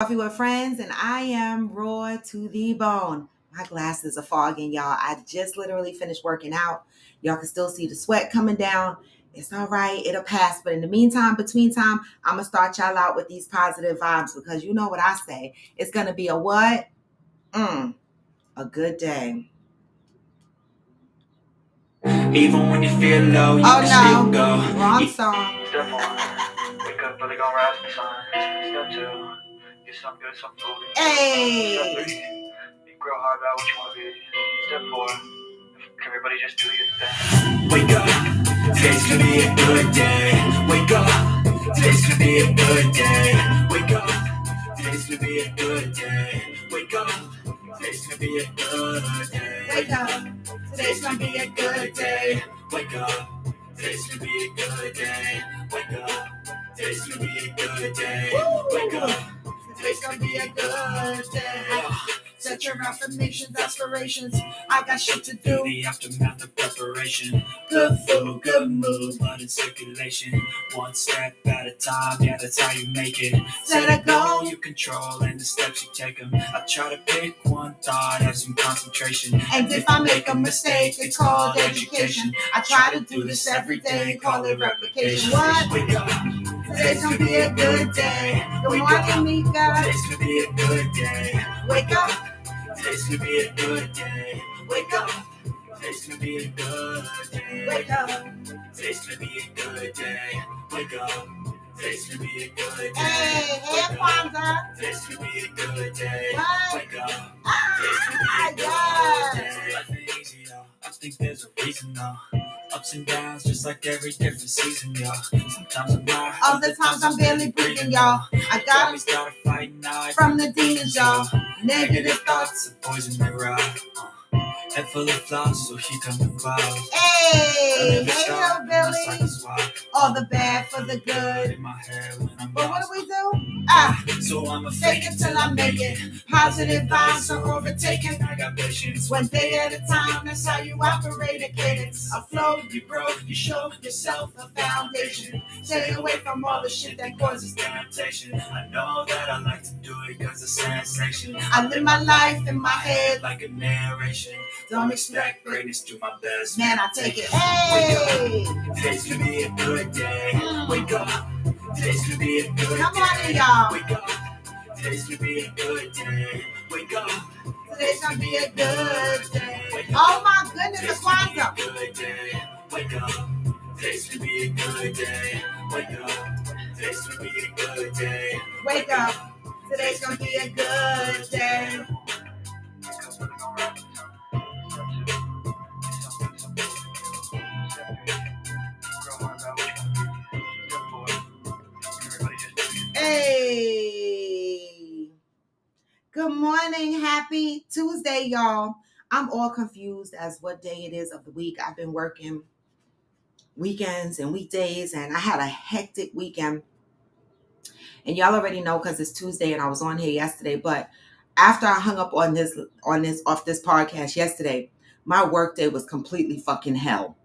Coffee with Friends, and I am raw to the bone. My glasses are fogging, y'all. I just literally finished working out. Y'all can still see the sweat coming down. It's all right, it'll pass. But in the meantime, between time, I'm gonna start y'all out with these positive vibes because you know what I say. It's gonna be a what? A good day. Even when you feel low, you can still go. Wrong song. Step one, wake up early, gonna rise to the sun. Step two, get some good, some food. Hey. Step three, think real hard about what you want to be. Step four, everybody just do your thing. Wake up, today's gonna be a good day. Wake up, today's gonna be a good day. Wake up, today's gonna be a good day. Wake up, today's gonna be a good day. Wake up, today's gonna be a good day. Wake up, today's gonna be a good day. Wake up, today's gonna be a good day. Wake up, today's gonna be a good day. Set your affirmations, aspirations. I got shit to do. The aftermath of preparation. Good food, good mood, blood in circulation. One step at a time, yeah, that's how you make it. Set a goal you control and the steps you take them. I try to pick one thought, have some concentration. And if I make a mistake, it's called education. I try to do this every day, call it replication. What? Wake up. Today's gonna be a good day. Good morning, Mika. Today's gonna be a good day. Wake up. Today's gonna be a good day. Wake up. Today's gonna be a good day. Wake up. Today's gonna be a good day. Wake up. Today's gonna be a good day. Hey, Kwanzaa. Today's gonna be a good day. Wake up. Today's gonna be a good day. Life ain't easy, y'all. I think there's a reason, though. Ups and downs, just like every different season, y'all. Sometimes I'm high, other times I'm barely breathing, y'all. I always gotta fight night from the demons, y'all. Negative thoughts, a poison they ride. Head full of flaws, so here come the clouds. Hey, hey, Billy. All the bad for the good. In my head when I'm but what do we do? So I'ma fake it till I make it. Positive vibes are overtaken. I got patience. One day at a time, that's how you operate a cadence. A flow, you grow, you show yourself a foundation. Stay away from all the shit that causes temptation. I know that I like to do it cause it's sensation. I live my life in my head like a narration. Don't expect greatness, do my best. Man, I take it. Hey! Today's gonna be a good day. Wake up. Today's gonna be a good day. Come on, y'all. Wake up. Today's gonna be a good day. Wake up. Today's gonna be a good day. Oh my goodness, it's Kwanzaa. Good day. Wake up. Today's gonna be a good day. Wake up. Today's gonna be a good day. Wake up. Today's gonna be a good day. Hey, good morning. Happy Tuesday, y'all. I'm all confused as what day it is of the week. I've been working weekends and weekdays, and I had a hectic weekend. And y'all already know because it's Tuesday and I was on here yesterday. But after I hung up on this podcast yesterday, my work day was completely fucking hell.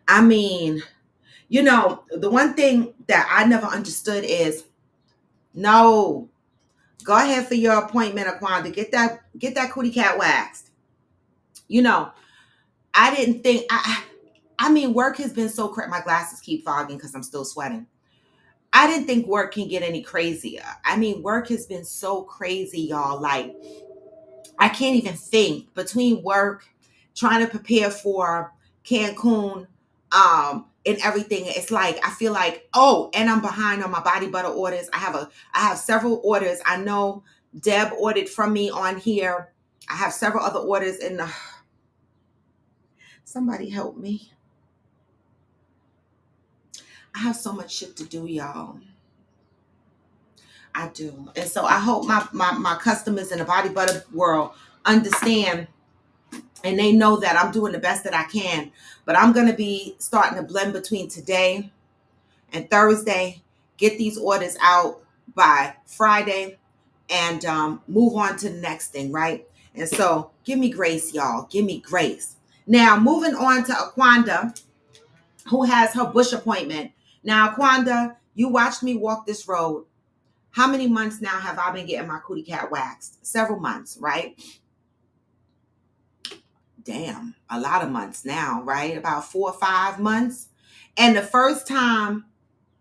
I mean, you know, the one thing that I never understood is no. Go ahead for your appointment, Aquanda. Get that cootie cat waxed. You know, I didn't think I mean, work has been so crap. My glasses keep fogging because I'm still sweating. I didn't think work can get any crazier. I mean, work has been so crazy, y'all. Like, I can't even think between work, trying to prepare for Cancun, and everything. It's like I feel like, oh, and I'm behind on my body butter orders. I have several orders. I know Deb ordered from me on here. I have several other orders in the somebody help me. I have so much shit to do, y'all. I do. And so I hope my customers in the body butter world understand and they know that I'm doing the best that I can. But I'm going to be starting to blend between today and Thursday, get these orders out by Friday, and move on to the next thing, right? And so give me grace, y'all. Give me grace. Now, moving on to Aquanda, who has her bush appointment. Now, Aquanda, you watched me walk this road. how many months now have I been getting my cootie cat waxed? Several months, right? Damn, a lot of months now, right? About 4 or 5 months. And the first time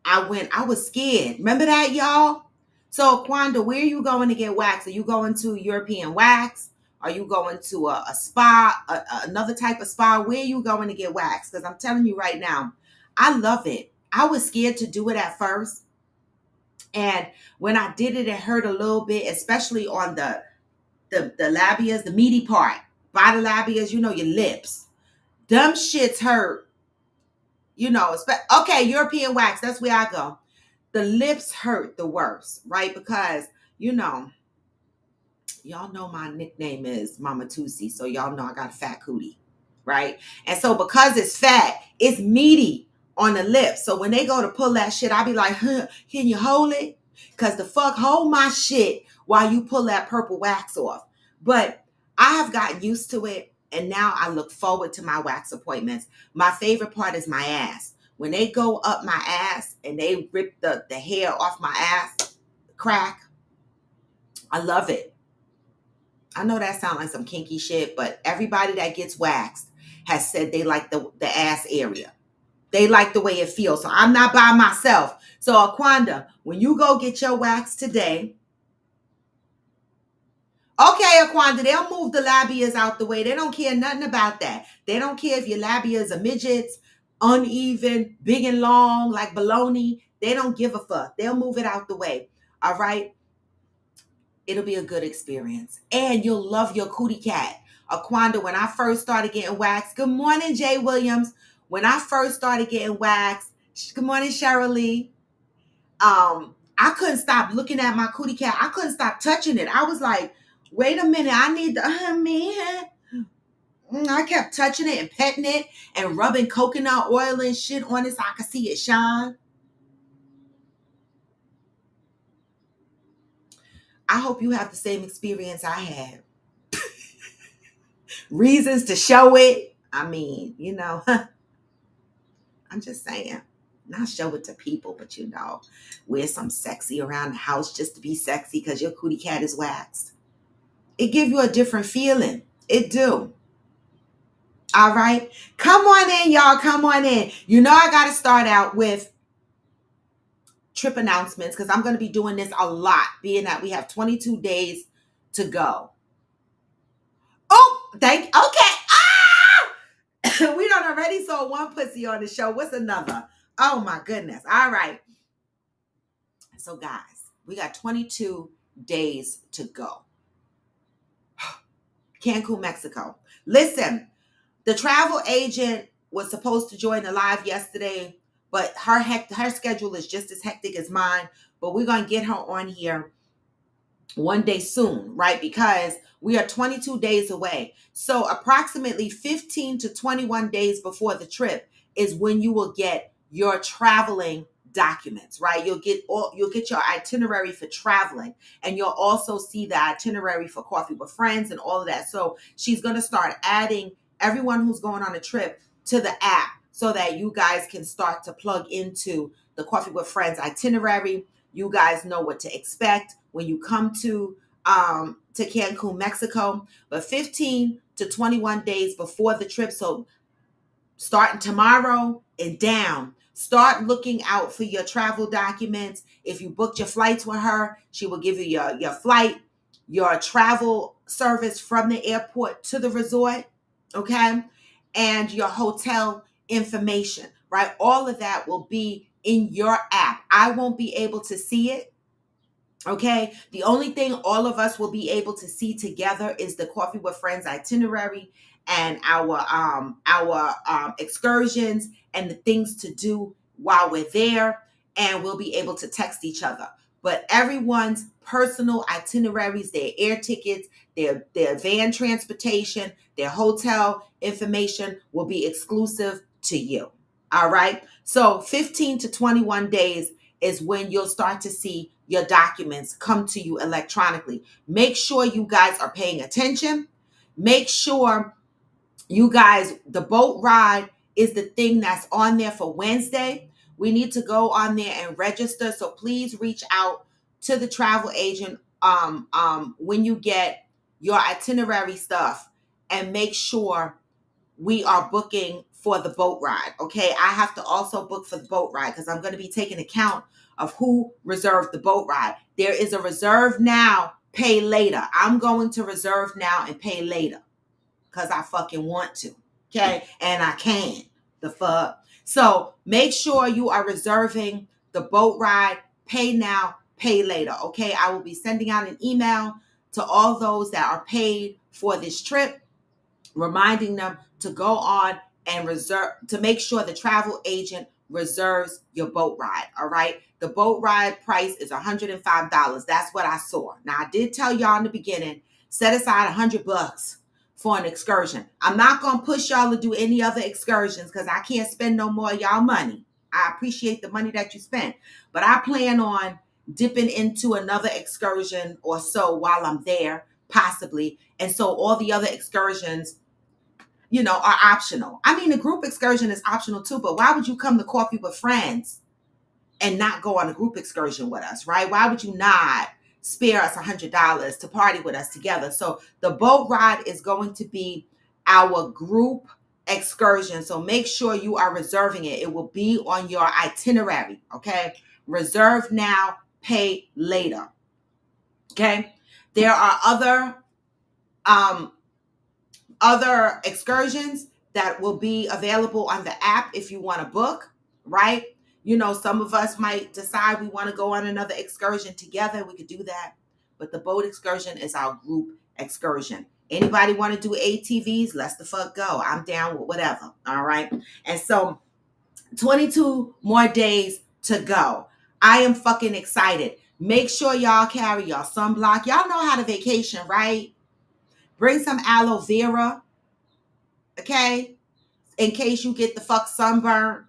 I went, I was scared. Remember that, y'all? So, Quanda, where are you going to get waxed? Are you going to European Wax? Are you going to a spa, another type of spa? Where are you going to get waxed? Because I'm telling you right now, I love it. I was scared to do it at first. And when I did it, it hurt a little bit, especially on the labias, the meaty part. By the labias, you know, your lips. Them shits hurt. You know, okay, European Wax, that's where I go. The lips hurt the worst, right? Because, you know, y'all know my nickname is Mama Tusi, so y'all know I got a fat cootie, right? And so because it's fat, it's meaty on the lips. So when they go to pull that shit, I be like, huh, can you hold it? Because the fuck hold my shit while you pull that purple wax off. But I have gotten used to it, and now I look forward to my wax appointments. My favorite part is my ass. When they go up my ass and they rip the hair off my ass crack, I love it. I know that sounds like some kinky shit, but everybody that gets waxed has said they like the ass area. They like the way it feels. So I'm not by myself. So Aquanda, when you go get your wax today, okay, Aquanda, they'll move the labias out the way. They don't care nothing about that. They don't care if your labias are midgets, uneven, big and long, like baloney. They don't give a fuck. They'll move it out the way. All right? It'll be a good experience. And you'll love your cootie cat. Aquanda, when I first started getting waxed, good morning, Jay Williams. When I first started getting waxed, good morning, Cheryl Lee. I couldn't stop looking at my cootie cat. I couldn't stop touching it. I was like, wait a minute, I need the man. I kept touching it and petting it and rubbing coconut oil and shit on it so I could see it shine. I hope you have the same experience I had. Reasons to show it. I mean, you know, I'm just saying, not show it to people, but you know, wear some sexy around the house just to be sexy because your cootie cat is waxed. It give you a different feeling. It do. All right. Come on in, y'all. Come on in. You know, I got to start out with trip announcements because I'm going to be doing this a lot, being that we have 22 days to go. Oh, okay. We done already saw one pussy on the show. What's another? Oh my goodness. All right. So guys, we got 22 days to go. Cancun, Mexico. Listen, the travel agent was supposed to join the live yesterday, but her schedule is just as hectic as mine. But we're going to get her on here one day soon, right? Because we are 22 days away. So approximately 15 to 21 days before the trip is when you will get your traveling documents, right? You'll get your itinerary for traveling, and you'll also see the itinerary for Coffee with Friends and all of that. So she's going to start adding everyone who's going on a trip to the app so that you guys can start to plug into the Coffee with Friends itinerary. You guys know what to expect when you come to Cancun, Mexico. But 15 to 21 days before the trip, so starting tomorrow and down, start looking out for your travel documents. If you booked your flights with her, she will give you your flight, your travel service from the airport to the resort, okay? And your hotel information, right? All of that will be in your app. I won't be able to see it. Okay. The only thing all of us will be able to see together is the Coffee with Friends itinerary and our excursions and the things to do while we're there. And we'll be able to text each other. But everyone's personal itineraries, their air tickets, their van transportation, their hotel information will be exclusive to you. All right. So 15 to 21 days is when you'll start to see your documents come to you electronically. Make sure you guys are paying attention. Make sure you guys, the boat ride is the thing that's on there for Wednesday. We need to go on there and register. So please reach out to the travel agent when you get your itinerary stuff, and make sure we are booking for the boat ride. Okay, I have to also book for the boat ride because I'm going to be taking account of who reserved the boat ride. There is a reserve now, pay later. I'm going to reserve now and pay later because I fucking want to. Okay, and I can. The fuck. So make sure you are reserving the boat ride. Pay now, pay later. Okay, I will be sending out an email to all those that are paid for this trip, reminding them to go on and reserve, to make sure the travel agent reserves your boat ride. All right. The boat ride price is $105. That's what I saw. Now, I did tell y'all in the beginning, set aside $100 for an excursion. I'm not going to push y'all to do any other excursions because I can't spend no more of y'all money. I appreciate the money that you spent, but I plan on dipping into another excursion or so while I'm there, possibly. And so all the other excursions, are optional. I mean, the group excursion is optional too, but why would you come to Coffee with Friends and not go on a group excursion with us, right? Why would you not spare us $100 to party with us together? So the boat ride is going to be our group excursion. So make sure you are reserving it. It will be on your itinerary, okay? Reserve now, pay later, okay? There are other excursions that will be available on the app if you want to book, right? Some of us might decide we want to go on another excursion together. We could do that. But the boat excursion is our group excursion. Anybody want to do ATVs? Let's the fuck go. I'm down with whatever. All right. And so 22 more days to go. I am fucking excited. Make sure y'all carry your sunblock. Y'all know how to vacation, right? Bring some aloe vera, okay? In case you get the fuck sunburn.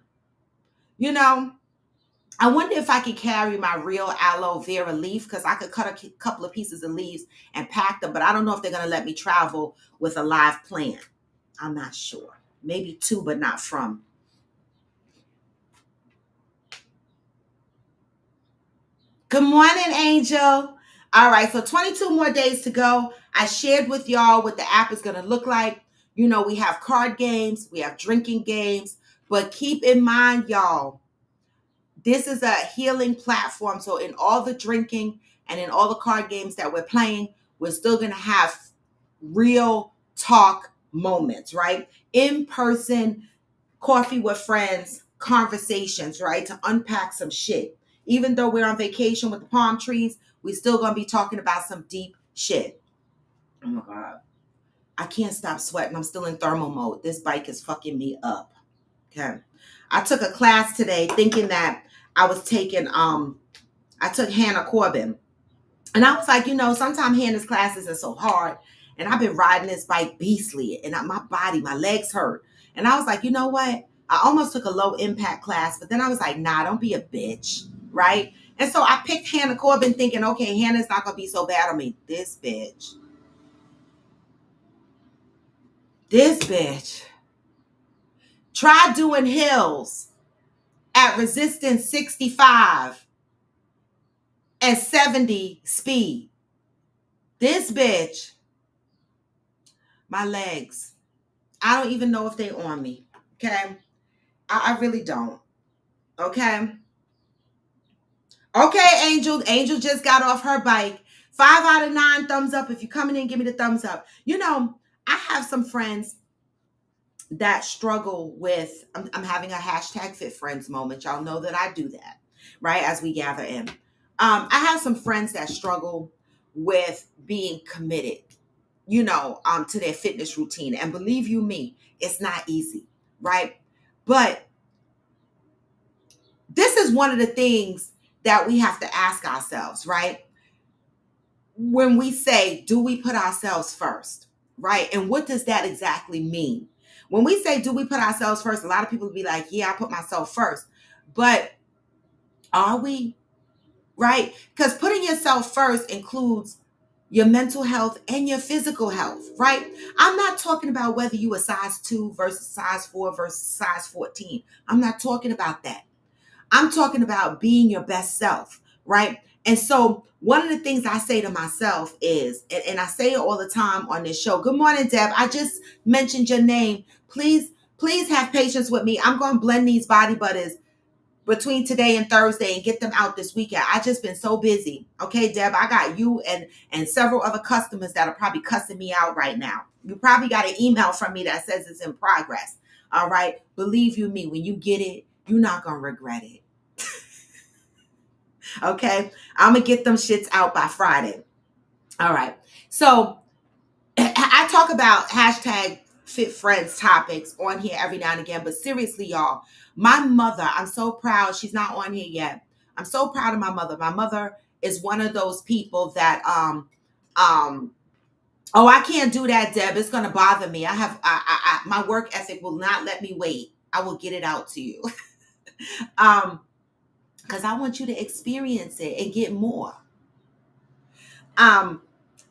I wonder if I could carry my real aloe vera leaf because I could cut a couple of pieces of leaves and pack them, but I don't know if they're going to let me travel with a live plant. I'm not sure. Maybe to, but not from. Good morning, Angel. All right, so 22 more days to go. I shared with y'all what the app is going to look like. We have card games, we have drinking games, but keep in mind, y'all, this is a healing platform. So in all the drinking and in all the card games that we're playing, we're still going to have real talk moments, right? In-person coffee with friends, conversations, right? To unpack some shit. Even though we're on vacation with the palm trees, we're still going to be talking about some deep shit. Oh my God. I can't stop sweating. I'm still in thermal mode. This bike is fucking me up. Okay. I took a class today thinking that I was taking, I took Hannah Corbin. And I was like, sometimes Hannah's classes are so hard. And I've been riding this bike beastly. And my legs hurt. And I was like, you know what? I almost took a low impact class. But then I was like, nah, don't be a bitch. Right? And so I picked Hannah Corbin thinking, okay, Hannah's not going to be so bad on me. This bitch. Try doing hills at resistance 65 and 70 speed. This bitch, my legs, I don't even know if they on me. Okay. I really don't. Okay. Okay, Angel. Angel just got off her bike. 5 out of 9 thumbs up. If you're coming in, give me the thumbs up. I have some friends that struggle with, I'm having a hashtag Fit Friends moment. Y'all know that I do that, right? As we gather in. I have some friends that struggle with being committed, to their fitness routine. And believe you me, it's not easy, right? But this is one of the things that we have to ask ourselves, right? When we say, do we put ourselves first, right? And what does that exactly mean? When we say, do we put ourselves first? A lot of people will be like, yeah, I put myself first. But are we? Right? Because putting yourself first includes your mental health and your physical health, right? I'm not talking about whether you are size 2 versus size 4 versus size 14. I'm not talking about that. I'm talking about being your best self, right? And so one of the things I say to myself is, and I say it all the time on this show, good morning, Deb. I just mentioned your name. Please have patience with me. I'm going to blend these body butters between today and Thursday and get them out this weekend. I just been so busy. Okay, Deb, I got you and several other customers that are probably cussing me out right now. You probably got an email from me that says it's in progress. All right. Believe you me, when you get it, you're not going to regret it. Okay. I'm going to get them shits out by Friday. All right. So I talk about hashtag fit friends topics on here every now and again, but seriously, y'all, my mother, I'm so proud. She's not on here yet. I'm so proud of my mother. My mother is one of those people that, oh, I can't do that, Deb. It's going to bother me. My work ethic will not let me wait. I will get it out to you. Because I want you to experience it and get more.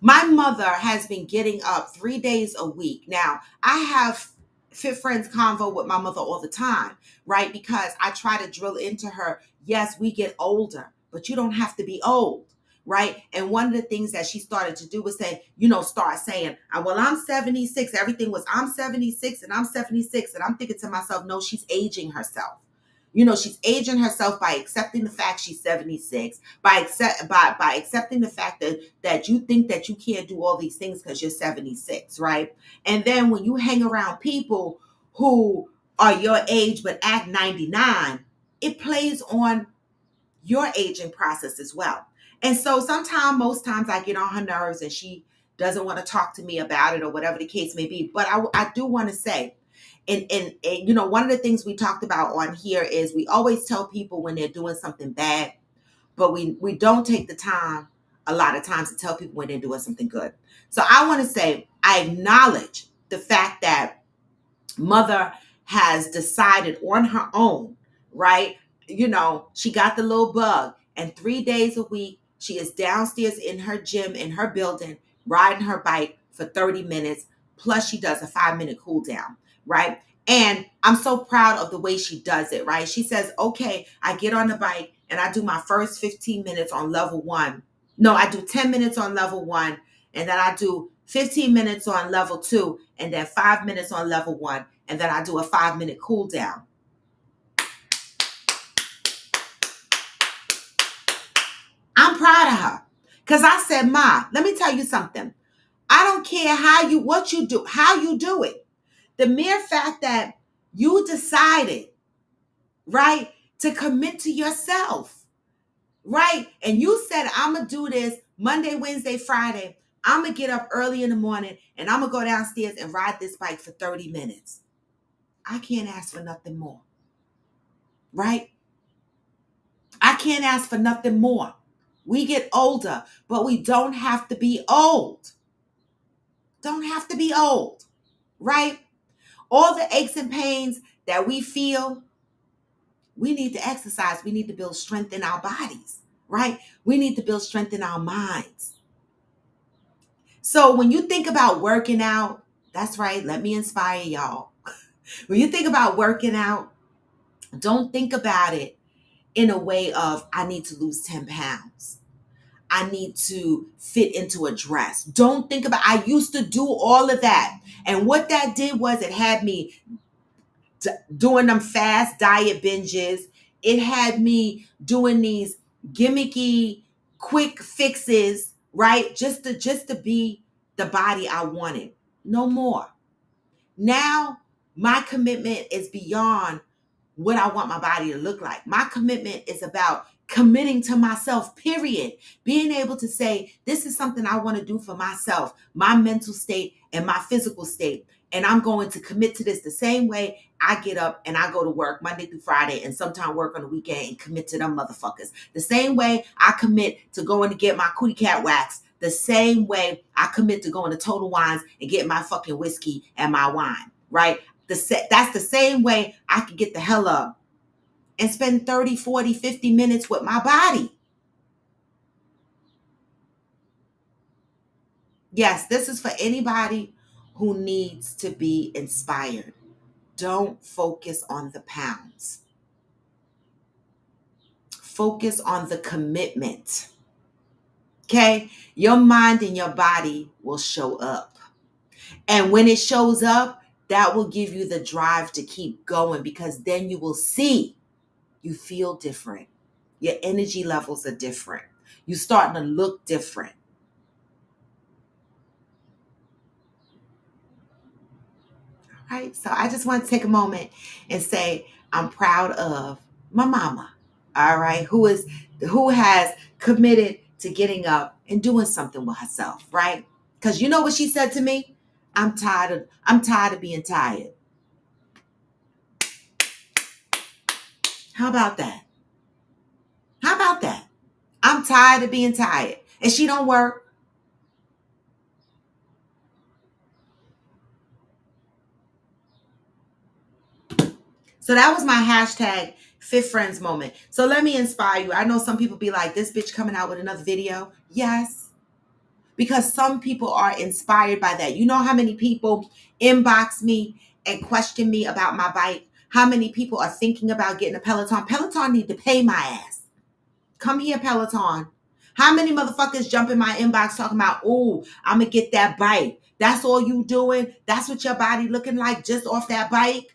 My mother has been getting up 3 days a week. Now, I have Fit Friends convo with my mother all the time, right? Because I try to drill into her, yes, we get older, but you don't have to be old, right? And one of the things that she started to do was say, start saying, well, I'm 76. Everything was, I'm 76 and I'm 76. And I'm thinking to myself, no, she's aging herself. She's aging herself by accepting the fact she's 76, by accepting the fact that you think that you can't do all these things because you're 76, right? And then when you hang around people who are your age but act 99, it plays on your aging process as well. And so most times I get on her nerves and she doesn't want to talk to me about it or whatever the case may be. But I do want to say, and one of the things we talked about on here is we always tell people when they're doing something bad, but we don't take the time a lot of times to tell people when they're doing something good. So I want to say I acknowledge the fact that mother has decided on her own, right? She got the little bug, and 3 days a week she is downstairs in her gym in her building riding her bike for 30 minutes, plus she does a 5-minute cool down, right? And I'm so proud of the way she does it, right? She says, okay, I get on the bike and I do my first 15 minutes on level 1. No, I do 10 minutes on level 1, and then I do 15 minutes on level 2, and then 5 minutes on level 1, and then I do a 5-minute cool down. I'm proud of her because I said, Ma, let me tell you something. I don't care what you do, how you do it. The mere fact that you decided, right, to commit to yourself, right? And you said, I'm going to do this Monday, Wednesday, Friday. I'm going to get up early in the morning and I'm going to go downstairs and ride this bike for 30 minutes. I can't ask for nothing more, right? I can't ask for nothing more. We get older, but we don't have to be old. Don't have to be old, right? All the aches and pains that we feel, we need to exercise. We need to build strength in our bodies, right? We need to build strength in our minds. So when you think about working out, that's right, let me inspire y'all. When you think about working out, don't think about it in a way of, I need to lose 10 pounds. I need to fit into a dress. Don't think about, I used to do all of that. And what that did was it had me doing them fast diet binges. It had me doing these gimmicky, quick fixes, right? Just to be the body I wanted. No more. Now, my commitment is beyond what I want my body to look like. My commitment is about committing to myself, period. Being able to say, this is something I want to do for myself, my mental state and my physical state. And I'm going to commit to this the same way I get up and I go to work Monday through Friday and sometimes work on the weekend and commit to them motherfuckers. The same way I commit to going to get my cootie cat wax. The same way I commit to going to Total Wines and get my fucking whiskey and my wine, right? That's the same way I can get the hell up and spend 30, 40, 50 minutes with my body. Yes, this is for anybody who needs to be inspired. Don't focus on the pounds. Focus on the commitment. Okay? Your mind and your body will show up. And when it shows up, that will give you the drive to keep going, because then you will see you feel different. Your energy levels are different. You're starting to look different. Right? So I just want to take a moment and say I'm proud of my mama. All right, who has committed to getting up and doing something with herself, right? Because you know what she said to me? I'm tired of being tired. How about that? How about that? I'm tired of being tired. And she don't work. So that was my hashtag Fit Friends moment. So let me inspire you. I know some people be like, this bitch coming out with another video. Yes. Because some people are inspired by that. You know how many people inbox me and question me about my bike? How many people are thinking about getting a Peloton? Peloton need to pay my ass. Come here, Peloton. How many motherfuckers jump in my inbox talking about, oh, I'm going to get that bike. That's all you doing? That's what your body looking like just off that bike?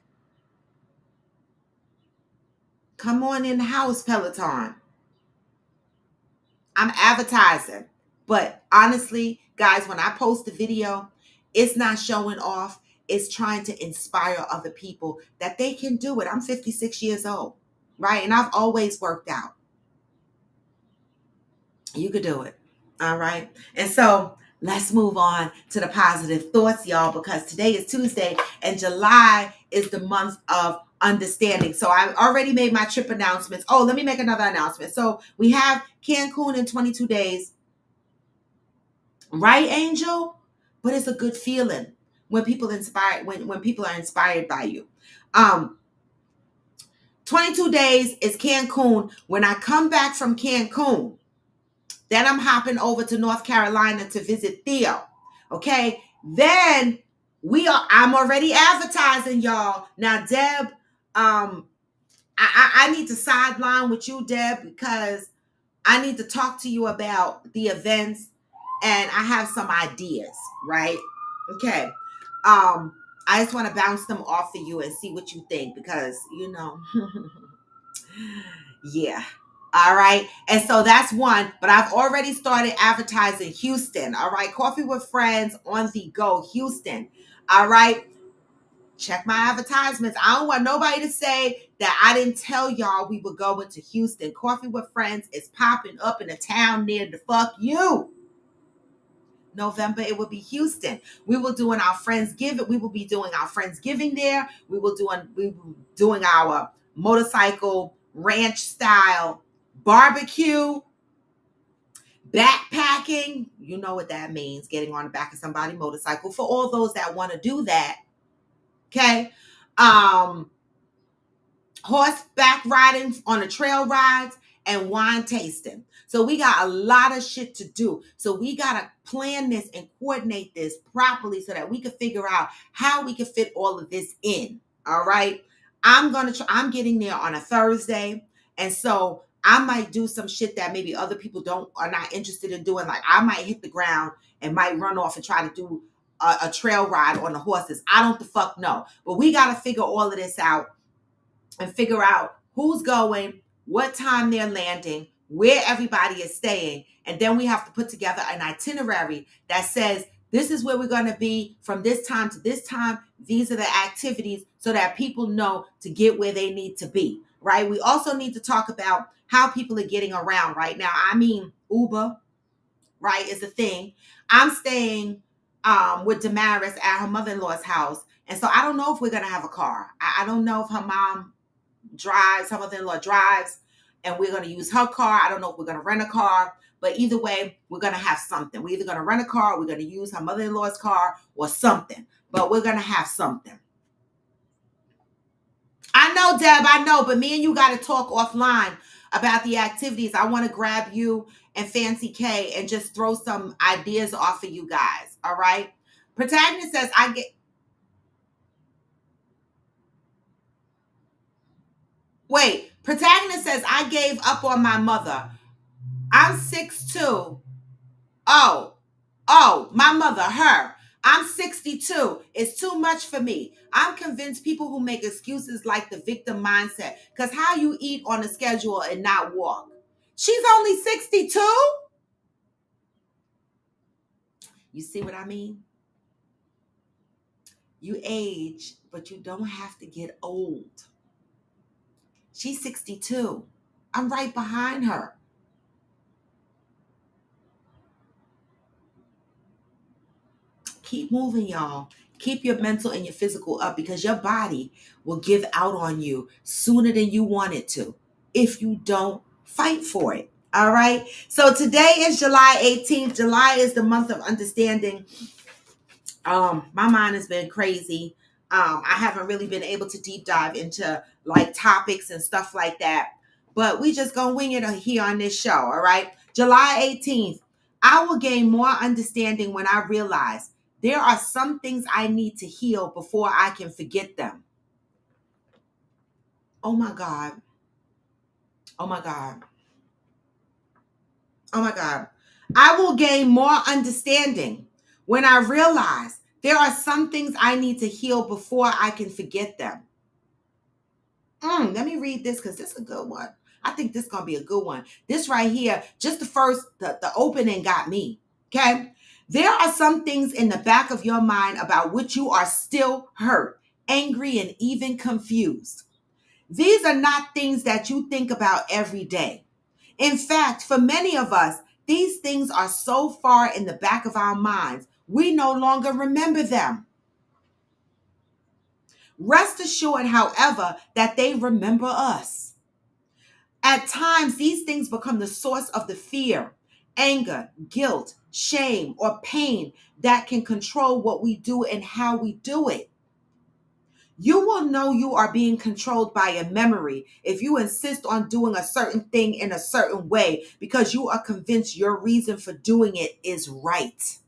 Come on in the house, Peloton. I'm advertising. But honestly, guys, when I post a video, it's not showing off. It's trying to inspire other people that they can do it. I'm 56 years old, right? And I've always worked out. You could do it. All right. And so let's move on to the positive thoughts, y'all, because today is Tuesday and July is the month of understanding. So I already made my trip announcements. Oh, let me make another announcement. So we have Cancun in 22 days. Right, Angel? But it's a good feeling when people when people are inspired by you. 22 days is Cancun. When I come back from Cancun, then I'm hopping over to North Carolina to visit Theo. Okay? Then I'm already advertising, y'all. Now, Deb, I need to sideline with you, Deb, because I need to talk to you about the events and I have some ideas, right? Okay. I just want to bounce them off of you and see what you think, because yeah. All right. And so that's one, but I've already started advertising Houston. All right. Coffee with Friends on the Go, Houston. All right. Check my advertisements. I don't want nobody to say that I didn't tell y'all we were going to Houston. Coffee with Friends is popping up in a town near the fuck you. November, it will be Houston. We will be doing our Friendsgiving there. We will be doing our motorcycle ranch style barbecue, backpacking. You know what that means, getting on the back of somebody's motorcycle, for all those that want to do that. Okay. Horseback riding on the trail rides and wine tasting. So we got a lot of shit to do. So we got to plan this and coordinate this properly so that we can figure out how we can fit all of this in. All right. I'm getting there on a Thursday. And so I might do some shit that maybe other people are not interested in doing. Like I might hit the ground and might run off and try to do a trail ride on the horses. I don't the fuck know. But we got to figure all of this out and figure out who's going, what time they're landing, where everybody is staying. And then we have to put together an itinerary that says, this is where we're going to be from this time to this time. These are the activities, so that people know to get where they need to be, right? We also need to talk about how people are getting around right now. I mean, Uber, right, is a thing. I'm staying with Damaris at her mother-in-law's house. And so I don't know if we're going to have a car. I don't know if her mother-in-law drives, and we're going to use her car. I don't know if we're going to rent a car, but either way, we're going to have something. We're either going to rent a car, or we're going to use her mother-in-law's car, or something, but we're going to have something. I know, Deb, I know, but me and you got to talk offline about the activities. I want to grab you and Fancy K and just throw some ideas off of you guys. All right. Protagonist says, Protagonist says, I gave up on my mother. I'm 6'2", My mother, her. I'm 62. It's too much for me. I'm convinced people who make excuses like the victim mindset. Because how you eat on a schedule and not walk? She's only 62? You see what I mean? You age, but you don't have to get old. She's 62. I'm right behind her. Keep moving, y'all. Keep your mental and your physical up because your body will give out on you sooner than you want it to if you don't fight for it. All right. So today is July 18th. July is the month of understanding. My mind has been crazy. I haven't really been able to deep dive into like topics and stuff like that. But we just gonna wing it here on this show. All right. July 18th. I will gain more understanding when I realize there are some things I need to heal before I can forget them. Oh my God. Oh my God. Oh my God. I will gain more understanding when I realize there are some things I need to heal before I can forget them. Let me read this because this is a good one. I think this is going to be a good one. This right here, just the opening got me. Okay. There are some things in the back of your mind about which you are still hurt, angry, and even confused. These are not things that you think about every day. In fact, for many of us, these things are so far in the back of our minds, we no longer remember them. Rest assured, however, that they remember us. At times, these things become the source of the fear, anger, guilt, shame, or pain that can control what we do and how we do it. You will know you are being controlled by a memory if you insist on doing a certain thing in a certain way because you are convinced your reason for doing it is right.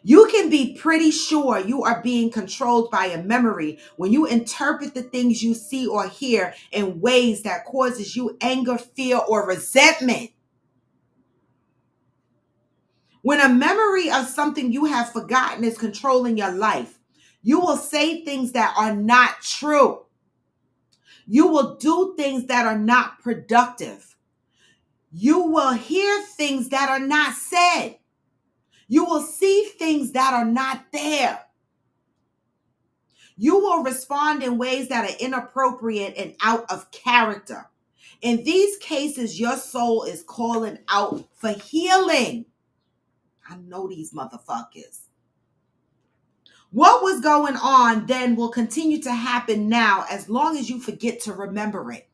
You can be pretty sure you are being controlled by a memory when you interpret the things you see or hear in ways that causes you anger, fear, or resentment. When a memory of something you have forgotten is controlling your life, you will say things that are not true. You will do things that are not productive. You will hear things that are not said. You will see things that are not there. You will respond in ways that are inappropriate and out of character. In these cases, your soul is calling out for healing. I know these motherfuckers. What was going on then will continue to happen now as long as you forget to remember it.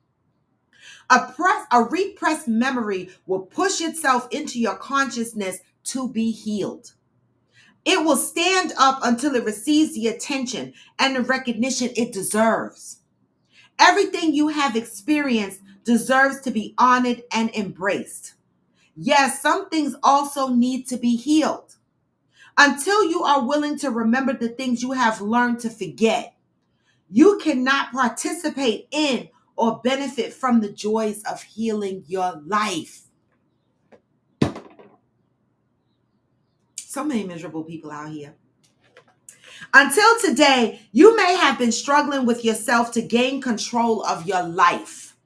A repressed memory will push itself into your consciousness to be healed. It will stand up until it receives the attention and the recognition it deserves. Everything you have experienced deserves to be honored and embraced. Yes, some things also need to be healed. Until you are willing to remember the things you have learned to forget, you cannot participate in or benefit from the joys of healing your life. So many miserable people out here. Until today, you may have been struggling with yourself to gain control of your life.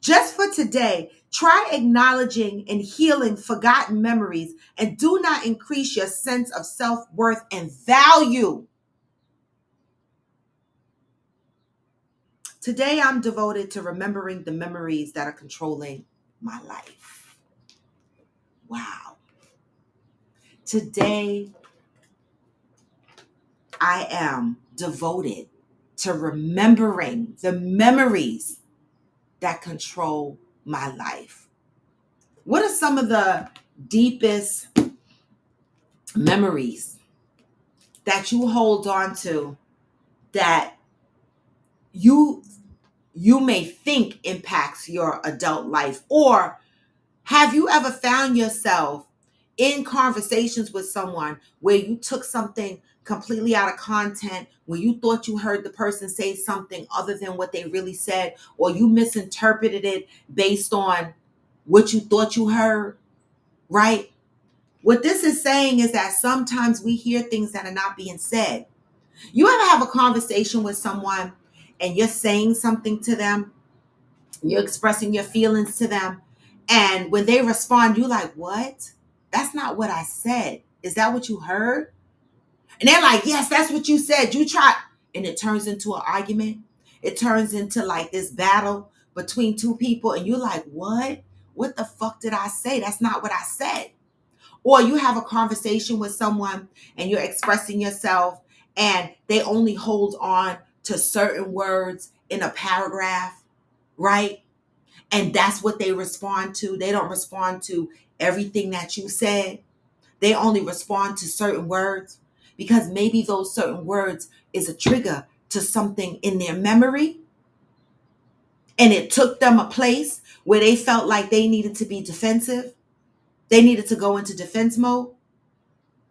Just for today, try acknowledging and healing forgotten memories and do not increase your sense of self-worth and value. Today, I'm devoted to remembering the memories that are controlling my life. Wow. Today, I am devoted to remembering the memories that control my life. What are some of the deepest memories that you hold on to that you may think impacts your adult life? Or have you ever found yourself in conversations with someone where you took something completely out of content, where you thought you heard the person say something other than what they really said, or you misinterpreted it based on what you thought you heard, right? What this is saying is that sometimes we hear things that are not being said. You ever have a conversation with someone and you're saying something to them, you're expressing your feelings to them, and when they respond, you're like, what? That's not what I said. Is that what you heard? And they're like, yes, that's what you said. You tried. And it turns into an argument. It turns into like this battle between two people. And you're like, what? What the fuck did I say? That's not what I said. Or you have a conversation with someone and you're expressing yourself and they only hold on to certain words in a paragraph, right? And that's what they respond to. They don't respond to everything that you said. They only respond to certain words because maybe those certain words is a trigger to something in their memory. And it took them a place where they felt like they needed to be defensive. They needed to go into defense mode.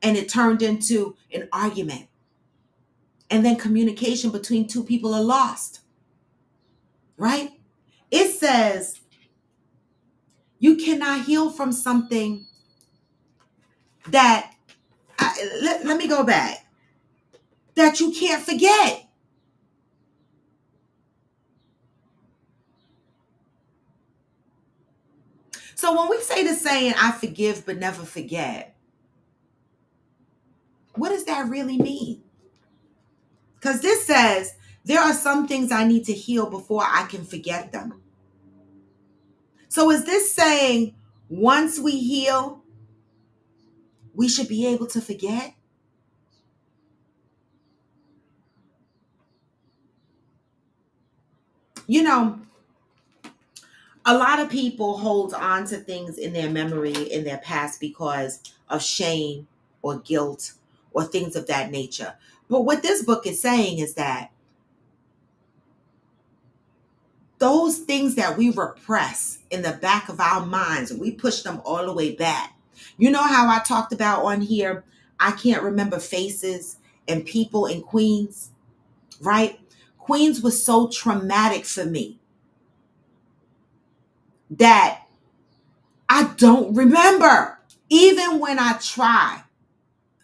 And it turned into an argument. And then communication between two people are lost. Right? It says you cannot heal from something that, let me go back, that you can't forget. So when we say the saying, I forgive but never forget, what does that really mean? Because this says there are some things I need to heal before I can forget them. So is this saying once we heal, we should be able to forget? You know, a lot of people hold on to things in their memory, in their past, because of shame or guilt or things of that nature. But what this book is saying is that those things that we repress in the back of our minds, we push them all the way back. You know how I talked about on here, I can't remember faces and people in Queens, right? Queens was so traumatic for me that I don't remember. Even when I try,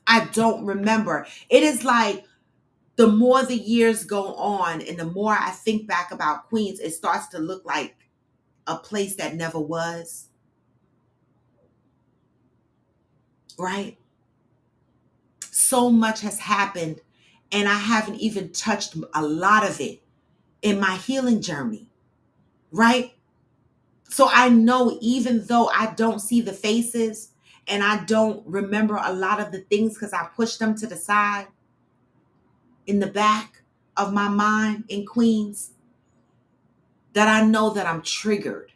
I don't remember. It is like the more the years go on and the more I think back about Queens, it starts to look like a place that never was. Right? So much has happened and I haven't even touched a lot of it in my healing journey. Right? So I know even though I don't see the faces and I don't remember a lot of the things because I pushed them to the side in the back of my mind in Queens, that I know that I'm triggered.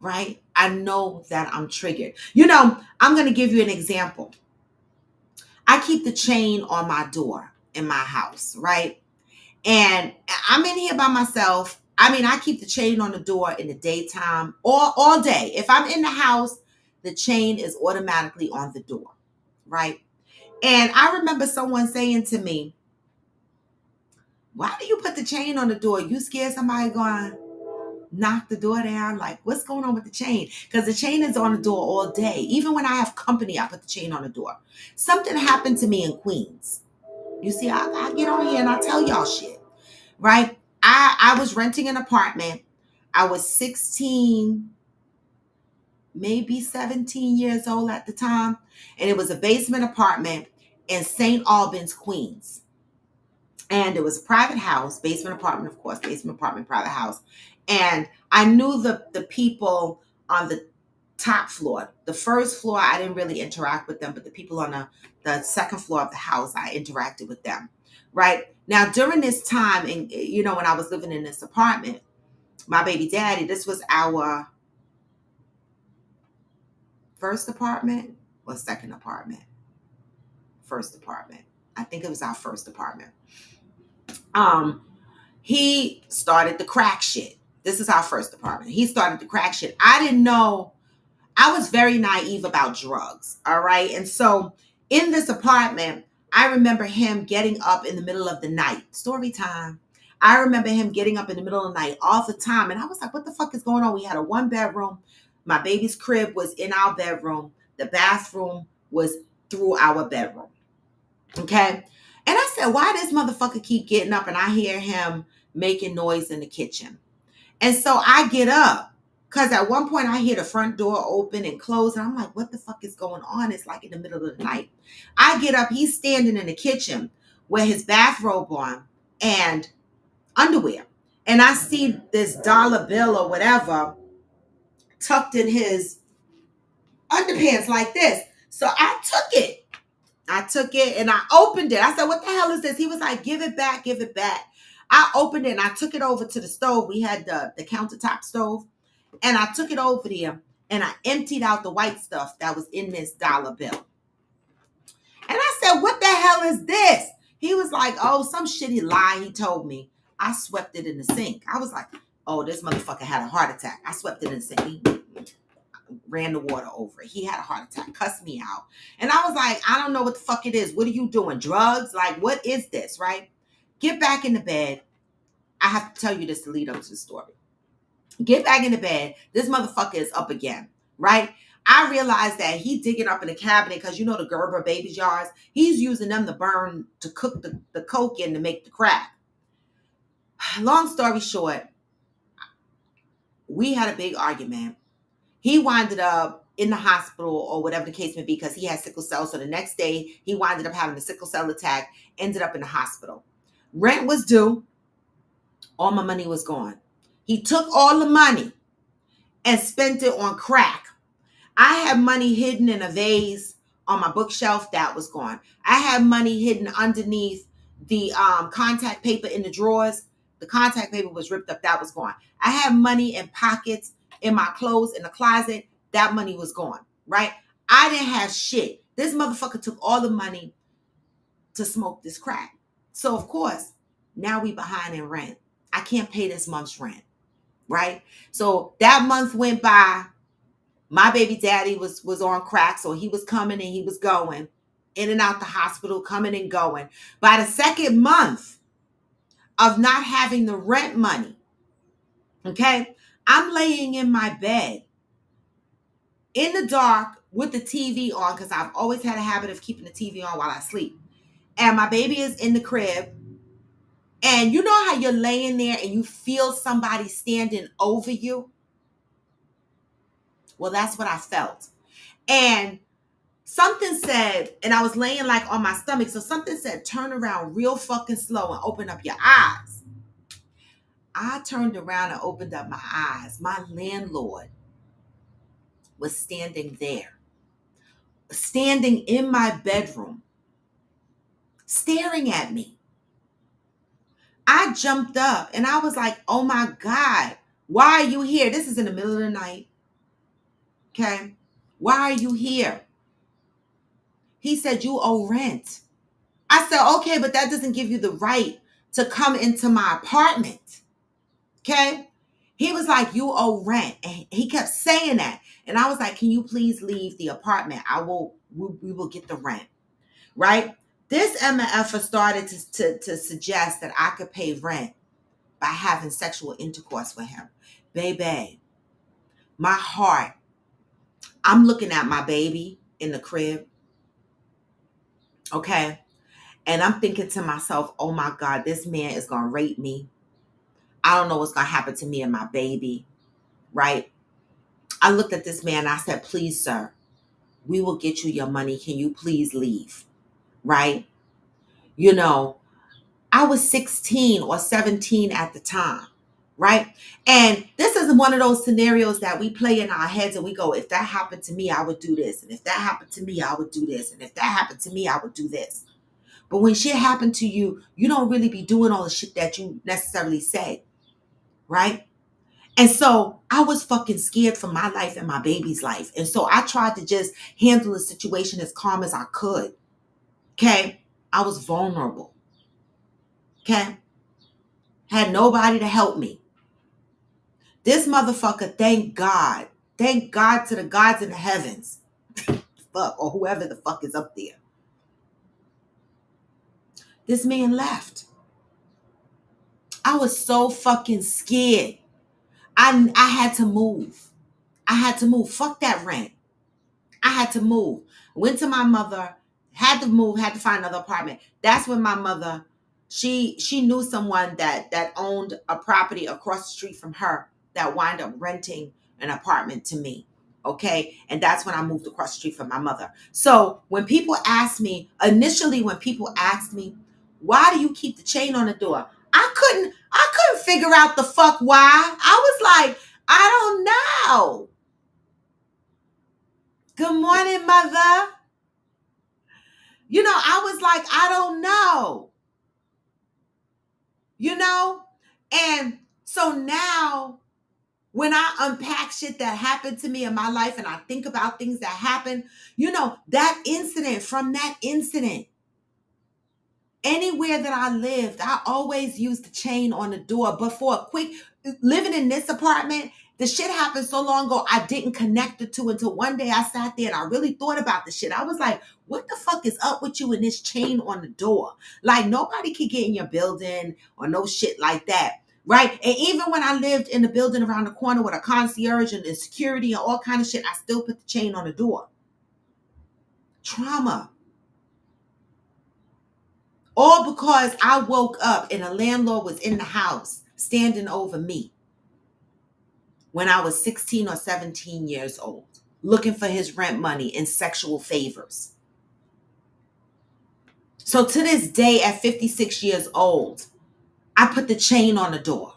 Right? I know that I'm triggered. You know, I'm going to give you an example. I keep the chain on my door in my house, right? And I'm in here by myself. I mean, I keep the chain on the door in the daytime or all day. If I'm in the house, the chain is automatically on the door, right? And I remember someone saying to me, why do you put the chain on the door? You scared somebody going to knock the door down? Like, what's going on with the chain? Because the chain is on the door all day. Even when I have company, I put the chain on the door. Something happened to me in Queens. You see, I get on here and I tell y'all shit, right? I was renting an apartment. I was 16, maybe 17 years old at the time. And it was a basement apartment in St. Albans, Queens. And it was a private house, basement apartment, of course, basement apartment, private house. And I knew the people on the top floor. The first floor, I didn't really interact with them, but the people on the second floor of the house, I interacted with them, right? Now, during this time, and you know, when I was living in this apartment, my baby daddy, this was our first apartment or second apartment? First apartment. I think it was our first apartment. He started the crack shit. This is our first apartment. He started the crack shit. I didn't know. I was very naive about drugs. All right. And so in this apartment, I remember him getting up in the middle of the night. Story time. I remember him getting up in the middle of the night all the time. And I was like, what the fuck is going on? We had a 1 bedroom. My baby's crib was in our bedroom. The bathroom was through our bedroom. Okay. And I said, why this motherfucker keep getting up and I hear him making noise in the kitchen? And so I get up because at one point I hear the front door open and close. And I'm like, what the fuck is going on? It's like in the middle of the night. I get up. He's standing in the kitchen with his bathrobe on and underwear. And I see this dollar bill or whatever tucked in his underpants like this. So I took it. And I opened it. I said, what the hell is this? He was like, give it back, give it back. I opened it and I took it over to the stove. We had the countertop stove. And I took it over there and I emptied out the white stuff that was in this dollar bill. And I said, what the hell is this? He was like, oh, some shitty lie he told me. I swept it in the sink. I was like, oh, this motherfucker had a heart attack. I swept it in the sink. He ran the water over it. He had a heart attack, cussed me out. And I was like, I don't know what the fuck it is. What are you doing? Drugs? Like, what is this, right? Get back in the bed. I have to tell you this to lead up to the story. Get back in the bed. This motherfucker is up again, right? I realized that he digging up in the cabinet because you know the Gerber baby jars. He's using them to burn, to cook the coke in to make the crack. Long story short, we had a big argument. He winded up in the hospital or whatever the case may be because he had sickle cell. So the next day he winded up having a sickle cell attack, ended up in the hospital. Rent was due. All my money was gone. He took all the money and spent it on crack. I had money hidden in a vase on my bookshelf. That was gone. I had money hidden underneath the contact paper in the drawers. The contact paper was ripped up. That was gone. I had money in pockets in my clothes in the closet. That money was gone, right? I didn't have shit. This motherfucker took all the money to smoke this crack. So, of course, now we behind in rent. I can't pay this month's rent, right? So that month went by. My baby daddy was on crack, so he was coming and he was going in and out the hospital, coming and going. By the second month of not having the rent money, okay, I'm laying in my bed in the dark with the TV on because I've always had a habit of keeping the TV on while I sleep. And my baby is in the crib. And you know how you're laying there and you feel somebody standing over you? Well, that's what I felt. And something said, and I was laying like on my stomach, so something said, turn around real fucking slow and open up your eyes. I turned around and opened up my eyes. My landlord was standing there, standing in my bedroom, staring at me. I jumped up and I was like, oh my God, why are you here? This is in the middle of the night. Okay. Why are you here? He said, you owe rent. I said, okay, but that doesn't give you the right to come into my apartment. Okay. He was like, you owe rent. And he kept saying that. And I was like, can you please leave the apartment? We will get the rent. Right. This MFer started to suggest that I could pay rent by having sexual intercourse with him. Baby, my heart, I'm looking at my baby in the crib. Okay. And I'm thinking to myself, oh my God, this man is going to rape me. I don't know what's going to happen to me and my baby. Right. I looked at this man and I said, please, sir, we will get you your money. Can you please leave? Right. You know, I was 16 or 17 at the time. Right. And this is one of those scenarios that we play in our heads and we go, if that happened to me, I would do this. And if that happened to me, I would do this. And if that happened to me, I would do this. But when shit happened to you, you don't really be doing all the shit that you necessarily say. Right. And so I was fucking scared for my life and my baby's life. And so I tried to just handle the situation as calm as I could. Okay. I was vulnerable. Okay. Had nobody to help me. This motherfucker, thank God to the gods in the heavens, fuck, or whoever the fuck is up there. This man left. I was so fucking scared. I had to move. Fuck that rent. I had to move. Went to my mother, had to move, had to find another apartment. That's when my mother, she knew someone that owned a property across the street from her that wound up renting an apartment to me. Okay. And that's when I moved across the street from my mother. So when people ask me, initially when people asked me, why do you keep the chain on the door? I couldn't figure out the fuck why. I was like, I don't know. Good morning, mother. I was like, I don't know. And so now when I unpack shit that happened to me in my life and I think about things that happened, that incident, from that incident, anywhere that I lived, I always used the chain on the door. But for a quick, living in this apartment, the shit happened so long ago, I didn't connect the two until one day I sat there and I really thought about the shit. I was like, what the fuck is up with you and this chain on the door? Like, nobody can get in your building or no shit like that. Right? And even when I lived in the building around the corner with a concierge and security and all kind of shit, I still put the chain on the door. Trauma. All because I woke up and a landlord was in the house standing over me when I was 16 or 17 years old, looking for his rent money and sexual favors. So to this day, at 56 years old, I put the chain on the door.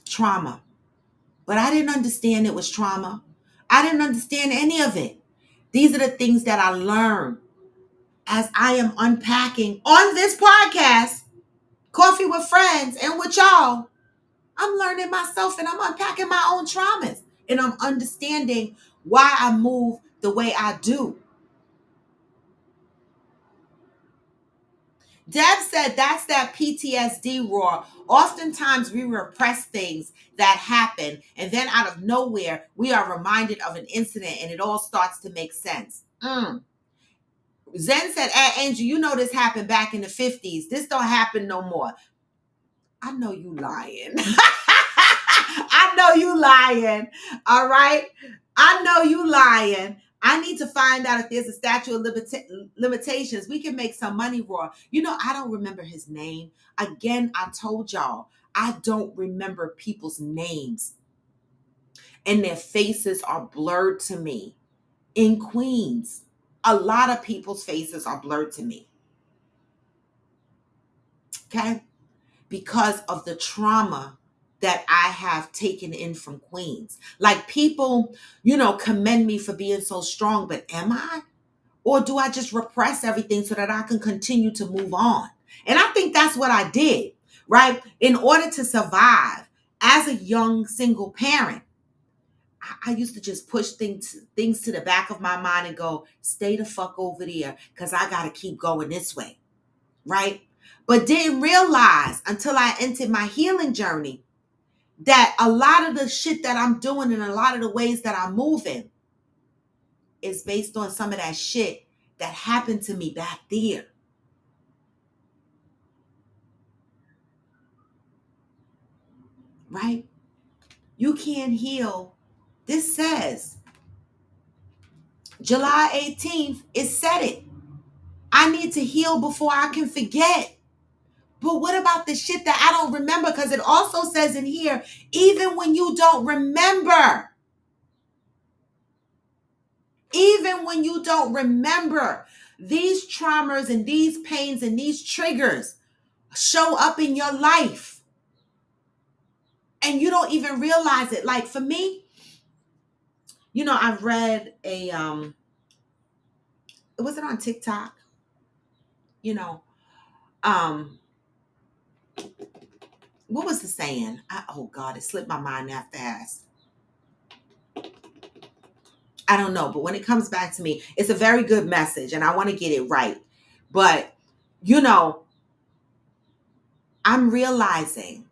Trauma. But I didn't understand it was trauma. I didn't understand any of it. These are the things that I learned as I am unpacking on this podcast, Coffee with Friends, and with y'all. I'm learning myself and I'm unpacking my own traumas. And I'm understanding why I move the way I do. Deb said that's that PTSD roar. Oftentimes we repress things that happen, and then out of nowhere, we are reminded of an incident and it all starts to make sense. Zen said, Angel, you know this happened back in the 50s. This don't happen no more. I know you lying. I know you lying. All right? I know you lying. I need to find out if there's a statute of limitations. We can make some money, Raw. I don't remember his name. Again, I told y'all, I don't remember people's names. And their faces are blurred to me. In Queens, a lot of people's faces are blurred to me. Okay? Because of the trauma that I have taken in from Queens. Like, people, commend me for being so strong, but am I? Or do I just repress everything so that I can continue to move on? And I think that's what I did, right? In order to survive as a young single parent, I used to just push things to the back of my mind and go, stay the fuck over there, because I got to keep going this way, right? But didn't realize until I entered my healing journey that a lot of the shit that I'm doing and a lot of the ways that I'm moving is based on some of that shit that happened to me back there. Right? You can't heal. This says July 18th, it said it. I need to heal before I can forget. But what about the shit that I don't remember? Because it also says in here, even when you don't remember, these traumas and these pains and these triggers show up in your life. And you don't even realize it. Like, for me, I've read was it on TikTok? What was the saying? Oh God, it slipped my mind that fast. I don't know, but when it comes back to me, it's a very good message and I want to get it right. But, I'm realizing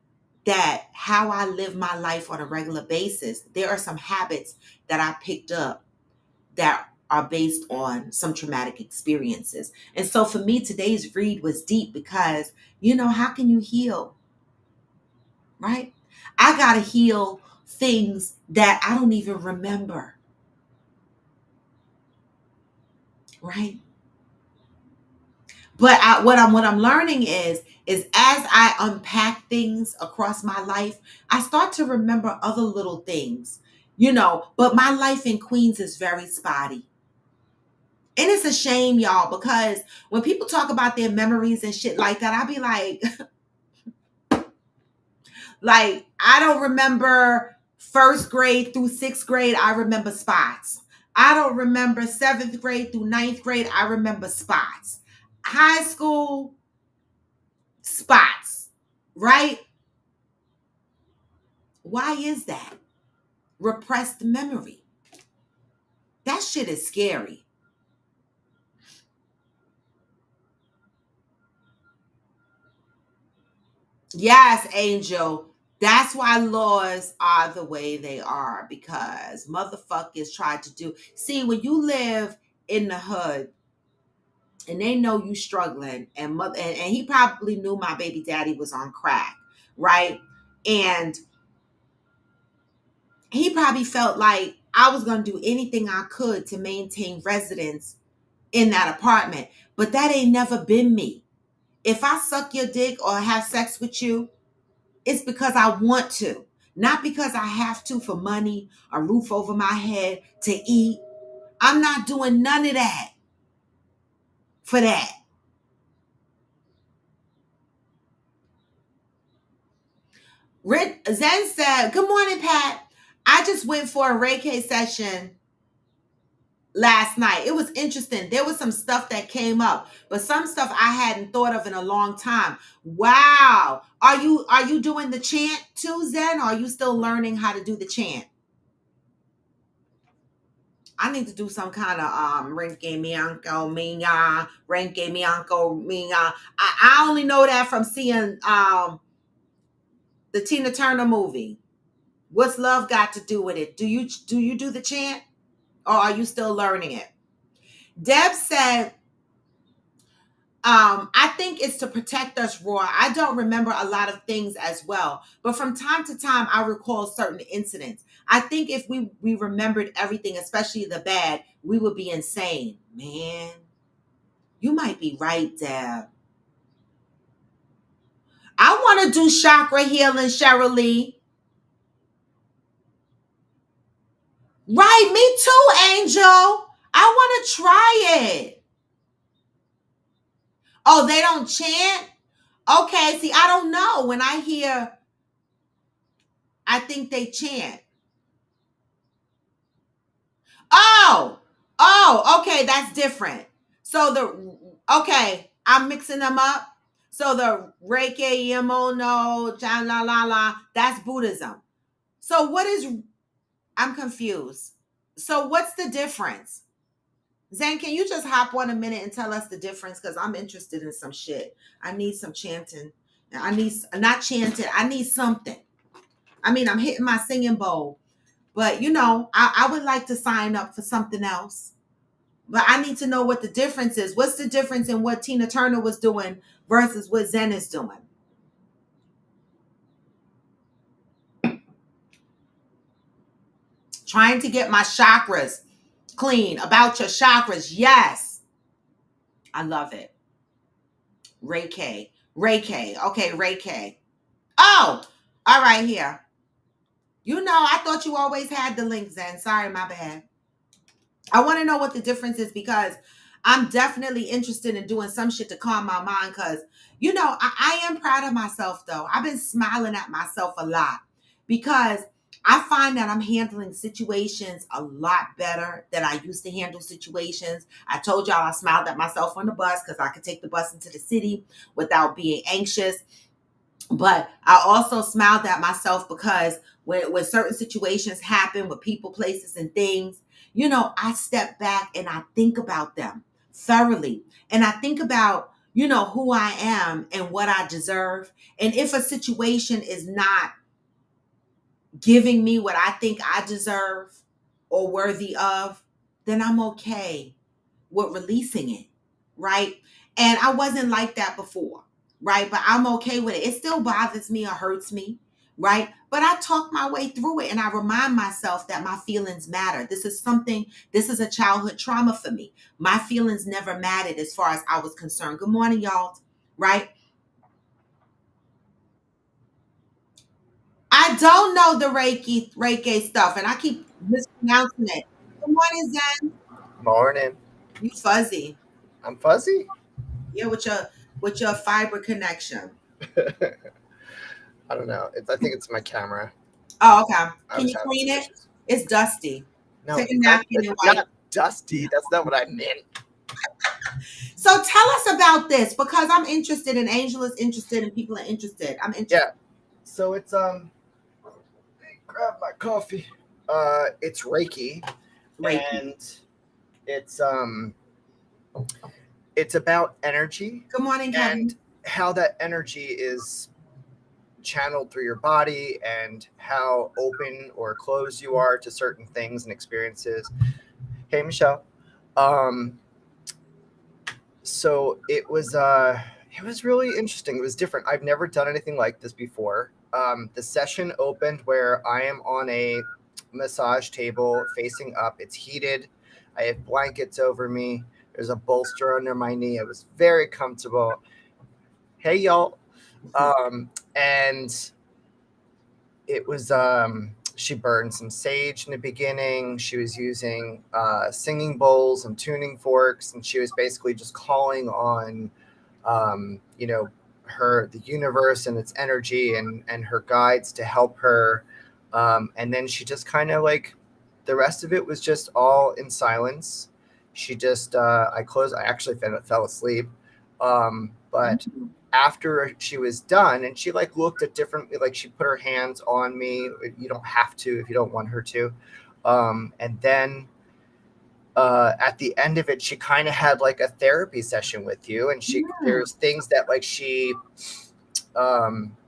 that how I live my life on a regular basis, there are some habits that I picked up that are based on some traumatic experiences. And so for me, today's read was deep because, how can you heal? Right? I got to heal things that I don't even remember. Right? But what I'm learning is as I unpack things across my life, I start to remember other little things, but my life in Queens is very spotty. And it's a shame, y'all, because when people talk about their memories and shit like that, I be like, I don't remember first grade through sixth grade. I remember spots. I don't remember seventh grade through ninth grade. I remember spots. High school, spots, right? Why is that? Repressed memory. That shit is scary. Yes, Angel. That's why laws are the way they are, because motherfuckers try to do. See, when you live in the hood and they know you struggling, and he probably knew my baby daddy was on crack, right? And he probably felt like I was going to do anything I could to maintain residence in that apartment. But that ain't never been me. If I suck your dick or have sex with you, it's because I want to, not because I have to for money, a roof over my head, to eat. I'm not doing none of that for that. Zen said, "Good morning, Pat. I just went for a Reiki session last night. It was interesting. There was some stuff that came up, but some stuff I hadn't thought of in a long time. Wow. Are you doing the chant too, Zen? Or are you still learning how to do the chant? I need to do some kind of Renke Mianco Minya, Renke Mianco Minya. I only know that from seeing the Tina Turner movie. What's love got to do with it? Do you do the chant, or are you still learning it? Deb said, I think it's to protect us, Roy. I don't remember a lot of things as well, but from time to time, I recall certain incidents. I think if we remembered everything, especially the bad, we would be insane. Man, you might be right, Deb. I want to do chakra healing, Cheryl Lee. Right, me too, Angel. I want to try it. Oh, they don't chant? Okay, see, I don't know. When I hear, I think they chant. Okay, that's different. Okay, I'm mixing them up. So the Reiki, Yemono, Chan La La La, that's Buddhism. So I'm confused. So what's the difference? Zen, can you just hop on a minute and tell us the difference? Because I'm interested in some shit. I need some chanting. I need, not chanting, I need something. I mean, I'm hitting my singing bowl. But, I would like to sign up for something else. But I need to know what the difference is. What's the difference in what Tina Turner was doing versus what Zen is doing? Trying to get my chakras clean. About your chakras. Yes. I love it. Reiki. Reiki. Okay, Reiki. Oh, all right, here. I thought you always had the link, Zen. Sorry, my bad. I want to know what the difference is, because I'm definitely interested in doing some shit to calm my mind, because, I am proud of myself, though. I've been smiling at myself a lot, because I find that I'm handling situations a lot better than I used to handle situations. I told y'all I smiled at myself on the bus because I could take the bus into the city without being anxious. But I also smiled at myself because when certain situations happen with people, places, and things, I step back and I think about them thoroughly. And I think about, who I am and what I deserve. And if a situation is not giving me what I think I deserve or worthy of, then I'm okay with releasing it, right? And I wasn't like that before, right? But I'm okay with it. It still bothers me or hurts me, right? But I talk my way through it and I remind myself that my feelings matter. This is a childhood trauma for me. My feelings never mattered as far as I was concerned. Good morning, y'all, right? I don't know the Reiki stuff and I keep mispronouncing it. Good morning, Zen. Morning. You fuzzy. I'm fuzzy? Yeah, with your fiber connection. I don't know. I think it's my camera. Oh, okay. Can you clean it? It's dusty. No, take a napkin and wipe. Not dusty. That's not what I meant. So tell us about this because I'm interested and Angel is interested and people are interested. I'm interested. Yeah. So it's grab my coffee. It's Reiki. And it's about energy. Good morning, Kevin. And how that energy is channeled through your body and how open or closed you are to certain things and experiences. Hey, Michelle. So it was really interesting. It was different. I've never done anything like this before. The session opened where I am on a massage table facing up. It's heated. I have blankets over me. There's a bolster under my knee. It was very comfortable. Hey, y'all. And it was, she burned some sage in the beginning. She was using singing bowls and tuning forks, and she was basically just calling on, the universe and its energy and her guides to help her. And then she just kind of the rest of it was just all in silence. She just, I actually fell asleep. But after she was done and she looked at different, she put her hands on me. You don't have to if you don't want her to. And then at the end of it, she kind of had a therapy session with you. And there's things that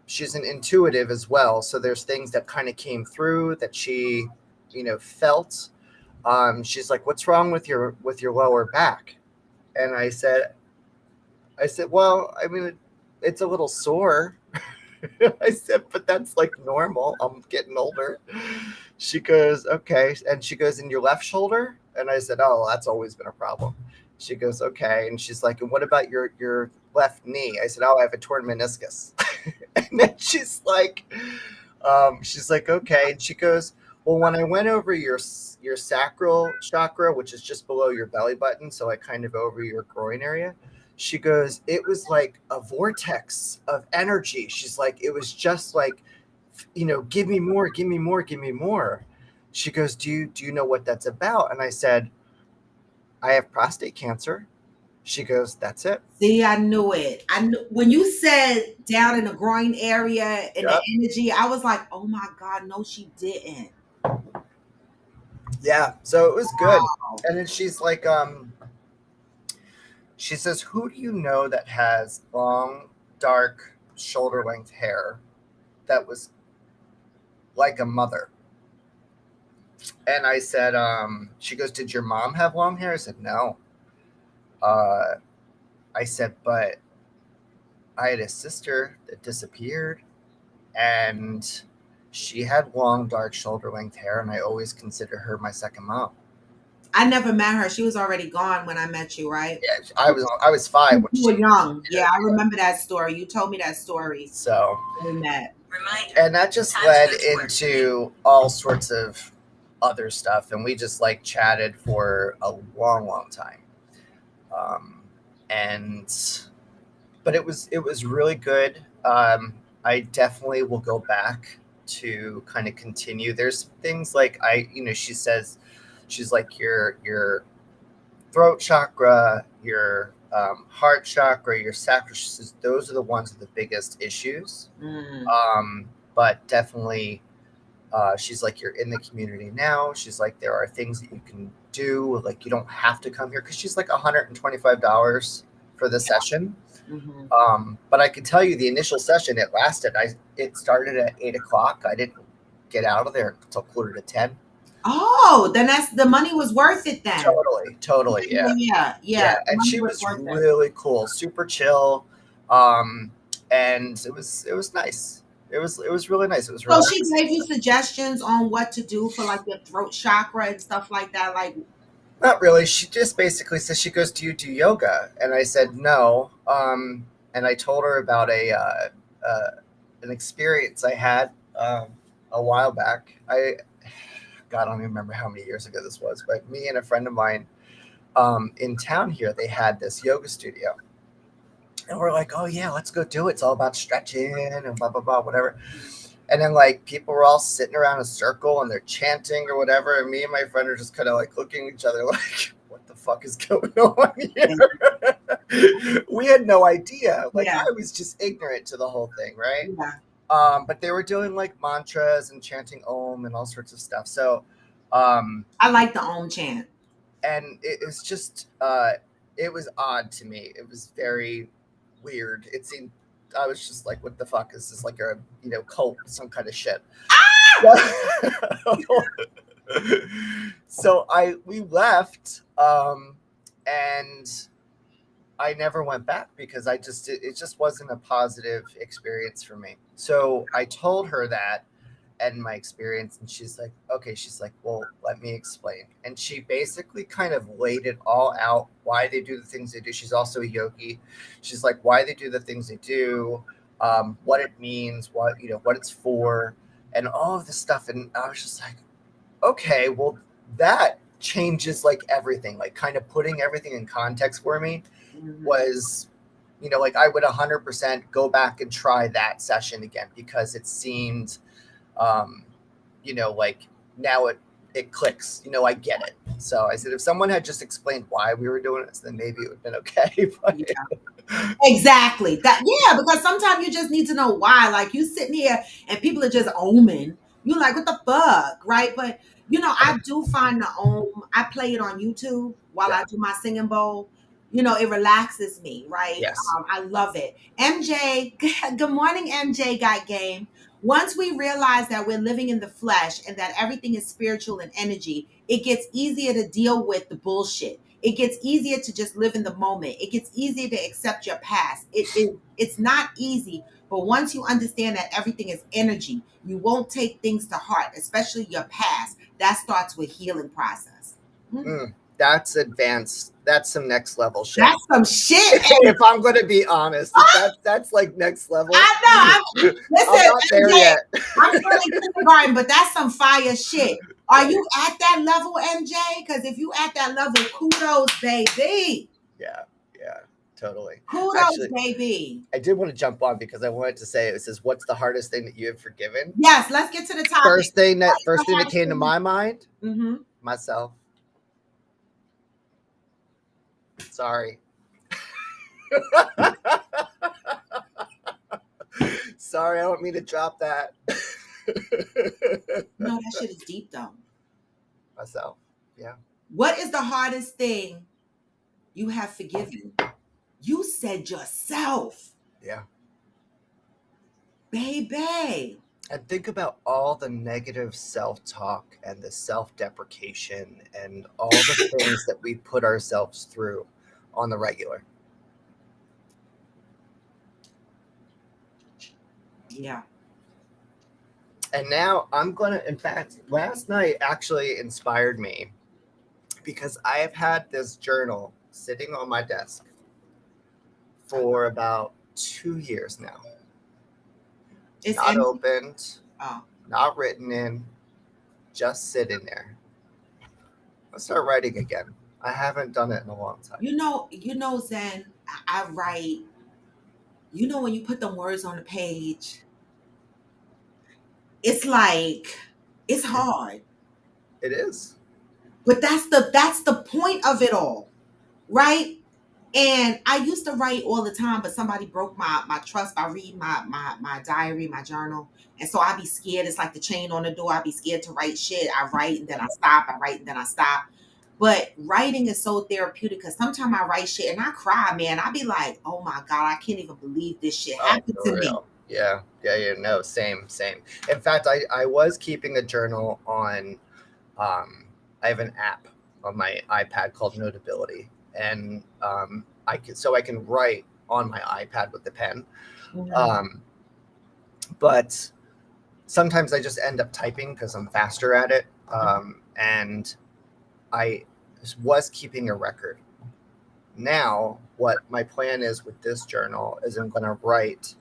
she's an intuitive as well. So there's things that kind of came through that she, felt. She's like, "What's wrong with your lower back?" And I said, "Well, I mean, it's a little sore." I said, "But that's normal. I'm getting older." She goes, "Okay." And she goes, "In your left shoulder?" And I said, "Oh, that's always been a problem." She goes, "Okay." And she's like, "And what about your left knee?" I said, "Oh, I have a torn meniscus." And then she's like, "Okay." And she goes, "Well, when I went over your sacral chakra, which is just below your belly button, so kind of over your groin area," she goes, "It was like a vortex of energy." She's like, "It was just give me more, give me more, give me more." She goes, do you know what that's about?" And I said, "I have prostate cancer." She goes, "That's it." See, I knew it. I knew when you said down in the groin area and the energy, I was like, "Oh my God, no, she didn't." Yeah, so it was good. Wow. And then she's like, she says, "Who do you know that has long, dark, shoulder-length hair that was like a mother?" And I said, she goes, "Did your mom have long hair?" I said, "No." I said, "But I had a sister that disappeared, and she had long, dark, shoulder-length hair, and I always consider her my second mom." I never met her. She was already gone when I met you, right? Yeah, I was 5 when you were young. Yeah, I remember that story. You told me that story. So we met. And that just led into all sorts of other stuff, and we just chatted for a long, long time. But it was really good. I definitely will go back to kind of continue. There's things she says, she's like your throat chakra, your heart chakra, your sacral. Those are the ones with the biggest issues. But definitely, she's like, "You're in the community now." She's like, "There are things that you can do. You don't have to come here," because she's like $125 for the session. But I can tell you the initial session, it started at 8:00. I didn't get out of there until 9:45. Oh, then the money was worth it then. Totally. Yeah. And she was really cool, super chill. And it was nice. It was really nice. It was So she relaxing. gave you suggestions on what to do for like your throat chakra and stuff like that. Like, Not really. She just basically says, she goes, "Do you do yoga?" And I said no. And I told her about an experience I had a while back. God, I don't even remember how many years ago this was, but me and a friend of mine in town here, they had this yoga studio. And we're like, "Oh yeah, let's go do it. It's all about stretching and blah blah blah, whatever." And then like people were all sitting around a circle and they're chanting or whatever, and me and my friend are just kind of like looking at each other like, "What the fuck is going on here?" We had no idea. Like yeah, I was just ignorant to the whole thing, right? yeah. But they were doing like mantras and chanting Om and all sorts of stuff. So, um, I like the Om chant. and it was just it was odd to me. It was very weird. It seemed, I was just like, what the fuck is this, like a cult, some kind of shit. So we left, and I never went back because it just wasn't a positive experience for me. So I told her that and my experience, and she's like, okay, she's like, well, let me explain. And she basically kind of laid it all out, why they do the things they do. She's also a yogi. She's like, why they do the things they do, what it means, what it's for, and all of this stuff. And I was just like, okay, well, that changes like everything, like kind of putting everything in context for me was, like I would 100% go back and try that session again because it seemed, like now it clicks, I get it. So I said, if someone had just explained why we were doing this, then maybe it would have been okay. But Yeah. Exactly. Because sometimes you just need to know why. Like you sitting here and people are just oming. You're like, what the fuck? Right. But I do find the I play it on YouTube while Yeah. I do my singing bowl. It relaxes me, right? Yes. I love it. MJ, good morning, MJ Got Game. Once we realize that we're living in the flesh and that everything is spiritual and energy, it gets easier to deal with the bullshit. It gets easier to just live in the moment. It gets easier to accept your past. It's not easy, but once you understand that everything is energy, you won't take things to heart, especially your past. That starts with healing process. That's advanced. That's some next level shit. That's some shit. If I'm going to be honest, that's like next level. I know. Listen, I'm not there yet. I'm still in kindergarten, but that's some fire shit. Are you at that level, MJ? Because if you at that level, kudos, baby. Yeah, totally. Kudos, Actually, baby. I did want to jump on because I wanted to say, it says, what's the hardest thing that you have forgiven? Yes, let's get to the topic. First thing that came to my mind, myself. Sorry. Sorry, I don't mean to drop that. No, that shit is deep though. Myself, yeah. What is the hardest thing you have forgiven? You said yourself. Yeah. Baby. And think about all the negative self-talk and the self-deprecation and all the things that we put ourselves through on the regular. Yeah. And now I'm going to, in fact, last night actually inspired me because I have had this journal sitting on my desk for about 2 years now. It's not opened, not written in, just sitting there. I'll start writing again. I haven't done it in a long time. Zen, I write, when you put them words on the page, it's like, it's hard. It is. But that's the point of it all, right? And I used to write all the time, but somebody broke my trust by reading my diary, my journal. And so I'd be scared. It's like the chain on the door. I'd be scared to write shit. I write and then I stop. I write and then I stop. But writing is so therapeutic because sometimes I write shit and I cry, man. I'd be like, oh my God, I can't even believe this shit happened to me. Yeah. No, same. In fact, I was keeping a journal on, I have an app on my iPad called Notability. And I can write on my iPad with the pen. but sometimes I just end up typing because I'm faster at it. And I was keeping a record. Now, what my plan is with this journal is I'm going to write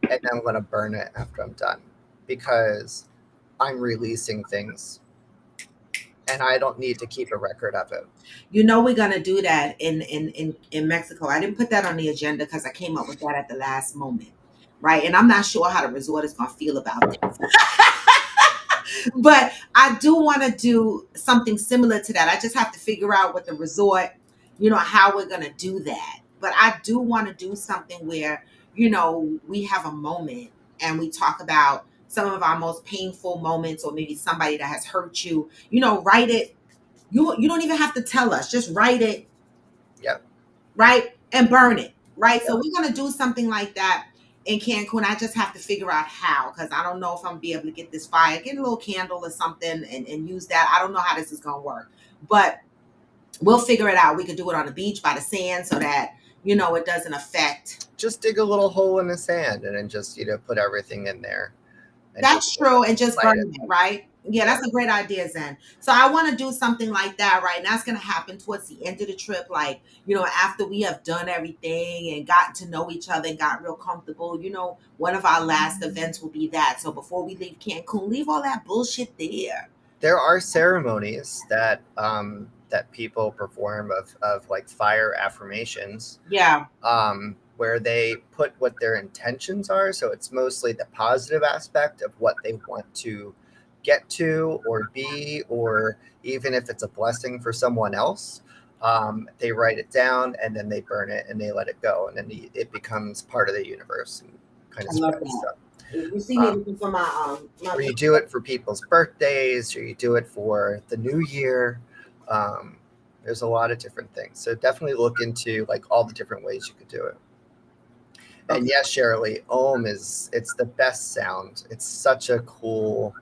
and then I'm going to burn it after I'm done, because I'm releasing things and I don't need to keep a record of it. You know, we're gonna do that in Mexico. I didn't put that on the agenda because I came up with that at the last moment, right? And I'm not sure how the resort is gonna feel about this. But I do want to do something similar to that. I just have to figure out what the resort, how we're gonna do that. But I do want to do something where, we have a moment and we talk about some of our most painful moments, or maybe somebody that has hurt you. Write it. You don't even have to tell us. Just write it. Yep. Right? And burn it. Right? Yep. So we're going to do something like that in Cancun. I just have to figure out how, because I don't know if I'm going to be able to get this fire, get a little candle or something and use that. I don't know how this is going to work. But we'll figure it out. We could do it on the beach by the sand so that, it doesn't affect. Just dig a little hole in the sand and then just, put everything in there. That's true. And just burn it, right? Yeah, that's a great idea, Zen. So I want to do something like that, right? And that's going to happen towards the end of the trip. Like, after we have done everything and gotten to know each other and got real comfortable, one of our last events will be that. So before we leave Cancun, leave all that bullshit there. There are ceremonies that that people perform of like fire affirmations. Yeah. Where they put what their intentions are. So it's mostly the positive aspect of what they want to get to or be, or even if it's a blessing for someone else, they write it down and then they burn it and they let it go. And then it becomes part of the universe and kind of spreads stuff. You see me looking for my or you do it for people's birthdays, or you do it for the new year. There's a lot of different things. So definitely look into like all the different ways you could do it. And yes, Shirley, Om it's the best sound. It's such a cool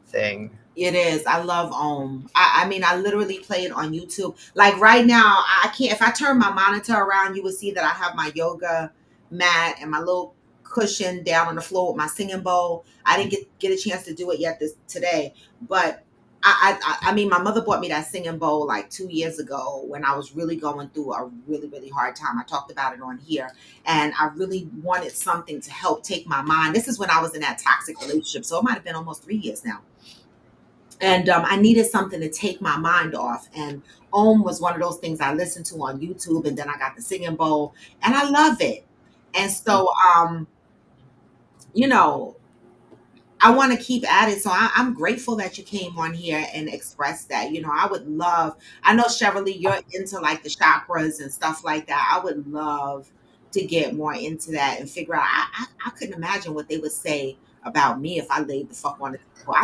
thing. It is. I love Om. I mean, I literally play it on YouTube. Like right now, I can't, if I turn my monitor around, you would see that I have my yoga mat and my little cushion down on the floor with my singing bowl. I didn't get a chance to do it yet today, but I mean, my mother bought me that singing bowl like 2 years ago when I was really going through a really, really hard time. I talked about it on here, and I really wanted something to help take my mind. This is when I was in that toxic relationship, so it might have been almost 3 years now. And I needed something to take my mind off. And Om was one of those things I listened to on YouTube, and then I got the singing bowl, and I love it. And so, I want to keep at it. So I'm grateful that you came on here and expressed that. I would love, I know, Cheryl, you're into like the chakras and stuff like that. I would love to get more into that and figure out. I couldn't imagine what they would say about me if I laid the fuck on the table.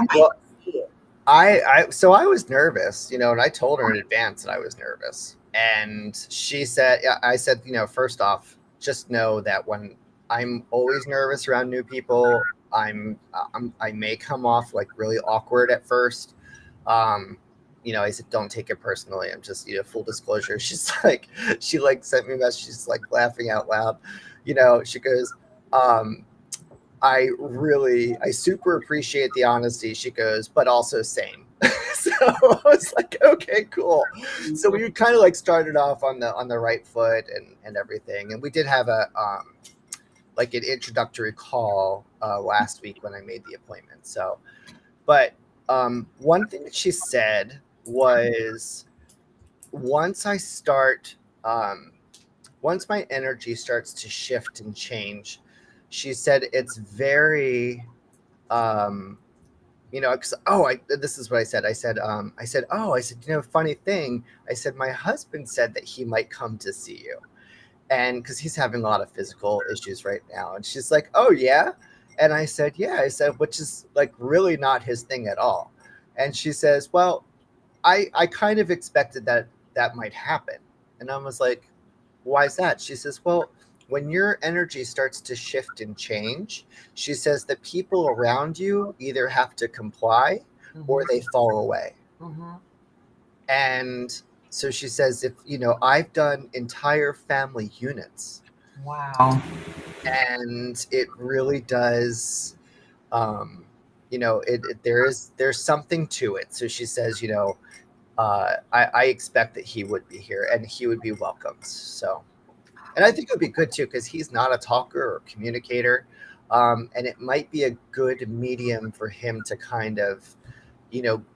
I might So I was nervous, and I told her in advance that I was nervous. And she said, I said, first off, just know that when I'm always nervous around new people, I may come off like really awkward at first. I said, don't take it personally. I'm just, full disclosure. She sent me a message. She's like laughing out loud. She goes, I super appreciate the honesty. She goes, but also same. So I was like, okay, cool. So we kind of like started off on the right foot and everything. And we did have like an introductory call last week when I made the appointment. So, but one thing that she said was once my energy starts to shift and change, she said it's very, this is what I said. I said, funny thing. I said, my husband said that he might come to see you. And because he's having a lot of physical issues right now. And she's like, oh, yeah. And I said, yeah. I said, which is like really not his thing at all. And she says, well, I kind of expected that might happen. And I was like, why is that? She says, well, when your energy starts to shift and change, she says the people around you either have to comply or they fall away. Mm-hmm. And so she says, if, I've done entire family units. Wow. and it really does. There's something to it. So she says, I expect that he would be here and he would be welcomed. So, and I think it would be good too because he's not a talker or communicator, and it might be a good medium for him to kind of,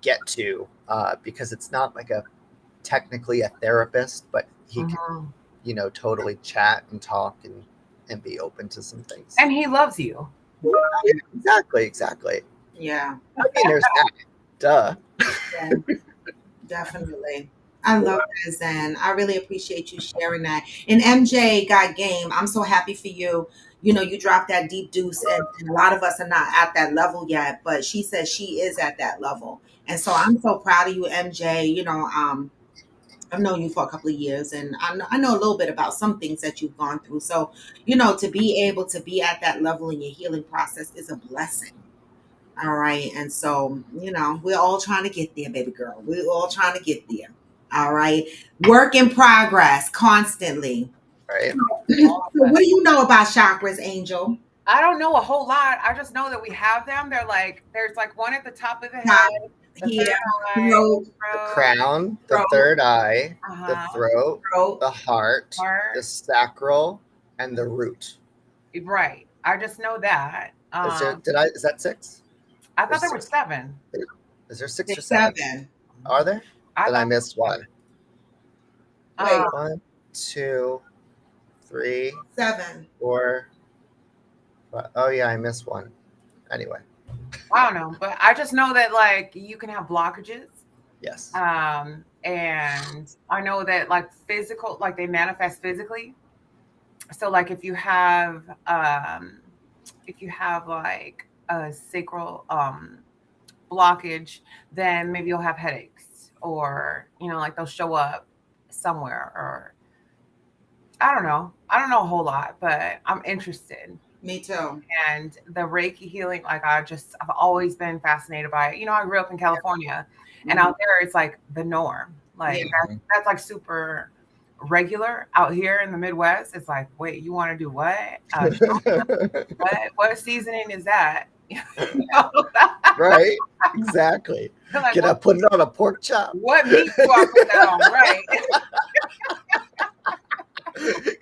get to, because it's not like technically a therapist, but he can, totally chat and talk and be open to some things. And he loves you. Yeah, exactly. Yeah. I mean, there's that. Duh. Yeah, definitely. I love that, Zen. I really appreciate you sharing that. And MJ got game. I'm so happy for you. You dropped that deep deuce, and a lot of us are not at that level yet, but she says she is at that level. And so I'm so proud of you, MJ. I've known you for a couple of years, and I know a little bit about some things that you've gone through. So, to be able to be at that level in your healing process is a blessing. All right. And so, we're all trying to get there, baby girl. We're all trying to get there. All right. Work in progress constantly. Right. So what do you know about chakras, Angel? I don't know a whole lot. I just know that we have them. There's like one at the top of the head, the crown, the third eye, the throat, the heart, the sacral, and the root. Right. I just know that. Is that 6? I thought there were 7. Is there 6 or 7? Are there? Then I missed one. Wait. 1, 2, 3, 7, 4. 5. Oh yeah, I missed one. Anyway. I don't know, but I just know that like you can have blockages. Yes. And I know that like physical, like they manifest physically. So like if you have like a sacral blockage, then maybe you'll have headaches, or like they'll show up somewhere, or I don't know a whole lot, but I'm interested. Me too. And the Reiki healing, like I've always been fascinated by it. I grew up in California, and out there it's like the norm. Like that's like super regular. Out here in the Midwest, it's like, wait, you want to do what? What seasoning is that? Right, exactly. Like, Can I put it on a pork chop? What meat do I put that on? Right.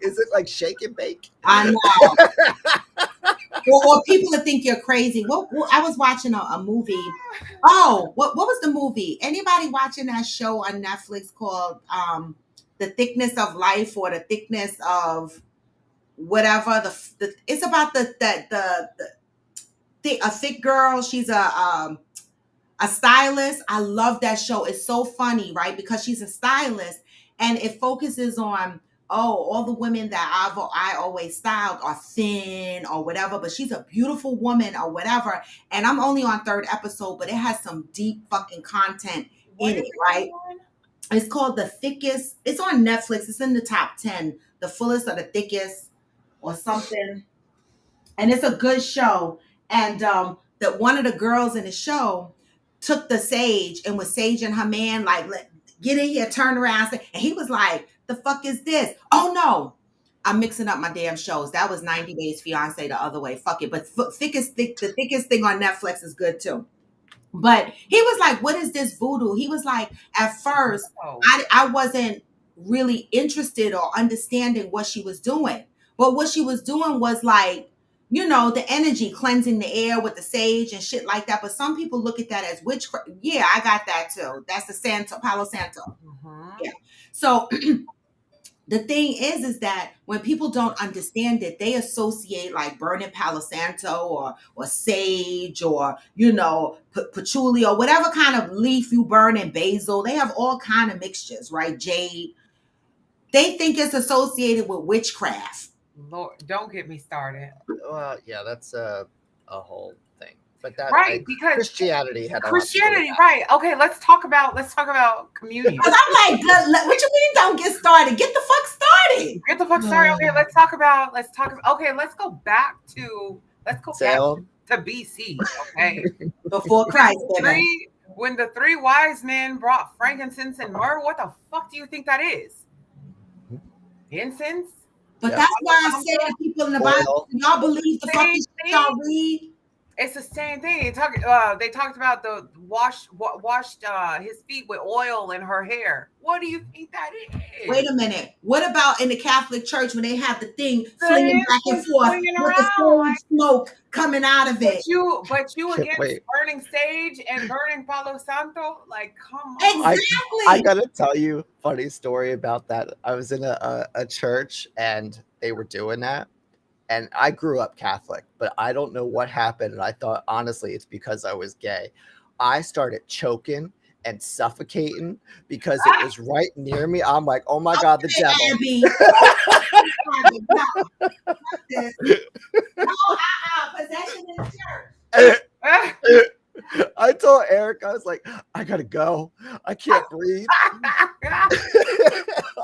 Is it like shake and bake? I know. Or people that think you're crazy. Well, I was watching a movie. Oh, what was the movie? Anybody watching that show on Netflix called The Thickness of Life, or The Thickness of whatever? It's about a thick girl. She's a stylist. I love that show. It's so funny, right? Because she's a stylist, and it focuses on all the women that I always styled are thin or whatever, but she's a beautiful woman or whatever. And I'm only on 3rd episode, but it has some deep fucking content in it, right? It's called The Thickest. It's on Netflix. It's in the top 10, The Fullest or The Thickest or something. And it's a good show. And that one of the girls in the show took the sage and was saging her man, like, get in here, turn around. And he was like, the fuck is this? Oh no, I'm mixing up my damn shows. That was 90 Days Fiance the other way. Fuck it. But the thickest thing on Netflix is good too. But he was like, what is this voodoo? He was like, at first, I wasn't really interested or understanding what she was doing. But what she was doing was like, the energy, cleansing the air with the sage and shit like that. But some people look at that as witchcraft. Yeah, I got that too. That's the Palo Santo. Yeah. So the thing is that when people don't understand it, they associate like burning Palo Santo or sage or, patchouli or whatever kind of leaf you burn, in basil. They have all kind of mixtures, right? Jade. They think it's associated with witchcraft. Lord, don't get me started. Well, yeah, that's a whole thing. But that, right, because Christianity had right. Okay, let's talk about communion. Because I'm like, what you mean don't get started? Get the fuck started. Get the fuck started. Okay, let's go back to BC. Okay. Before Christ, baby. When the 3 wise men brought frankincense and myrrh, what the fuck do you think that is? Incense? But Yeah. that's why I say to people in the Bible, y'all believe the fucking shit y'all read? It's the same thing. They talked about the washed his feet with oil in her hair. What do you think that is? Wait a minute. What about in the Catholic Church when they have the thing flinging back and forth with the same smoke coming out of it? But you against burning sage and burning Palo Santo? Like, come on. Exactly. I gotta tell you a funny story about that. I was in a church and they were doing that. And I grew up Catholic, but I don't know what happened. And I thought, honestly, it's because I was gay. I started choking and suffocating because it was right near me. I'm like, oh my God, the devil. Possession in the church. I told Eric, I was like, I gotta go. I can't breathe.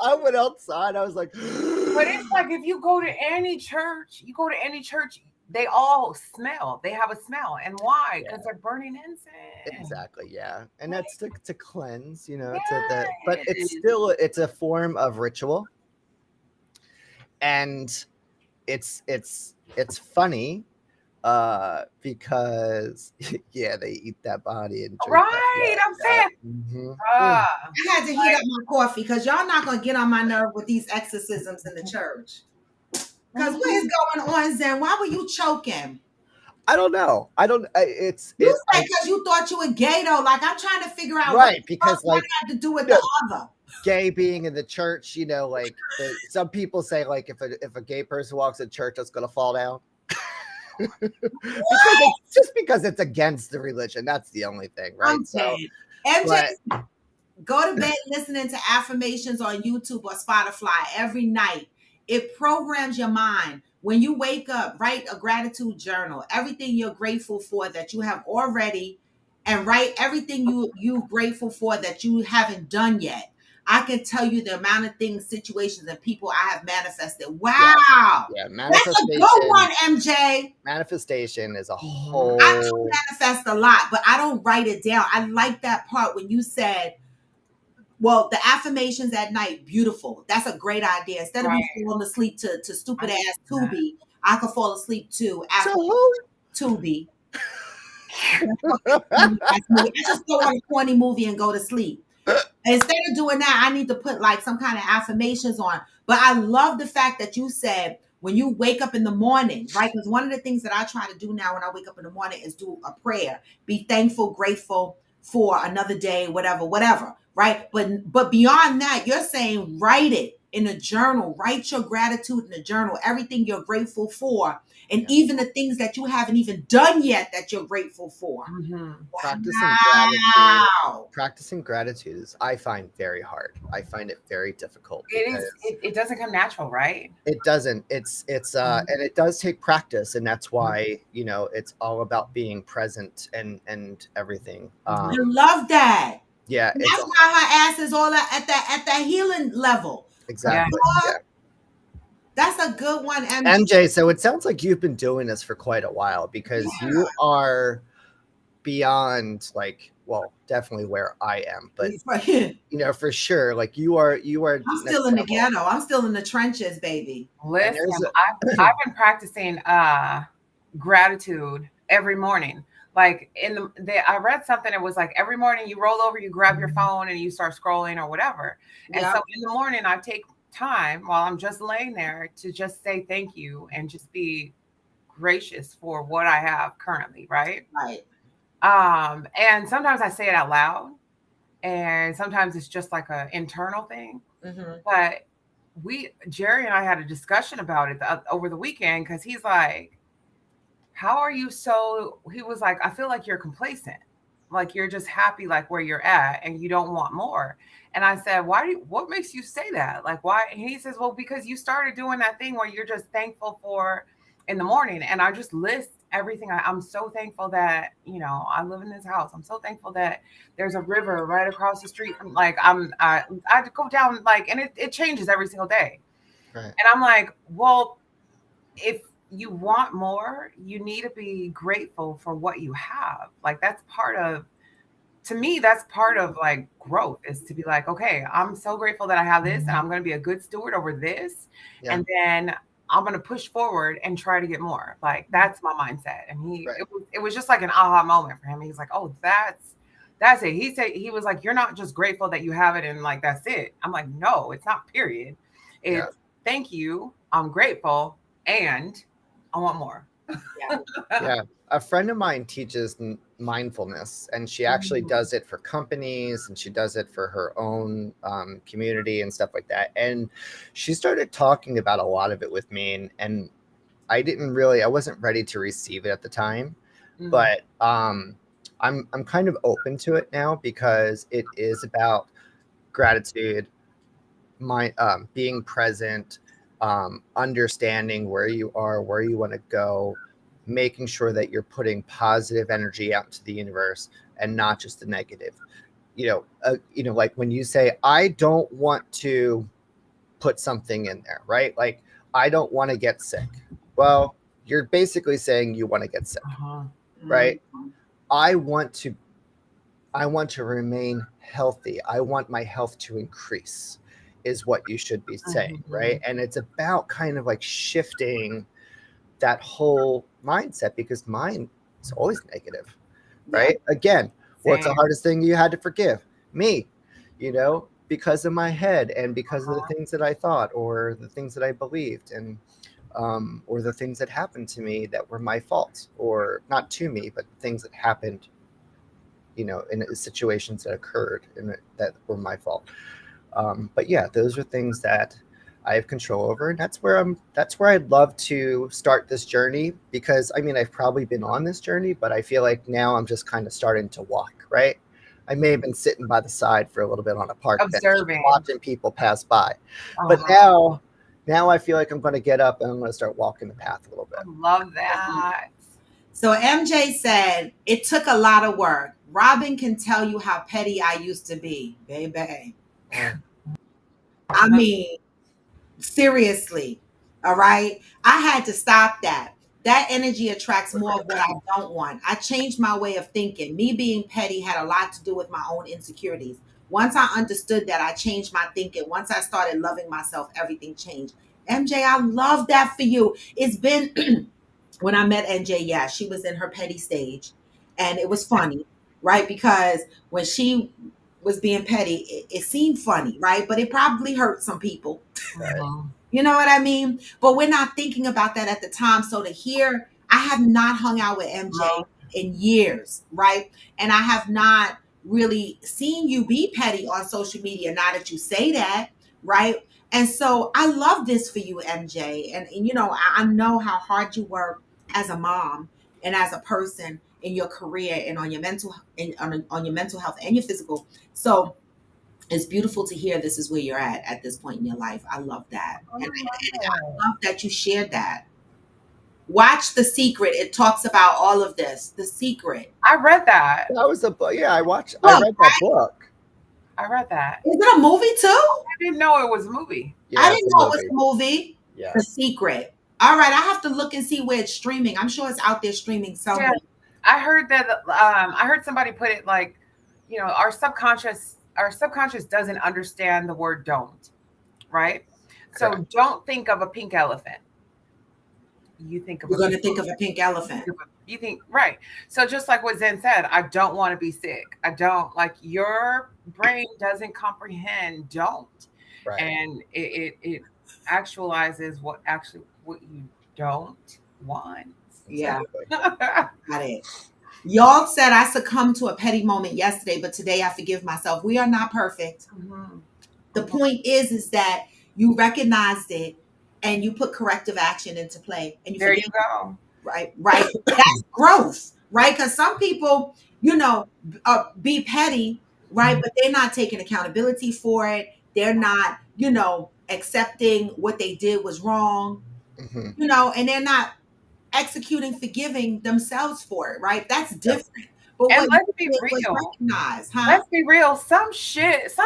I went outside. I was like, but it's like if you go to any church, they all smell. They have a smell. And why? Because they're burning incense. Exactly. Yeah. And that's to cleanse, but it's a form of ritual. And it's funny because they eat that body and drink right. I'm saying mm-hmm. I had to heat up my coffee because y'all not gonna get on my nerve with these exorcisms in the church. Because what is going on, Zen? Why were you choking? I don't know. It's you said because you thought you were gay though. Like I'm trying to figure out right because like what had to do with the other. Gay being in the church, like some people say like if a gay person walks in church, it's gonna fall down. because it's against the religion. That's the only thing, right? So MJ, go to bed listening to affirmations on YouTube or Spotify every night. It programs your mind. When you wake up, write a gratitude journal. Everything you're grateful for that you have already, and write everything you're grateful for that you haven't done yet. I can tell you the amount of things, situations, and people I have manifested. Wow. Yeah, manifestation. That's a good one, MJ. Manifestation is a whole... I do manifest a lot, but I don't write it down. I like that part when you said, well, the affirmations at night, beautiful. That's a great idea. Instead of me falling asleep to stupid ass Tubi, I could fall asleep too after Tubi. I just go on a corny movie and go to sleep. Instead of doing that, I need to put like some kind of affirmations on. But I love the fact that you said when you wake up in the morning, right? Because one of the things that I try to do now when I wake up in the morning is do a prayer. Be thankful, grateful for another day, whatever, right? But beyond that, you're saying write it in a journal. Write your gratitude in a journal, everything you're grateful for. And even the things that you haven't even done yet that you're grateful for. Mm-hmm. Practicing gratitude is, I find, very hard. I find it very difficult. It doesn't come natural, right? It doesn't. It's and it does take practice, and that's why it's all about being present and everything. I love that. Yeah, that's why her ass is all at that healing level. Exactly. Yeah. That's a good one, MJ. MJ, so it sounds like you've been doing this for quite a while because you are beyond definitely where I am, but for sure, like you are. I'm still in the ghetto. I'm still in the trenches, baby. Listen, I've been practicing gratitude every morning. Like I read something. It was like every morning you roll over, you grab your phone, and you start scrolling or whatever. And so in the morning, I take time while I'm just laying there to just say thank you and just be gracious for what I have currently, right? And sometimes I say it out loud, and sometimes it's just like an internal thing. Mm-hmm. But Jerry and I had a discussion about it over the weekend because he's like, how are you he was like, I feel like you're complacent. Like you're just happy like where you're at and you don't want more. And I said, what makes you say that? Like, why? And he says, well, because you started doing that thing where you're just thankful for in the morning. And I just list everything. I'm so thankful that, I live in this house. I'm so thankful that there's a river right across the street from I had to go down and it changes every single day. Right. And I'm like, well, if you want more, you need to be grateful for what you have. Like that's part of to me, that's part of like growth, is to be like, okay, I'm so grateful that I have this, and I'm going to be a good steward over this. Yeah. And then I'm going to push forward and try to get more. Like, that's my mindset. And Right. it was just like an aha moment for him. He's like, oh, that's it. He was like, you're not just grateful that you have it and like, that's it. I'm like, no, it's not, period. It's thank you. I'm grateful. And I want more. Yeah. A friend of mine teaches mindfulness, and she actually does it for companies, and she does it for her own community and stuff like that. And she started talking about a lot of it with me, and I wasn't ready to receive it at the time, but I'm kind of open to it now, because it is about gratitude, being present, understanding where you are, where you want to go, making sure that you're putting positive energy out into the universe and not just the negative. Like when you say, I don't want to put something in there, right? Like, I don't want to get sick. Well, you're basically saying you want to get sick, right? I want to remain healthy. I want my health to increase, is what you should be saying, right? And it's about kind of like shifting that whole mindset, because mine is always negative, right? Again, what's the hardest thing you had to forgive? Me, because of my head, and because of the things that I thought, or the things that I believed, and or the things that happened to me that were my fault, or not to me, but things that happened, in situations that occurred that were my fault. But yeah, those are things that I have control over, and that's where I'd love to start this journey, because I've probably been on this journey, but I feel like now I'm just kind of starting to walk, right? I may have been sitting by the side for a little bit on a park bench, watching people pass by, but now I feel like I'm going to get up and I'm going to start walking the path a little bit. I love that. So MJ said, it took a lot of work. Robin can tell you how petty I used to be, baby. Seriously. All right. I had to stop that. That energy attracts more of what I don't want. I changed my way of thinking. Me being petty had a lot to do with my own insecurities. Once I understood that, I changed my thinking. Once I started loving myself, everything changed. MJ, I love that for you. It's been when I met MJ, she was in her petty stage, and it was funny, right? Because when she was being petty, it seemed funny, right? But it probably hurt some people. You know what I mean? But we're not thinking about that at the time. So to hear, I have not hung out with MJ in years, right? And I have not really seen you be petty on social media, now that you say that, right? And so I love this for you, MJ. And I know how hard you work as a mom and as a person in your career, and on your mental on your mental health and your physical. So it's beautiful to hear this is where you're at this point in your life. I love that. And I love that you shared that. Watch The Secret. It talks about all of this. The Secret. I read that. That was a book. Yeah, I read that book. I read that. Is it a movie too? I didn't know it was a movie. Yeah, I didn't know it was a movie. Yeah. The Secret. All right, I have to look and see where it's streaming. I'm sure it's out there streaming somewhere. Yeah. I heard that. I heard somebody put it like, our subconscious doesn't understand the word "don't," right? Correct. So don't think of a pink elephant. You think of You're going to think of a pink elephant. You think, right. So just like what Zen said, I don't want to be sick. I don't, like, your brain doesn't comprehend don't. Right. And it actualizes what you don't want. Yeah. Got it. Y'all said I succumbed to a petty moment yesterday, but today I forgive myself. We are not perfect. The point is that you recognized it and you put corrective action into play. And there you go. Right. That's growth, right? Because some people, be petty, right? But they're not taking accountability for it. They're not, accepting what they did was wrong, and they're not executing forgiving themselves for it, right? That's different. But and let's be real. Let's be real. Some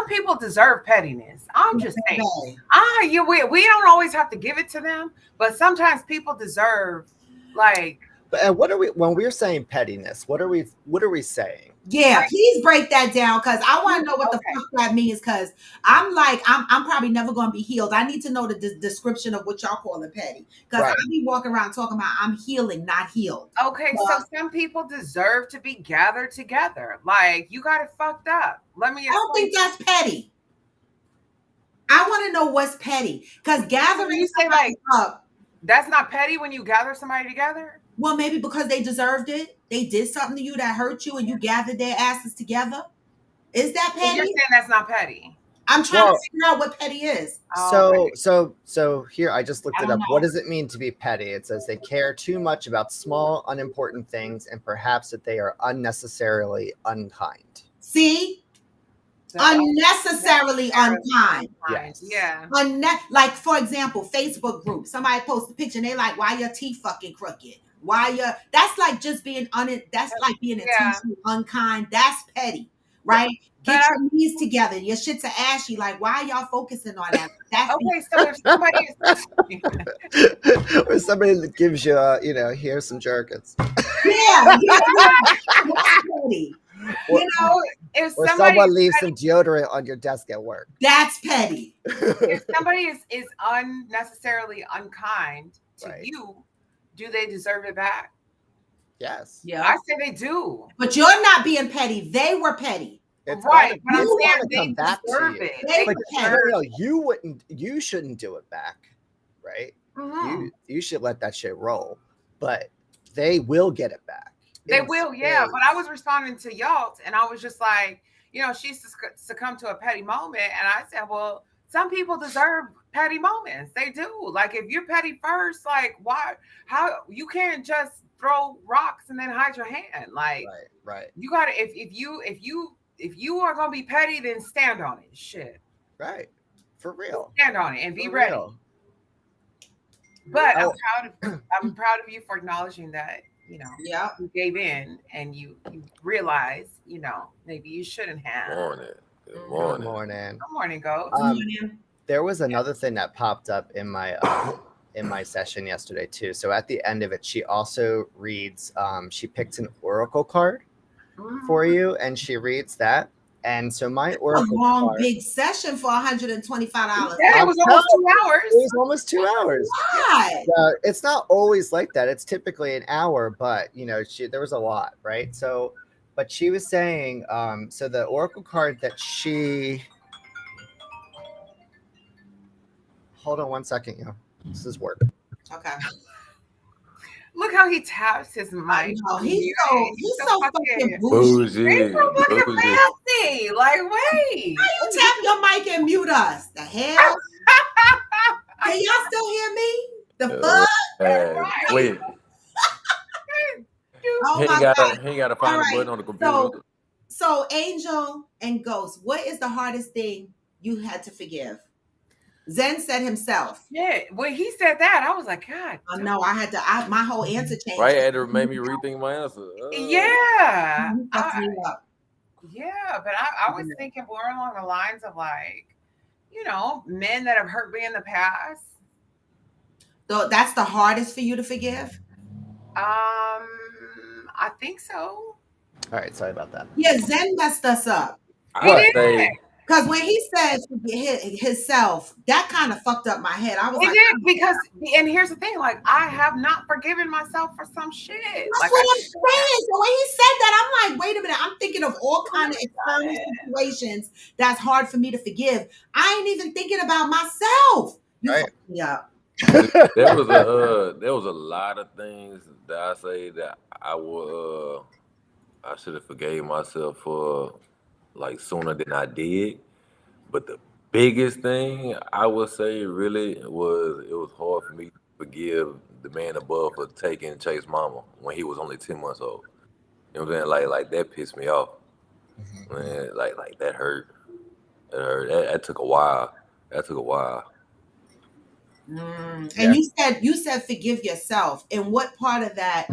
people deserve pettiness. I'm just saying. We don't always have to give it to them, but sometimes people deserve, like, But what are we when we're saying pettiness? What are we saying? Yeah, please break that down because I want to know what the Okay. fuck that means. Because I'm like, I'm probably never going to be healed. I need to know the description of what y'all call it petty. Because Right. I be walking around talking about I'm healing, not healed. Okay, so some people deserve to be gathered together. Like, you got it fucked up. Let me I don't think that's petty. I want to know what's petty because gathering you say like up. That's not petty when you gather somebody together. Well, maybe because they deserved it. They did something to you that hurt you, and you gathered their asses together. Is that petty? You're saying that's not petty. I'm trying to figure out what petty is. So here I just looked it up. know. What does it mean to be petty? It says they care too much about small, unimportant things, and perhaps that they are unnecessarily unkind. See, unnecessarily unkind. Yes. Yeah. Like for example, Facebook group. Somebody posts a picture and they like, "Why your teeth fucking crooked? Why your?" That's like just being That's like being intentionally unkind. That's petty, right? Get your knees together. Your shits are ashy. Like, why are y'all focusing on that? That's okay. So if somebody is or somebody gives you, here's some jerkins. Yeah. That's petty. You know, if someone leaves some deodorant on your desk at work, that's petty. If somebody is unnecessarily unkind to you, do they deserve it back? Yes. Yeah, I say they do. But you're not being petty. They were petty. It's right, but I'm saying they deserve it. You shouldn't do it back, right? Mm-hmm. You should let that shit roll. But they will get it back. They will, yeah. But I was responding to y'all, and I was just like, she succumbed to a petty moment, and I said, well, some people deserve petty moments. They do. Like, if you're petty first, like, why? How you can't just throw rocks and then hide your hand? Like, right. You gotta if you are gonna be petty, then stand on it. Shit. Right. For real. Stand on it and be ready. But I'm proud of you for acknowledging that. You gave in and you realize, maybe you shouldn't have. Good morning. Good morning, Go. There was another thing that popped up in my session yesterday too. So at the end of it, she also reads. She picked an oracle card for you, and she reads that. And so my oracle card, big session for $125. Yeah, it was almost 2 hours. It was almost 2 hours. Why? It's not always like that. It's typically an hour, but there was a lot, right? So, but she was saying, so the oracle card that she. Hold on 1 second, This is work. Okay. Look how he taps his mic. He's so fucking bougie. He's so fucking fancy. Like, wait. How you tap your mic and mute us? The hell? Can y'all still hear me? The fuck? Wait. Oh he ain't got to find a button on the computer. So Angel and Ghost, what is the hardest thing you had to forgive? Zen said himself. Yeah, when he said that, I was like, God. No, I had to. My whole answer changed. Right, it made me rethink my answer. Yeah. Yeah, but I was thinking more along the lines of like, men that have hurt me in the past. So that's the hardest for you to forgive? I think so. All right, sorry about that. Yeah, Zen messed us up. Because when he said himself, that kind of fucked up my head. I was and here's the thing, like, I have not forgiven myself for some shit. That's what I'm saying. So when he said that, I'm like, wait a minute. I'm thinking of all kind of external situations that's hard for me to forgive. I ain't even thinking about myself. You fucked me up. There was a lot of things that I say that I should have forgave myself for, like, sooner than I did. But the biggest thing I would say really it was hard for me to forgive the man above for taking Chase mama when he was only 10 months old. You know what I'm saying? Like that pissed me off. Man, like that hurt. It hurt. That took a while. And you said forgive yourself. And what part of that?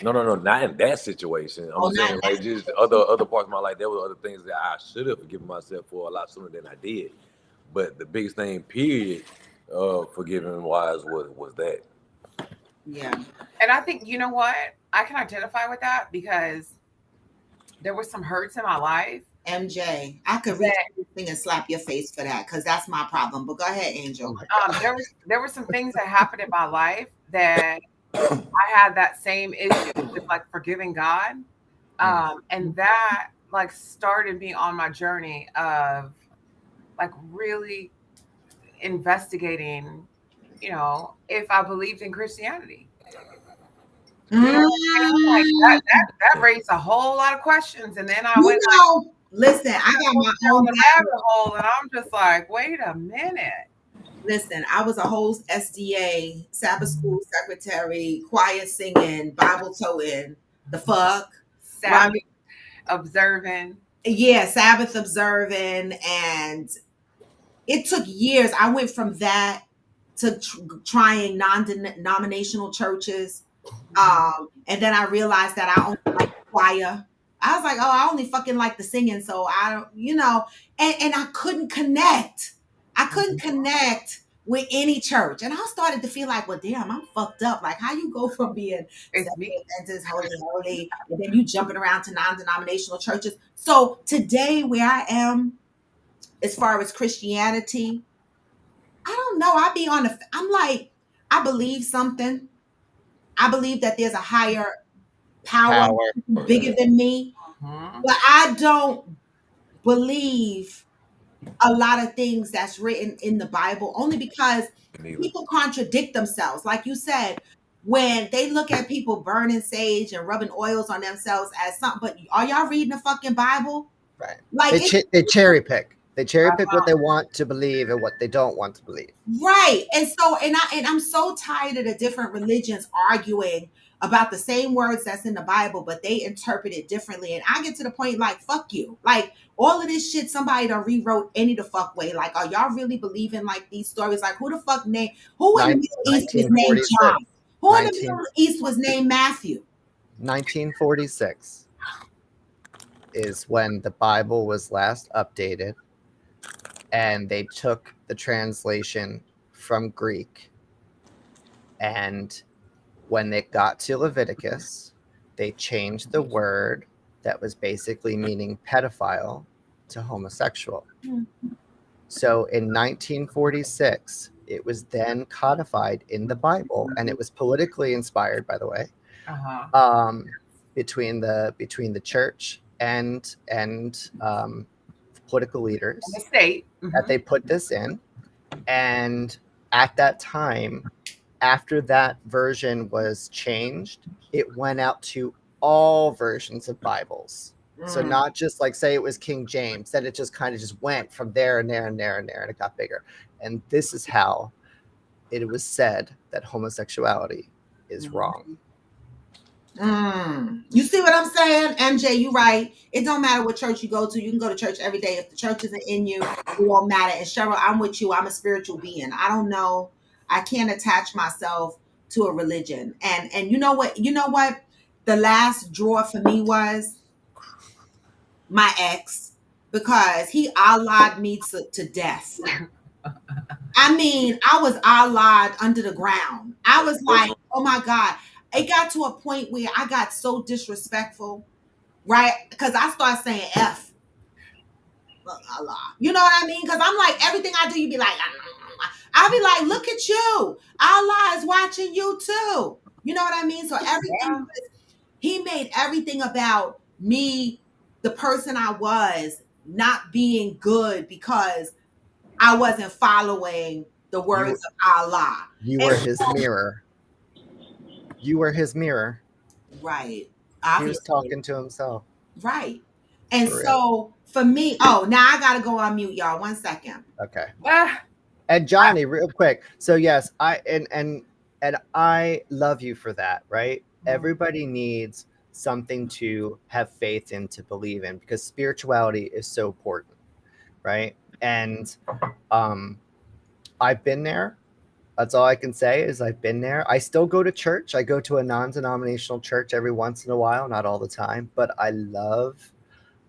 No, not in that situation. I'm saying like just other parts of my life. There were other things that I should have forgiven myself for a lot sooner than I did. But the biggest thing, period, forgiving wise was that. Yeah. And I think, you know what? I can identify with that because there were some hurts in my life. MJ, I could reach this thing and slap your face for that because that's my problem. But go ahead, Angel. There were some things that happened in my life that I had that same issue with, like forgiving God. And that like started me on my journey of like really investigating, you know, if I believed in Christianity. You know what I'm saying? Like that raised a whole lot of questions. And then I went listen, I got my down own the rabbit hole, and I'm just like, wait a minute. Listen, I was a whole SDA, Sabbath school secretary, choir singing, Bible toting, the fuck. Sabbath observing. Yeah, Sabbath observing. And it took years. I went from that to trying non-denominational churches. And then I realized that I only like choir. I was like, oh, I only fucking like the singing. So I don't, and I couldn't connect. I couldn't connect with any church. And I started to feel like, well, damn, I'm fucked up. Like, how you go from being Adventist, holy, and then you jumping around to non-denominational churches. So today, where I am, as far as Christianity, I don't know. I'm like, I believe something. I believe that there's a higher power bigger than me. But I don't believe a lot of things that's written in the Bible only because people contradict themselves. Like you said, when they look at people burning sage and rubbing oils on themselves as something, but are y'all reading the fucking Bible? Right. Like they cherry pick. They cherry pick what they want to believe and what they don't want to believe. Right. And so, I'm so tired of the different religions arguing about the same words that's in the Bible, but they interpret it differently. And I get to the point like, fuck you. Like all of this shit, somebody done rewrote any the fuck way. Like, are y'all really believing like these stories? Like who the fuck who in the Middle East was named John? Who in the Middle East was named Matthew? 1946 is when the Bible was last updated. And they took the translation from Greek. And when it got to Leviticus, they changed the word that was basically meaning pedophile to homosexual. Mm-hmm. So in 1946, it was then codified in the Bible, and it was politically inspired, by the way, between the church and political leaders in the state that they put this in. And at that time, after that version was changed, it went out to all versions of Bibles. So not just like, say it was King James, then it just kind of just went from there and there and there and there, and it got bigger. And this is how it was said that homosexuality is wrong. You see what I'm saying? MJ, you right. It don't matter what church you go to. You can go to church every day. If the church isn't in you, it won't matter. And Cheryl, I'm with you. I'm a spiritual being. I don't know. I can't attach myself to a religion. And you know what? The last draw for me was my ex, because he Allah'd me to death. I mean, I was Allah'd under the ground. I was like, oh my God. It got to a point where I got so disrespectful, right? Because I started saying F. Allah. You know what I mean? Because I'm like, everything I do, you be like, I'll be like, look at you. Allah is watching you too. You know what I mean? So everything, he made everything about me, the person I was, not being good because I wasn't following the words of Allah. You were his mirror. You were his mirror. Right. He was talking to himself. Right. And so for me, now I got to go on mute, y'all. 1 second. Okay. And Johnny, real quick. So yes, I love you for that, right? Mm-hmm. Everybody needs something to have faith in, to believe in, because spirituality is so important, right? And I've been there. That's all I can say is I've been there. I still go to church. I go to a non-denominational church every once in a while, not all the time, but I love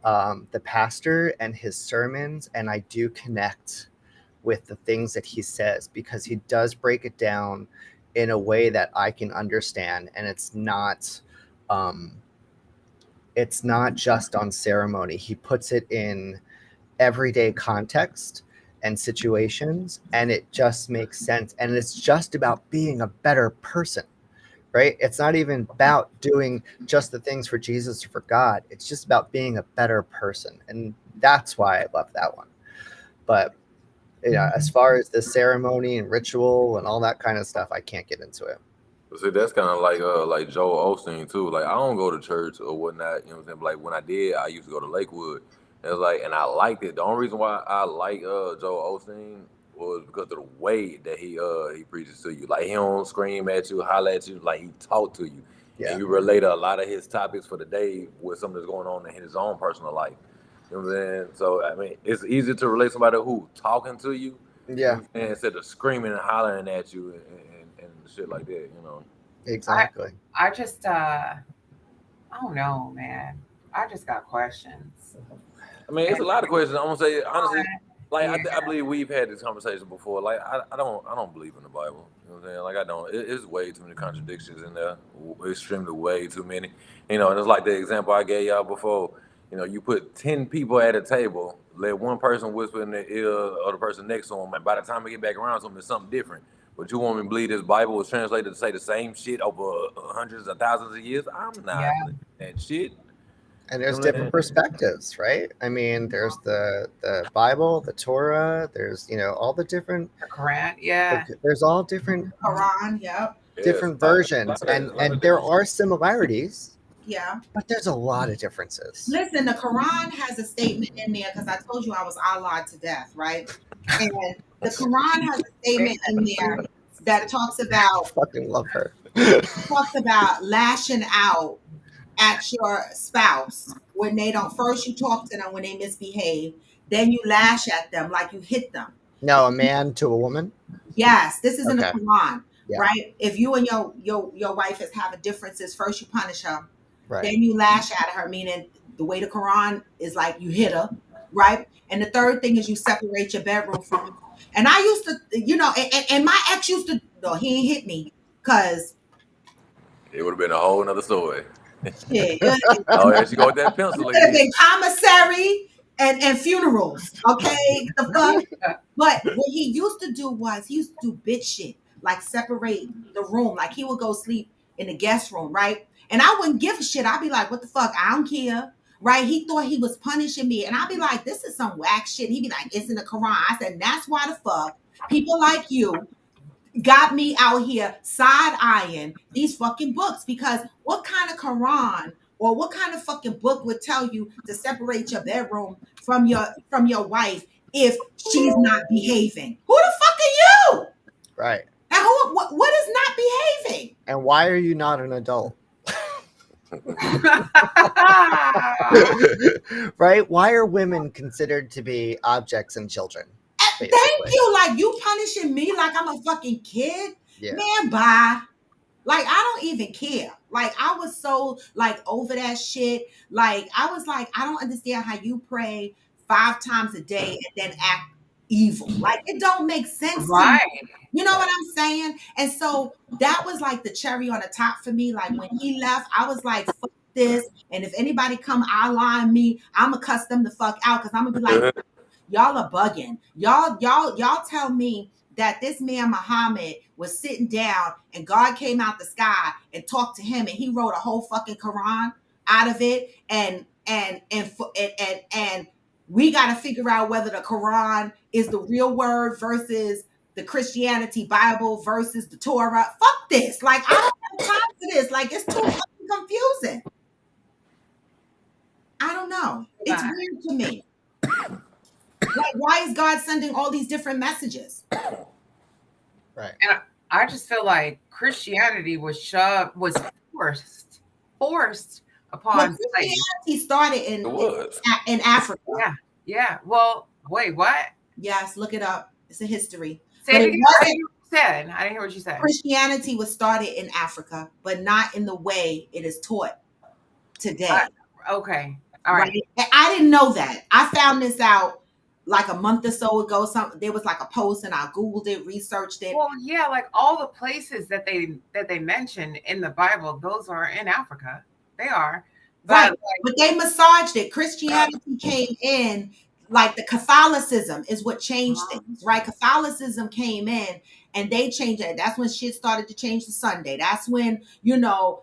the pastor and his sermons, and I do connect with the things that he says because he does break it down in a way that I can understand, and it's not just on ceremony. He puts it in everyday context and situations, and it just makes sense. And it's just about being a better person, right? It's not even about doing just the things for Jesus or for God. It's just about being a better person. And that's why I love that one. But yeah, as far as the ceremony and ritual and all that kind of stuff, I can't get into it. See, that's kind of like Joel Osteen too. Like I don't go to church or whatnot. You know what I'm saying? But like when I did, I used to go to Lakewood. It was like, and I liked it. The only reason why I like Joel Osteen was because of the way that he preaches to you. Like he don't scream at you, holler at you. Like he talk to you, and you relate a lot of his topics for the day with something that's going on in his own personal life. You know what I'm saying? So I mean, it's easy to relate to somebody who talking to you. Yeah. And instead of screaming and hollering at you and shit like that, you know. Exactly. I just I don't know, man. I just got questions. I mean, it's a lot of questions. I'm gonna say honestly, like I believe we've had this conversation before. Like I don't believe in the Bible. You know what I'm saying? Like I don't. It's way too many contradictions in there. Extremely way too many. You know, and it's like the example I gave y'all before. You know, you put 10 people at a table, let one person whisper in the ear of the person next to them, and by the time we get back around to them, it's something different. But you want me to believe this Bible was translated to say the same shit over hundreds of thousands of years? I'm not believing that shit. And there's different perspectives, right? I mean, there's the Bible, the Torah, there's, all the different the Quran, there's all different Quran, different versions, and there are similarities. Yeah. But there's a lot of differences. Listen, the Quran has a statement in there because I told you I was Allah to death, right? And the Quran has a statement in there that talks about I fucking love her. Talks about lashing out at your spouse when they don't. First you talk to them when they misbehave, then you lash at them like you hit them. No, a man to a woman? Yes, this is in the Quran, Yeah. right? If you and your wife is having differences, first you punish her. Right. Then you lash at her, meaning the way the Quran is like you hit her, right? And the third thing is you separate your bedroom from her. And I used to, and my ex used to, no, he ain't hit me because it would have been a whole nother story. Shit. Oh, there she go with that pencil. It would have been commissary and funerals, okay? The fuck? But what he used to do was he used to do bitch shit, like separate the room. Like he would go sleep in the guest room, right? And I wouldn't give a shit. I'd be like, what the fuck? I don't care. Right? He thought he was punishing me. And I'd be like, this is some whack shit. He'd be like, it's in the Quran. I said, that's why the fuck people like you got me out here side-eyeing these fucking books. Because what kind of Quran or what kind of fucking book would tell you to separate your bedroom from your wife if she's not behaving? Who the fuck are you? Right. And what is not behaving? And why are you not an adult? Right? Why are women considered to be objects and children? Thank you. Like you punishing me like I'm a fucking kid? Yeah. Man, bye. Like I don't even care. Like I was so like over that shit. Like I was like, I don't understand how you pray 5 times a day and then act evil. Like it don't make sense. Right. To me. You know what I'm saying? And so that was like the cherry on the top for me. Like when he left, I was like, fuck this. And if anybody come eyeline me, I'm gonna cuss them the fuck out because I'm gonna be like, y'all are bugging. Y'all tell me that this man Muhammad was sitting down and God came out the sky and talked to him and he wrote a whole fucking Quran out of it and we got to figure out whether the Quran is the real word versus the Christianity Bible versus the Torah. Fuck this. Like, I don't have time for this. Like, it's too fucking confusing. I don't know. It's weird to me. Like, why is God sending all these different messages? Right. And I just feel like Christianity was forced upon Christianity started in Africa. Yeah. Well, wait, what? Yes, look it up. It's a history. Say it again. I didn't hear what you said. Christianity was started in Africa, but not in the way it is taught today. Okay. All right. And I didn't know that. I found this out like a month or so ago. There was like a post, and I googled it, researched it. Well, yeah, like all the places that they mention in the Bible, those are in Africa. They are. Right, but they massaged it. Christianity came in, like the Catholicism is what changed things, right? Catholicism came in and they changed it. That's when shit started to change to Sunday. That's when the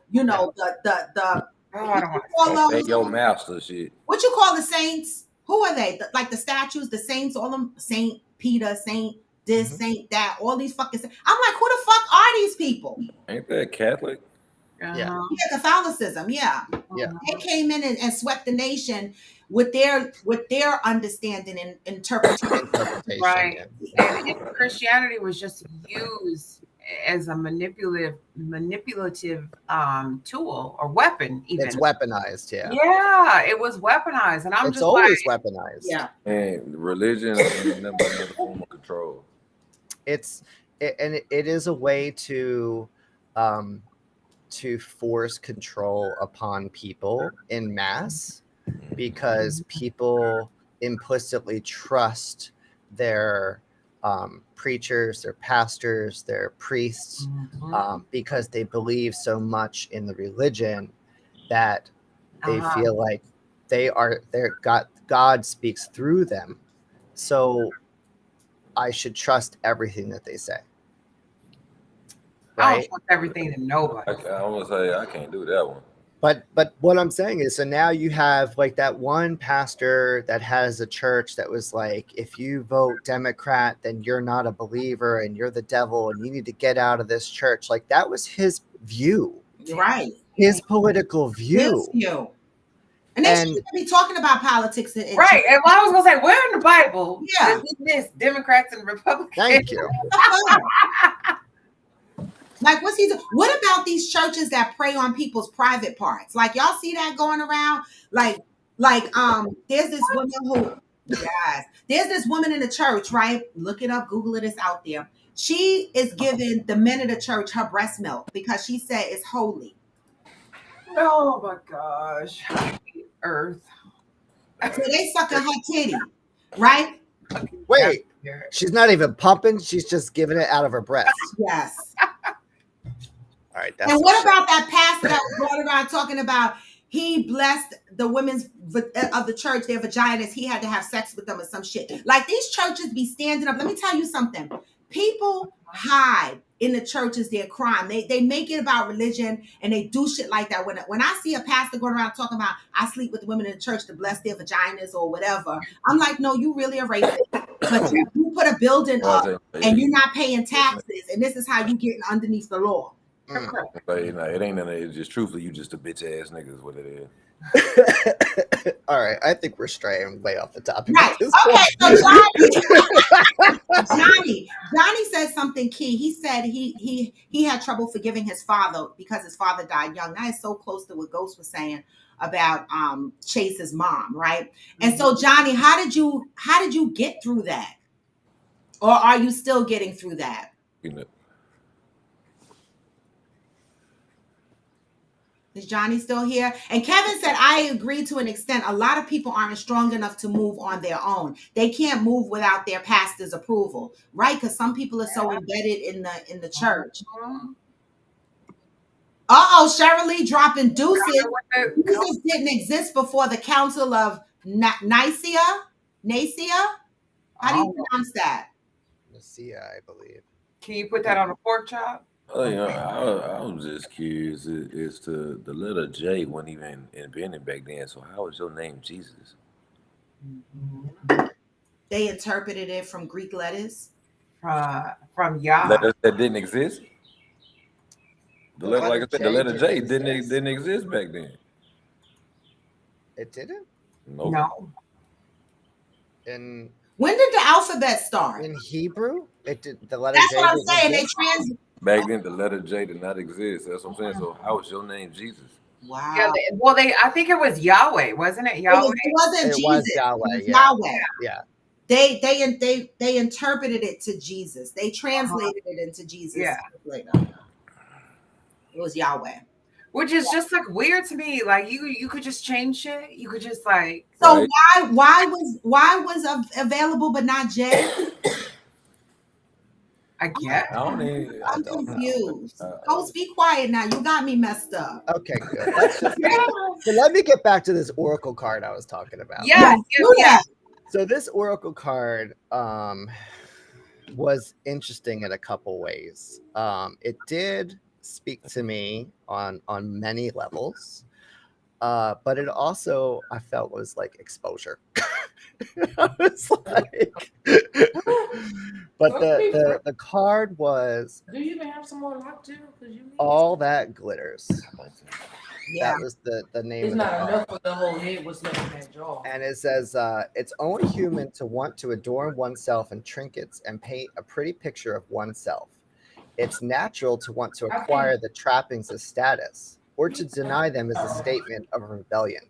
Hey, your master shit. what you call the saints? Who are they? Like the statues, the saints, all them Saint Peter, Saint this, Saint that, all these fucking. I'm like, who the fuck are these people? Ain't that Catholic? Yeah, Catholicism. Yeah. They came in and swept the nation with their understanding and interpretation. Right. And Christianity was just used as a manipulative tool or weapon. Even it's weaponized. Yeah, it was weaponized, and I'm it's just always like, weaponized. Yeah. And religion is another form of control. It is a way to force control upon people in mass, because people implicitly trust their preachers, their pastors, their priests, because they believe so much in the religion that they feel like God speaks through them. So I should trust everything that they say. Right? I don't trust everything to nobody. I almost say I can't do that one. But what I'm saying is, so now you have like that one pastor that has a church that was like, if you vote Democrat, then you're not a believer and you're the devil and you need to get out of this church. Like that was his view, right? His political view. His view. And they shouldn't be talking about politics. Right. And I was going to say, where in the Bible is this Democrats and Republicans? Thank you. Like, what's he doing? What about these churches that prey on people's private parts? Like, y'all see that going around? Like, there's this woman who, there's this woman in the church, right? Look it up, Google it, it's out there. She is giving the men of the church her breast milk because she said it's holy. Oh my gosh. Earth. So they sucking her titty, right? Wait, she's not even pumping. She's just giving it out of her breast. Yes. All right. And what about that pastor that was going around talking about he blessed the women's of the church, their vaginas, he had to have sex with them or some shit. Like these churches be standing up. Let me tell you something. People hide in the churches their crime. They make it about religion and they do shit like that. When I see a pastor going around talking about I sleep with the women in the church to bless their vaginas or whatever, I'm like, no, you really a racist. But you put a building up and you're not paying taxes, and this is how you getting underneath the law. But it ain't nothing. It's just truthfully, you just a bitch ass nigga is what it is. All right, I think we're straying way off the topic. Right. Okay, so Johnny said something key. He said he had trouble forgiving his father because his father died young. That is so close to what Ghost was saying about Chase's mom, right? And so Johnny, how did you get through that? Or are you still getting through that? Is Johnny still here? And Kevin said, I agree to an extent. A lot of people aren't strong enough to move on their own. They can't move without their pastor's approval, right? Because some people are so embedded in the church. Cheryl Lee dropping deuces. Deuces didn't exist before the Council of Nicaea. How do you pronounce that? Nicaea, I believe. Can you put that on a pork chop? Oh, yeah, I was just curious as to the letter J wasn't even invented back then. So how was your name Jesus? They interpreted it from Greek letters. From Yah. Letters that didn't exist. The letter, like I said, the letter J didn't exist back then. It didn't? Nope. No. In when did the alphabet start? In Hebrew, it did. The letter That's J. That's what I'm saying. They back then, the letter J did not exist. That's what I'm saying. So how was your name Jesus? Wow. Yeah, I think it was Yahweh, wasn't it? Yahweh. It wasn't Jesus. Was Yahweh. It was Yahweh. Yeah. They interpreted it to Jesus. They translated it into Jesus. Yeah. Later. It was Yahweh. Which is just like weird to me. Like you could just change shit. You could just like. So Right. why was available but not Jay? I guess. I don't even. I I'm don't know. confused. Ghost, be quiet now. You got me messed up. Okay, good. Let's just, so let me get back to this Oracle card I was talking about. Yes, Do yes. So this Oracle card was interesting in a couple ways. It did speak to me on many levels, but it also I felt was like exposure. I was like, but the card was Do you even have some more lockjaw? all that glitters. Yeah. That was the name It's of the not card. enough for the whole head. What's left in that jaw? And it says, it's only human to want to adorn oneself in trinkets and paint a pretty picture of oneself. It's natural to want to acquire the trappings of status, or to deny them is a statement of rebellion.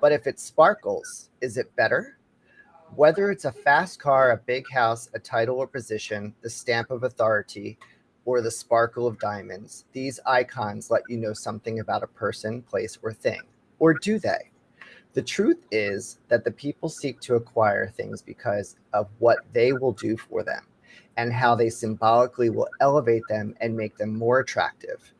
But if it sparkles, is it better? Whether it's a fast car, a big house, a title or position, the stamp of authority, or the sparkle of diamonds, these icons let you know something about a person, place, or thing. Or do they? The truth is that the people seek to acquire things because of what they will do for them and how they symbolically will elevate them and make them more attractive.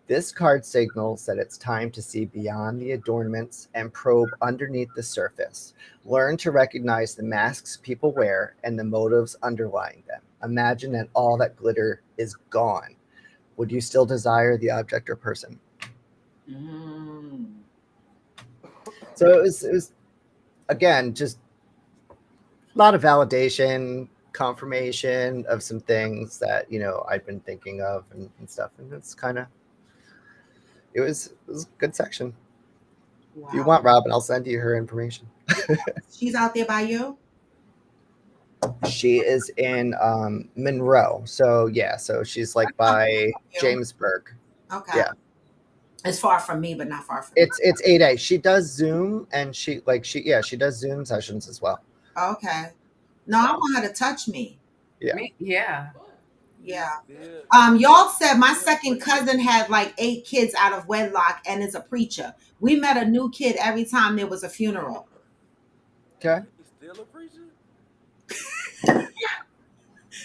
This card signals that it's time to see beyond the adornments and probe underneath the surface. Learn to recognize the masks people wear and the motives underlying them. Imagine that all that glitter is gone. Would you still desire the object or person? So it was again, just a lot of validation, confirmation of some things that, I've been thinking of and stuff. And it's it was a good section. Wow. If you want, Robin, I'll send you her information. She's out there by you? She is in Monroe. So she's like by Jamesburg. Okay. Yeah. It's far from me, but not far from me. It's 8A. She does Zoom and she does Zoom sessions as well. Okay. No, I want her to touch me. Yeah. Yeah. Yeah. Y'all said my second cousin had like 8 kids out of wedlock and is a preacher. We met a new kid every time there was a funeral. Okay. Still a preacher?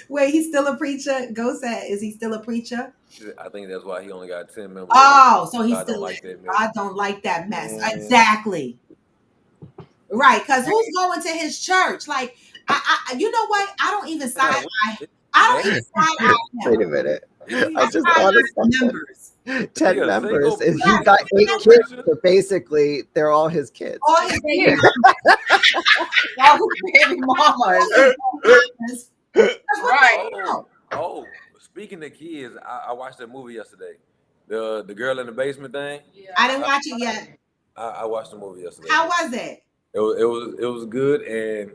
Wait, he's still a preacher? Go say, is he still a preacher? I think that's why he only got 10 members. Oh, so he's God still don't like that mess. I don't like that mess. Exactly. Right, because who's going to his church? Like, I you know what? I don't even side eye him. Wait a minute. I just side thought of eye something. members. 10 Yeah, members. single- And he got 8 kids. So basically, they're all his kids. All his baby All his baby mamas. mamas. That's what Right. they do. Oh, speaking of kids, I watched that movie yesterday. The girl in the basement thing. I didn't watch it yet. I watched the movie yesterday. How was it? It was good, and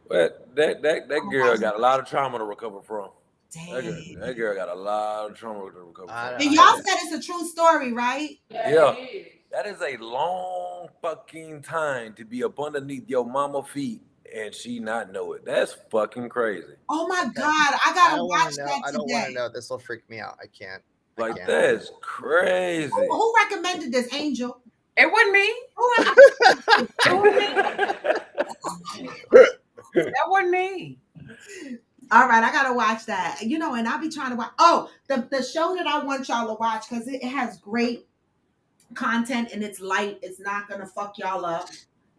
but that girl got a lot of trauma to recover from. Dang. That girl got a lot of trauma to recover from. And y'all said it's a true story, right? Yeah. That is a long fucking time to be up underneath your mama feet and she not know it. That's fucking crazy. Oh my God, I gotta don't watch wanna know. that I don't want to today. know. This will freak me out. I can't. Like can't. that's crazy. Who recommended this, Angel? It wasn't me. Who recommended That wasn't me. All right, I gotta watch that. And I'll be trying to watch. Oh, the show that I want y'all to watch because it has great content and it's light. It's not gonna fuck y'all up,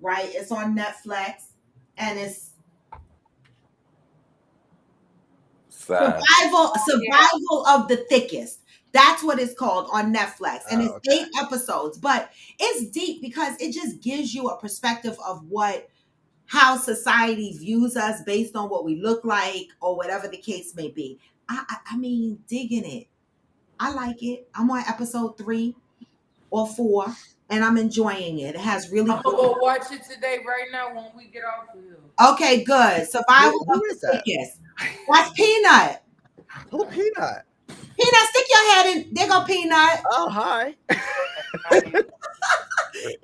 right? It's on Netflix and it's Survival of the Thickest. That's what it's called on Netflix, and it's 8 episodes. But it's deep because it just gives you a perspective of how society views us based on what we look like or whatever the case may be. I mean, digging it. I like it. I'm on episode 3 or 4, and I'm enjoying it. It has really I'm gonna go watch it today, right now, when we get off of here. Okay, good. Survival Who of is the that? Thickest. That's Peanut. Oh, Peanut. Peanut, stick your head in. There go Peanut. Oh, hi.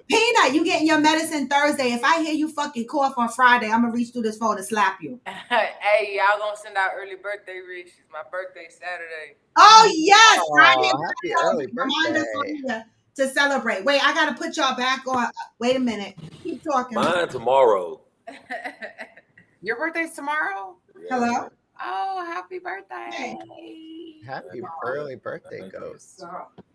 Peanut, you getting your medicine Thursday. If I hear you fucking cough on Friday, I'm gonna reach through this phone and slap you. Hey, y'all gonna send out early birthday wishes. My birthday Saturday. Oh yes, Friday. Oh, happy early Remind us on birthday. here to celebrate. Wait, I gotta put y'all back on. Wait a minute. Keep talking. Mine tomorrow. Your birthday's tomorrow? Hello? Oh, happy birthday. Happy early birthday, Ghost.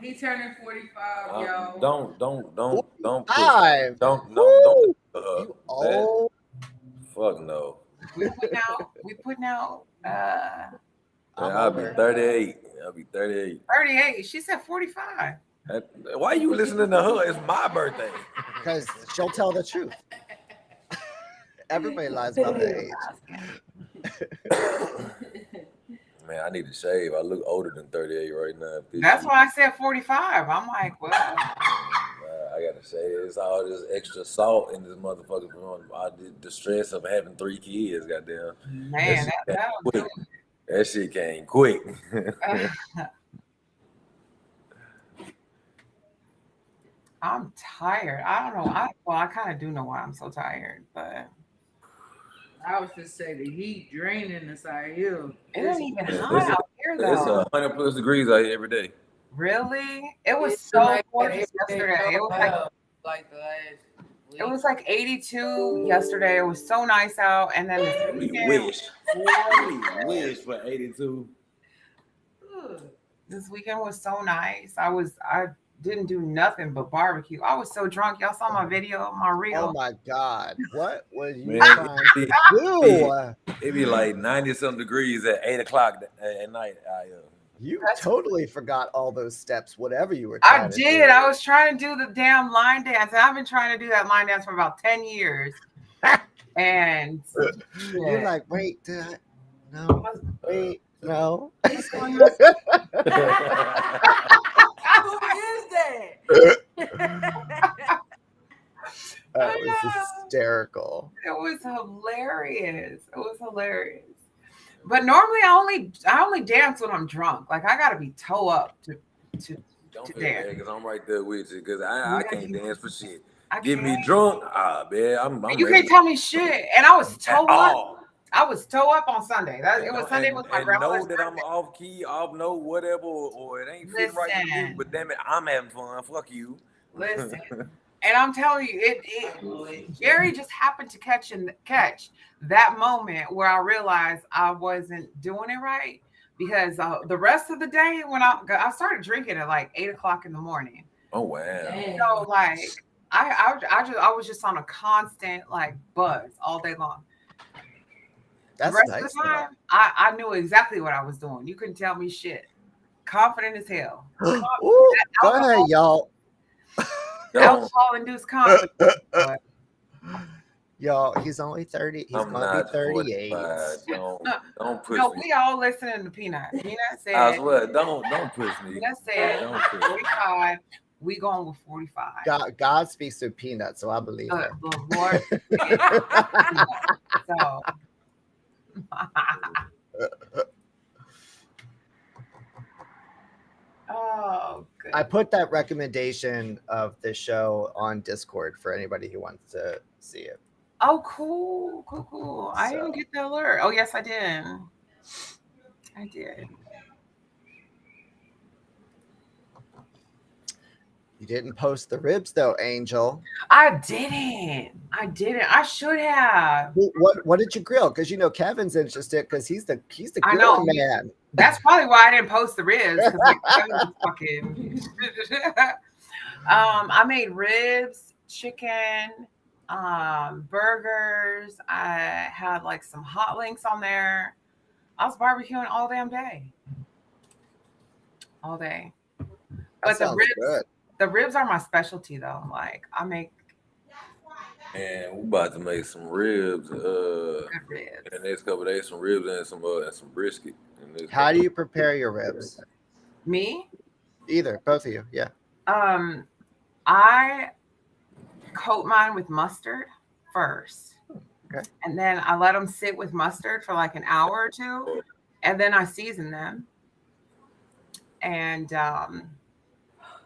He turning 45, y'all. Don't push. Five. Don't Woo! that, You old. fuck no. We putting out I'll be 38. I'll be 38. 38. She said 45. Why you listening to her? It's my birthday. Because she'll tell the truth. Everybody lies about their age. Man, I need to shave. I look older than 38 right now. That's why I said 45. I'm like, well, I gotta say, it's all this extra salt in this motherfucker. The stress of having 3 kids, goddamn. man, That shit came quick. I'm tired. I don't know. I kind of do know why I'm so tired, but I was just say the heat draining us out here. it ain't even hot out here though. It's 100 plus degrees out here every day. Really? It was It's so like gorgeous yesterday. It was like the last week. It was like 82 yesterday. It was so nice out, and then this We weekend, wish for 82. this weekend was so nice. I didn't do nothing but barbecue. I was so drunk. Y'all saw my video, my reel. Oh my God. What was you Man, trying to do? It be like 90 something degrees at 8 o'clock at night. You totally forgot all those steps, whatever you were trying to do. I did. I was trying to do the damn line dance. And I've been trying to do that line dance for about 10 years. And you're like, wait, no, wait, no. Who is that? That was hysterical. It was hilarious. It was hilarious. But normally I only dance when I'm drunk. Like I gotta be toe up to Don't feel dance. bad because I'm right there with you because I can't dance for shit. I Get me can't. drunk, man. I'm You ready. can't tell me shit. And I was toe At up. all. I was toe up on Sunday. It was Sunday with my and grandmother's know that I'm birthday. off key, off note, whatever, or it ain't fitting right with you. Listen. But damn it, I'm having fun. Fuck you. Listen. And I'm telling you, Jerry just happened to catch that moment where I realized I wasn't doing it right, because the rest of the day when I started drinking at like 8 o'clock in the morning. Oh wow. So like I was just on a constant like buzz all day long. That's the rest nice. of the time, I knew exactly what I was doing. You couldn't tell me shit. Confident as hell. Ooh, go ahead, y'all. Alcohol-induced confidence. But Y'all, he's only 30. He's I'm gonna not be 38. 45. Don't push no, me. we all listening to Peanut. Peanut said, I swear, don't push me. Peanut said Don't push me. 45. We going with 45. God speaks through Peanut, so I believe The him. Lord. So. Oh, good. I put that recommendation of the show on Discord for anybody who wants to see it. Oh, cool. I didn't get the alert. Oh, yes, I did. I did. You didn't post the ribs though, Angel. I didn't. I should have. What did you grill? Because you know Kevin's interested because he's the I know. grill man. That's probably why I didn't post the ribs. 'Cause, like, Kevin was fucking. I made ribs, chicken, burgers. I had like some hot links on there. I was barbecuing all damn day. All day. That But sounds good. the ribs are my specialty though. Like I make And we're about to make some ribs. good ribs. In the next couple of days, some ribs and some brisket. How do you prepare your ribs? Me? Both of you, yeah. I coat mine with mustard first. Okay. And then I let them sit with mustard for like an hour or two. And then I season them. And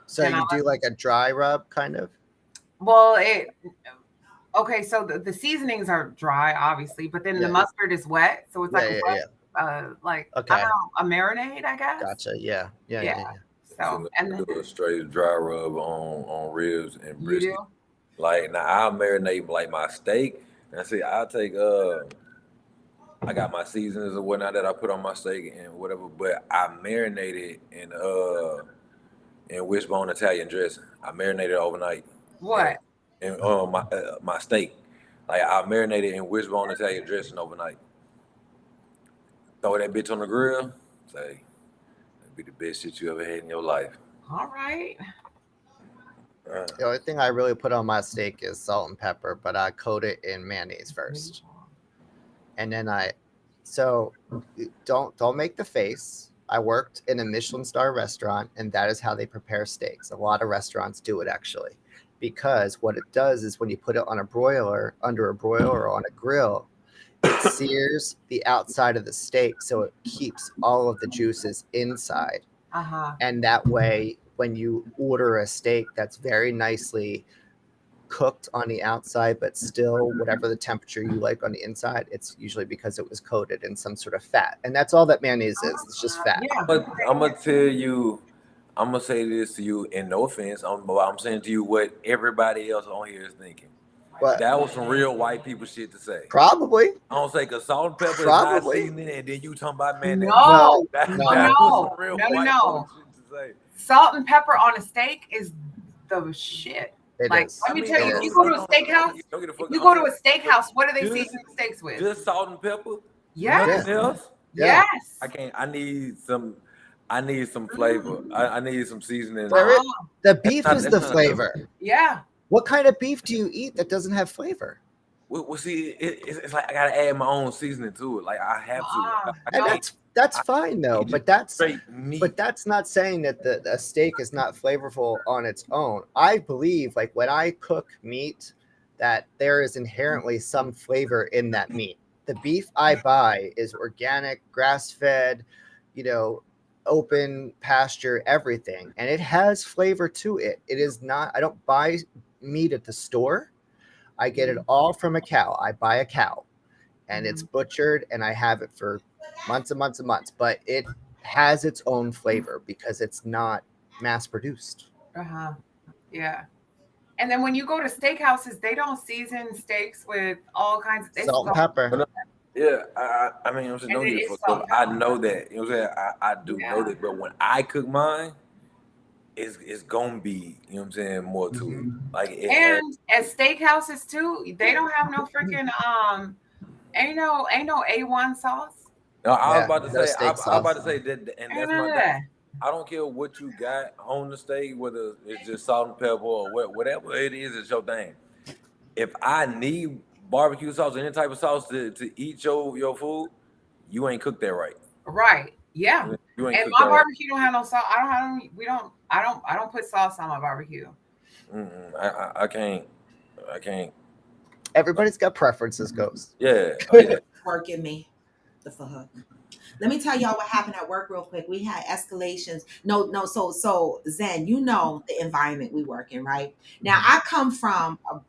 So then you I'll do like a dry rub kind of? Well, okay, so the seasonings are dry, obviously, but then the Yeah. mustard is wet, so it's like Yeah, a yeah, wet, like I Okay. don't know, a marinade, I guess. Gotcha. Yeah. Yeah. So So, and I then do a straight dry rub on ribs and you do? brisket. Like now, I'll marinate like my steak. And see, I'll take I got my seasonings or whatnot that I put on my steak and whatever, but I marinate it in wishbone Italian dressing. I marinate it overnight. What? And my steak, like I marinate it in wishbone Italian dressing overnight. Throw that bitch on the grill. Say, that'd be the best shit you ever had in your life. All right. The only thing I really put on my steak is salt and pepper, but I coat it in mayonnaise first, and then so don't make the face. I worked in a Michelin star restaurant, and that is how they prepare steaks. A lot of restaurants do it actually, because what it does is when you put it on a broiler, under a broiler or on a grill, it sears the outside of the steak, so it keeps all of the juices inside. And that way, when you order a steak that's very nicely cooked on the outside, but still whatever the temperature you like on the inside, it's usually because it was coated in some sort of fat. And that's all that mayonnaise is. It's just fat. Yeah. But I'm gonna tell you, I'm gonna say this to you, and no offense, I'm saying to you what everybody else on here is thinking. But That was some real white people shit to say. probably. I don't say because salt and pepper is Probably. not seasoning, and then you talking about mayonnaise. No, That no, was some real no, white no. folk shit to say. Salt and pepper on a steak is the shit. It Like, is. let me I tell mean, you, if you go to a steakhouse, don't get the fuck- if you go to I'm a steakhouse, what are they Just- seasoning steaks with? Just salt and pepper. Yes. Nothing else. Yeah. Yes. I can't. I need some flavor. I need some seasoning. There is- Uh-huh. The beef not- is that's the not flavor. Yeah. What kind of beef do you eat that doesn't have flavor? Well, see, it's like I gotta add my own seasoning to it. Like I have to. I And can't that's fine though. eat But that's straight meat. But that's not saying that a steak is not flavorful on its own. I believe, like when I cook meat, that there is inherently some flavor in that meat. The beef I buy is organic, grass-fed, open pasture, everything, and it has flavor to it. It is not. I don't buy meat at the store. I get it all from a cow. I buy a cow, and it's butchered, and I have it for months and months and months. But it has its own flavor because it's not mass produced. Yeah. And then when you go to steakhouses, they don't season steaks with all kinds of Salt and pepper. Yeah, I mean, I'm saying, don't And it get is fucked up. salt. I know that. You know what I'm saying? I do Yeah. know that. But when I cook mine, it's gonna be, you know what I'm saying, more to it. Like And at steakhouses too, they don't have no freaking ain't no A1 sauce. No, I was Yeah, about to no say, steak I was sauce. about to say that, and that's my. Yeah. I don't care what you got on the steak, whether it's just salt and pepper or whatever it is, it's your thing. If I need barbecue sauce or any type of sauce to eat your food, you ain't cooked that right. Right. Yeah. You ain't And cooked my that right. barbecue don't have no sauce. I don't put sauce on my barbecue. I can't. Everybody's got preferences, goes. Yeah. Oh, yeah. Working me the fuck. Let me tell y'all what happened at work real quick. We had escalations. No. So Zen, you know the environment we work in, right? Now I come from a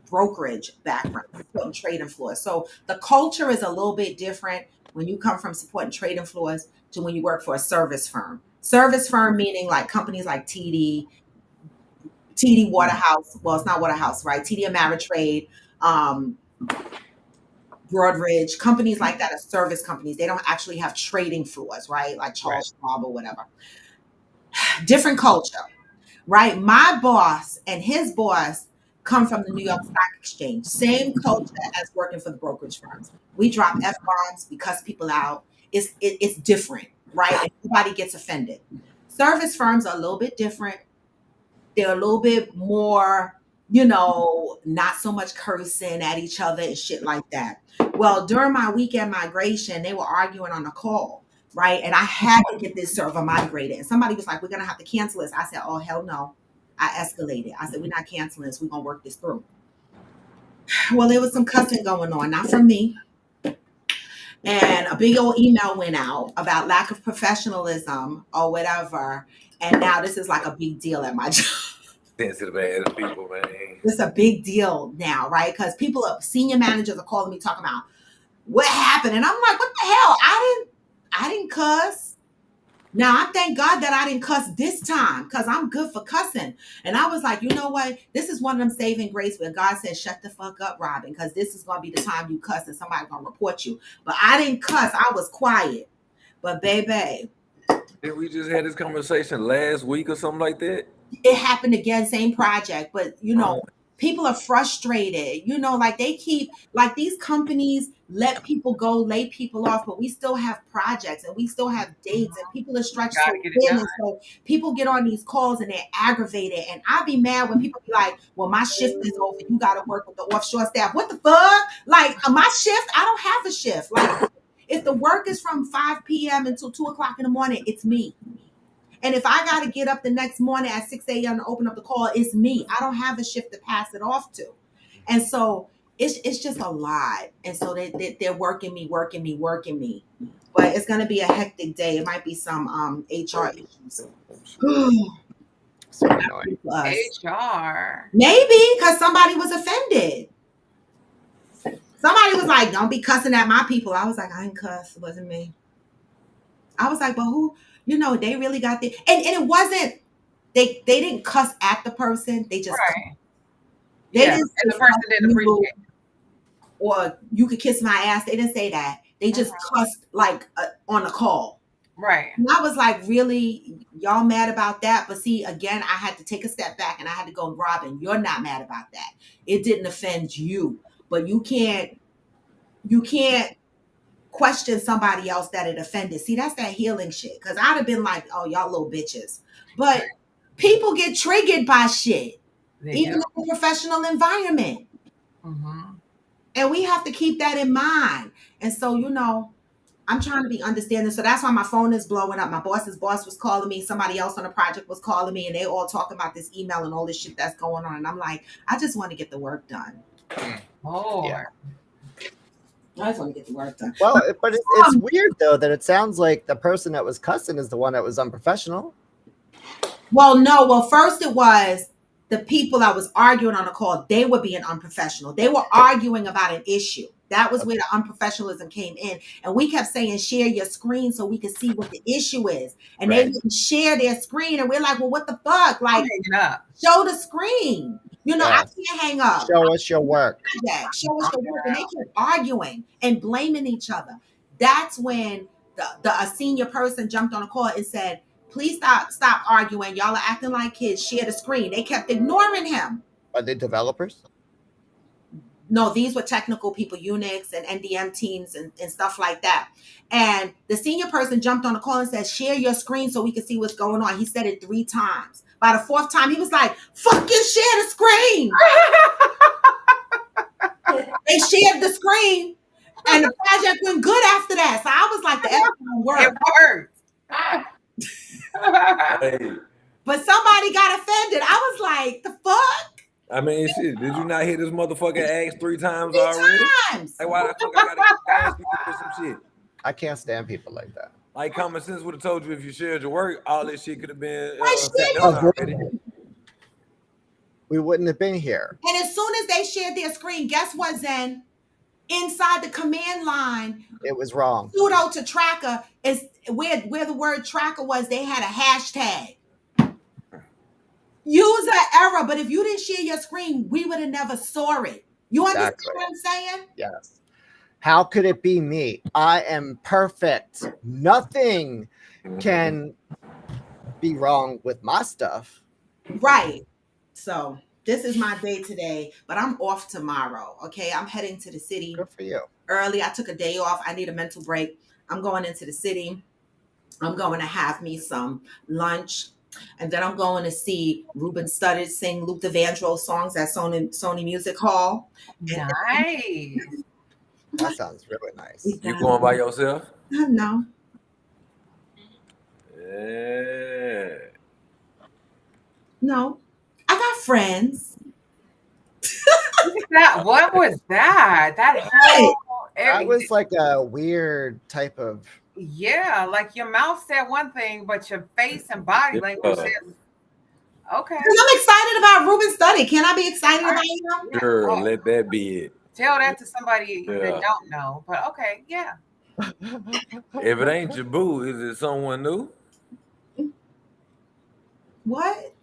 brokerage background, supporting trading floors. So the culture is a little bit different when you come from supporting trading floors to when you work for a service firm. Service firm meaning like companies like TD Waterhouse. Well, it's not Waterhouse, right? TD Ameritrade, Broadridge, companies like that are service companies. They don't actually have trading floors, right? Like Charles Schwab or whatever. Different culture, right? My boss and his boss come from the New York Stock Exchange. Same culture as working for the brokerage firms. We drop F-bombs, we cuss people out. It's different, right? And everybody gets offended. Service firms are a little bit different. They're a little bit more, not so much cursing at each other and shit like that. Well, during my weekend migration, they were arguing on a call, right? And I had to get this server migrated. And somebody was like, we're going to have to cancel this. I said, oh, hell no. I escalated. I said, we're not canceling this. We're going to work this through. Well, there was some cussing going on, not from me. And a big old email went out about lack of professionalism or whatever. And now this is like a big deal at my job. sensitive ass people, man. It's a big deal now, right? Because senior managers are calling me talking about what happened, and I'm like, what the hell? I didn't cuss. Now I thank God that I didn't cuss this time, because I'm good for cussing. And I was like, you know what? This is one of them saving grace where God said, shut the fuck up, Robin, because this is gonna be the time you cuss and somebody's gonna report you. But I didn't cuss. I was quiet. But baby, Did we just had this conversation last week or something like that? it happened again, same project. But people are frustrated. Like they keep, like these companies let people go, lay people off, but we still have projects and we still have dates, and people are stretched so thin. And so people get on these calls and they're aggravated. And I be mad when people be like, well, my shift is over. You got to work with the offshore staff. What the fuck? Like my shift, I don't have a shift. Like if the work is from 5 p.m. until 2 o'clock in the morning, it's me. And if I got to get up the next morning at 6 a.m. to open up the call, it's me. I don't have a shift to pass it off to. And so it's just a lot. And so they're working me. But it's going to be a hectic day. It might be some HR issues. HR. Maybe because somebody was offended. Somebody was like, don't be cussing at my people. I was like, I ain't cuss. It wasn't me. I was like, but who? They really got the, and it wasn't, they didn't cuss at the person. They just, they didn't say and the person didn't appreciate it. Or you could kiss my ass. They didn't say that. They just cussed like on a call. Right. And I was like, really, y'all mad about that? But see, again, I had to take a step back and I had to go, Robin, you're not mad about that. It didn't offend you, but you can't question somebody else that it offended. See, that's that healing shit. Because I'd have been like, oh, y'all little bitches. But people get triggered by shit, even in a professional environment. Mm-hmm. And we have to keep that in mind. And so, I'm trying to be understanding. So that's why my phone is blowing up. My boss's boss was calling me. Somebody else on the project was calling me. And they all talking about this email and all this shit that's going on. And I'm like, I just want to get the work done. Oh, yeah. I just want to get the work done. Well, but it's weird, though, that it sounds like the person that was cussing is the one that was unprofessional. Well, no. Well, first it was the people I was arguing on the call. They were being unprofessional. They were arguing about an issue. That was where the unprofessionalism came in. And we kept saying, share your screen so we could see what the issue is. And they didn't share their screen. And we're like, well, what the fuck? Like, show the screen. I can't hang up. Show us your work. Show us your work. And they kept arguing and blaming each other. That's when a senior person jumped on a call and said, please stop arguing. Y'all are acting like kids. Share the screen. They kept ignoring him. Are they developers? No, these were technical people, Unix and NDM teams and stuff like that. And the senior person jumped on the call and said, share your screen so we can see what's going on. He said it 3 times. By the 4th time, he was like, fucking share the screen. They shared the screen. And the project went good after that. So I was like, the F worked. It worked. But somebody got offended. I was like, the fuck? I mean, shit, did you not hear this motherfucker ask 3 times already? 3 times. Like, why the fuck I gotta ask you for some shit? I can't stand people like that. Like, common sense would have told you if you shared your work, all this shit could have been we wouldn't have been here. And as soon as they shared their screen, guess what, Zen? Inside the command line, it was wrong. Pseudo to tracker is where the word tracker was. They had a hashtag. User error, but if you didn't share your screen, we would have never saw it. You understand what I'm saying? Yes. How could it be me? I am perfect. Nothing can be wrong with my stuff. Right. So this is my day today, but I'm off tomorrow. Okay. I'm heading to the city. Good for you. Early. I took a day off. I need a mental break. I'm going into the city. I'm going to have me some lunch. And then I'm going to see Ruben Studdard sing Luther Vandross songs at Sony Music Hall. Nice. That sounds really nice. You going by yourself? No. Yeah. No. I got friends. What was that? That was like a weird type of. Yeah, like your mouth said one thing, but your face and body language said Okay. Because I'm excited about Ruben Studdard. Can I be excited about him? Sure, let that be it. Tell that to somebody Yeah. that don't know. But okay, yeah. If it ain't your boo, is it someone new? What?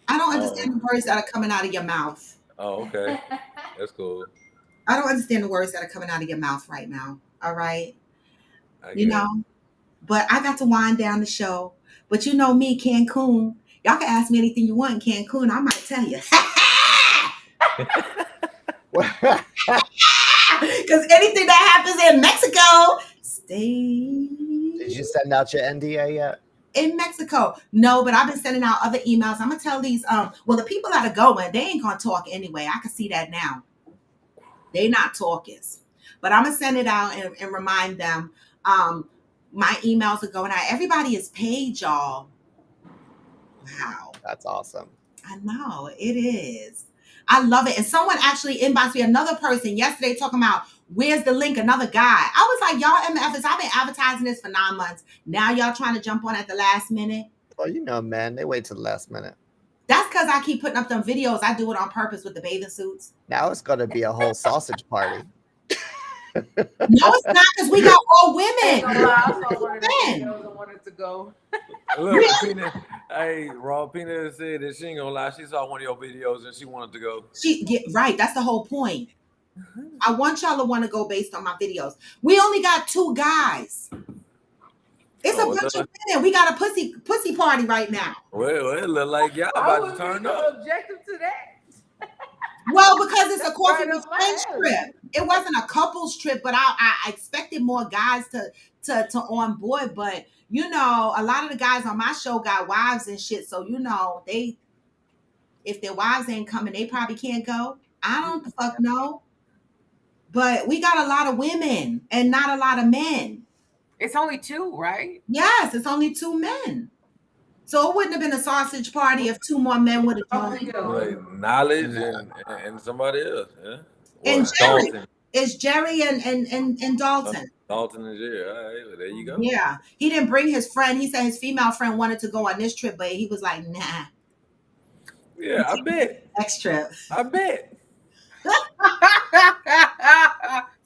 I don't understand the words that are coming out of your mouth. Oh, okay. That's cool. I don't understand the words that are coming out of your mouth right now. All right. I You guess. know, but I got to wind down the show. But you know me, Cancun. Y'all can ask me anything you want in Cancun. I might tell you. Because anything that happens in Mexico stays. Did you send out your NDA yet? In Mexico. No, but I've been sending out other emails. I'm gonna tell these well, the people that are going, they ain't gonna talk anyway. I can see that now. They not talkers. But I'm gonna send it out and remind them. My emails are going out. Everybody is paid, y'all. Wow. That's awesome. I know it is. I love it. And someone actually inboxed me, another person yesterday, talking about where's the link, another guy. I was like, y'all MFs, I've been advertising this for 9 months. Now y'all trying to jump on at the last minute. Well, you know, man, they wait till the last minute. That's because I keep putting up them videos. I do it on purpose with the bathing suits. Now it's going to be a whole sausage party. No, it's not, because we got all women. I saw one of the videos and wanted to go. Look, Peanut, hey, Raw Peanut said that she ain't gonna lie. She saw one of your videos and she wanted to go. Right. That's the whole point. I want y'all to want to go based on my videos. We only got 2 guys. It's a bunch of women. We got a pussy party right now. Well, it look like y'all about to turn up. Objective to that. Well, because it's a coffee right with up my friends alley. trip. It wasn't a couples trip, but I expected more guys to on board. But you know, a lot of the guys on my show got wives and shit. So you know, if their wives ain't coming, they probably can't go. I don't the fuck know. But we got a lot of women and not a lot of men. It's only 2, right? Yes, it's only 2 men. So it wouldn't have been a sausage party if 2 more men would have joined. Like Knowledge and somebody else, yeah. And Well, Jerry. Dalton. It's Jerry and Dalton. Dalton and Jerry. All right, well, there you go. Yeah. He didn't bring his friend. He said his female friend wanted to go on this trip, but he was like, nah. Yeah, I bet. Next trip. I bet.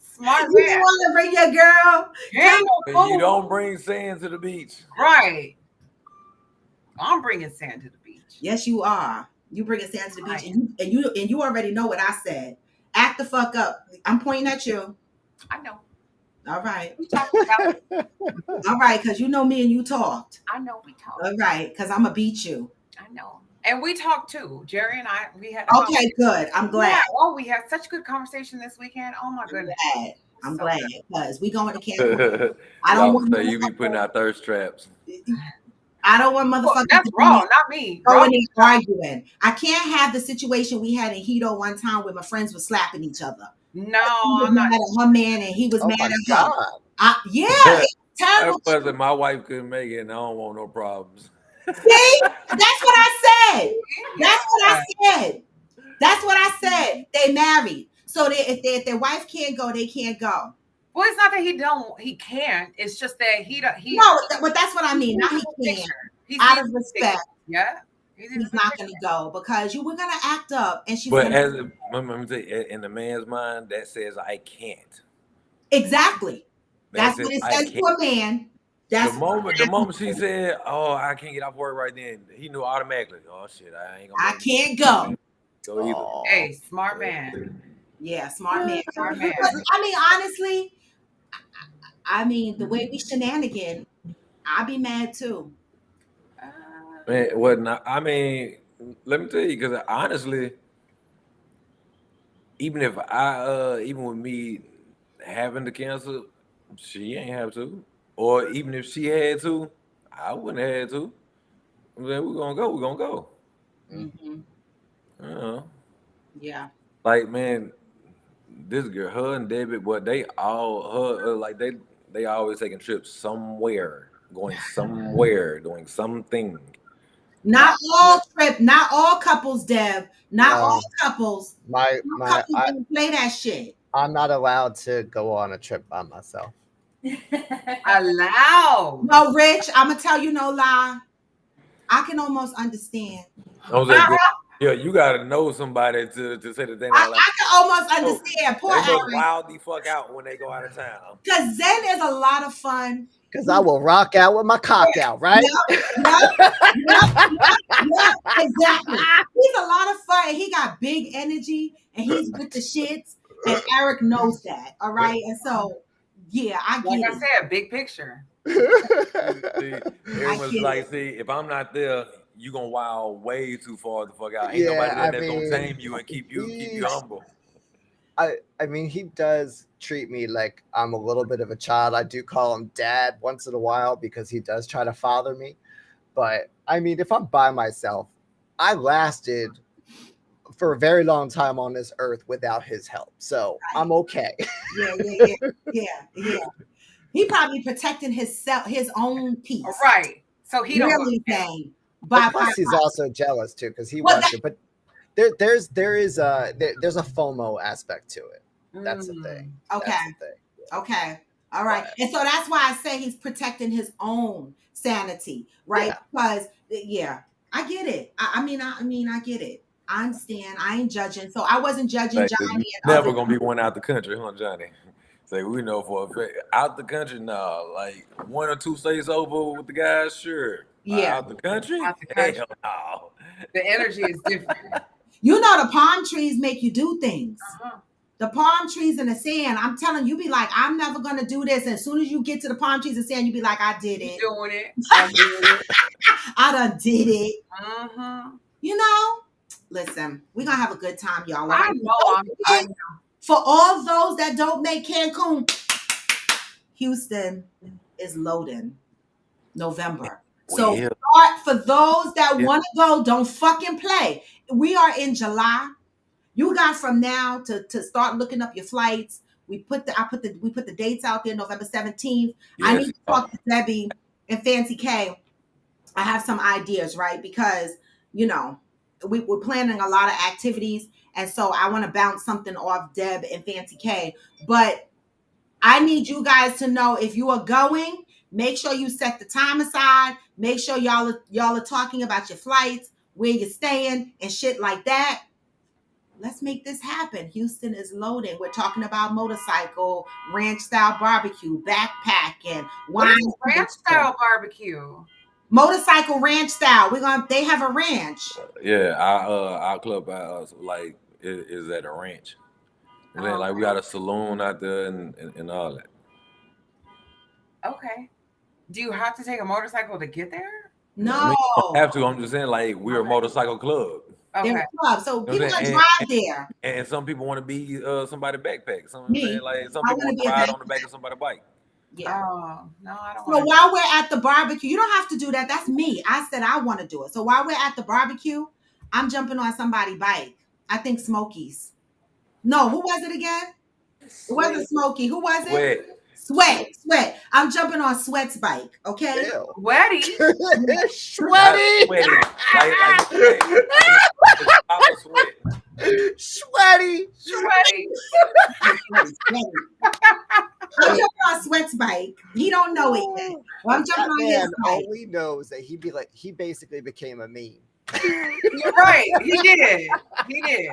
Smart You man. want to bring your girl? Ain't no And you fool. don't bring sand to the beach. Right. I'm bringing sand to the beach. Yes, you are. You bring a sand to the beach, and you already know what I said. Act the fuck up. I'm pointing at you. I know. All right. We talked about it. All right, because you know me and you talked. I know we talked. All right, because I'm going to beat you. I know. And we talked too. Jerry and I, we had Okay, good. I'm glad. Yeah. Oh, we had such good conversation this weekend. Oh my goodness. I'm So glad good. because we going to Cancun. I don't Y'all want say you be putting out thirst traps. I don't want motherfuckers That's to be wrong, not me. going and arguing. I can't have the situation we had in Hito one time where my friends were slapping each other. No, She was I'm not. mad at her man and he was Oh mad my at her. God. Yeah, it's terrible. That wasn't my wife couldn't make it, and I don't want no problems. See, that's what I said. That's what I said. That's what I said. They married, so if their wife can't go, they can't go. Well, it's not that he can't. It's just that he No, but that's what I mean. Now he can't. Out of respect, Yeah. he's not going to go because you were going to act up, and she's But gonna, let me tell you, in the man's mind, that says I can't. exactly. That That's what it I says to can't. a man. That's The moment she said, "Oh, I can't get off work right then," he knew automatically. Oh shit, I ain't gonna. I can't go. Go either. Aw. Hey, smart man. Yeah, smart man. Smart man. I mean, honestly, I mean the way we shenanigan, I'd be mad too. Man, what not? I mean, let me tell you, because honestly, even if even with me having to cancel, she ain't have to, or even if she had to, I wouldn't have had to. Then we're gonna go. We're gonna go. Mm-hmm. Yeah. Like man, this girl, her and David, what they all like they always taking trips somewhere, going somewhere, doing something. Not all couples, Deb. Not all couples. Some couples don't play that shit. I'm not allowed to go on a trip by myself. Allow. No, Rich, I'm gonna tell you no lie. I can almost understand. I'm saying, yeah, you gotta know somebody to say the thing. I Like, can almost understand. Poor they must Eric. wild the fuck out when they go out of town. Because Zen is a lot of fun. Because I will rock out with my cock out, right? Yep, exactly. He's a lot of fun. He got big energy and he's with the shits. And Eric knows that. All right. And so, yeah, I get Like it. I said, big picture. See, everyone's get like, it. see, if I'm not there, you gonna wild way too far the fuck out. Ain't Yeah, nobody there I that's mean, gonna tame you and keep you humble. I mean, he does treat me like I'm a little bit of a child. I do call him dad once in a while because he does try to father me. But I mean, if I'm by myself, I lasted for a very long time on this earth without his help. So I'm okay. Yeah. He probably protecting his own peace. Right. So he don't really go saying. But plus, he's also jealous too because he wants to. But there's a FOMO aspect to it. That's the thing. Okay. That's the thing. Yeah. Okay. All right. And so that's why I say he's protecting his own sanity, right? Yeah. Because I get it. I mean, I get it. I understand. I ain't judging. So I wasn't judging Like, Johnny. never gonna be one out the country, huh, Johnny? Say we know for a fact. Out the country now, like 1 or 2 states over with the guys, sure. Yeah. Out the country? Out the country. Hell no. The energy is different. You know, the palm trees make you do things. Uh-huh. The palm trees in the sand, I'm telling you, be like, I'm never going to do this. And as soon as you get to the palm trees and sand, you be like, I did it. You doing it. I'm doing it. I done did it. Mm-hmm. You know, listen, we're going to have a good time, y'all. I know. For all those that don't make Cancun, Houston is loading November. So for those that want to go, don't fucking play. We are in July. You got from now to start looking up your flights. We put the dates out there, November 17th. Yes. I need to talk to Debbie and Fancy K. I have some ideas, right? Because, you know, we're planning a lot of activities. And so I want to bounce something off Deb and Fancy K. But I need you guys to know if you are going, make sure you set the time aside. Make sure y'all are talking about your flights, where you're staying, and shit like that. Let's make this happen. Houston is loading. We're talking about motorcycle, ranch style barbecue, backpacking, wine. Ranch style barbecue. Motorcycle ranch style. They have a ranch. Yeah, our club like is at a ranch. And then, like we got a saloon out there and all that. Okay. Do you have to take a motorcycle to get there? No. I mean, you don't have to. I'm just saying, like, we're a motorcycle club. Okay. They're a club, so people can drive there. And some people want to be somebody backpack. Some people want to ride on the back of somebody's bike. Yeah. Oh, no, I don't. So while we're at the barbecue, you don't have to do that. That's me. I said I want to do it. So while we're at the barbecue, I'm jumping on somebody's bike. I think Smokey's. No, who was it again? It wasn't Smokey. Who was it? Sweat. I'm jumping on Sweat's bike. Okay. Sweaty. Sweaty. Sweaty. I'm jumping on Sweat's bike. He don't know it yet. Well, I'm jumping on his bike. Only knows that he basically became a meme. You're right. He did.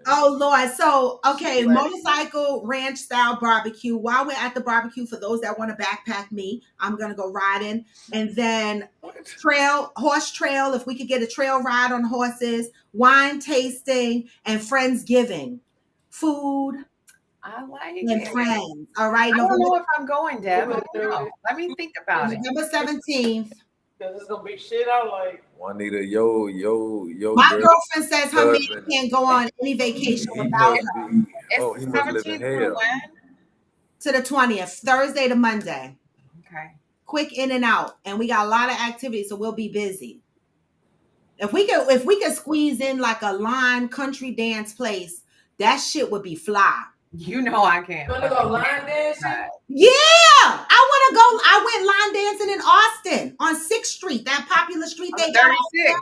Oh Lord. So okay, motorcycle ranch style barbecue. While we're at the barbecue, for those that want to backpack me, I'm gonna go riding. And then horse trail, if we could get a trail ride on horses, wine tasting, and Friendsgiving. Food. I like and it. Friends. All right. I don't know if I'm going, Deb. Let me think about it. November 17th. Because it's gonna be shit I like. Juanita, yo. My girlfriend says her man can't go on any vacation without her. He must live in hell. To the 20th, Thursday to Monday. Okay. Quick in and out, and we got a lot of activities, so we'll be busy. If we could squeeze in like a line country dance place, that shit would be fly. You know I can't. You wanna go line dancing? Yeah, I want to go. I went line dancing in Austin on 6th Street, that popular street they got. 36.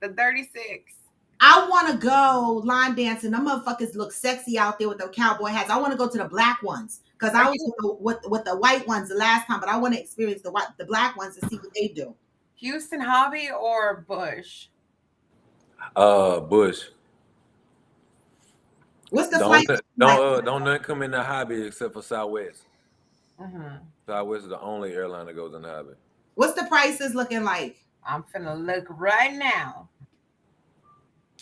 The 36. I want to go line dancing. Them motherfuckers look sexy out there with their cowboy hats. I want to go to the black ones because I was with the white ones the last time, but I want to experience the black ones to see what they do. Houston Hobby or Bush? Bush. What's the flight? Don't none come in the Hobby except for Southwest. Mm-hmm. Southwest is the only airline that goes in the Hobby. What's the prices looking like? I'm finna look right now.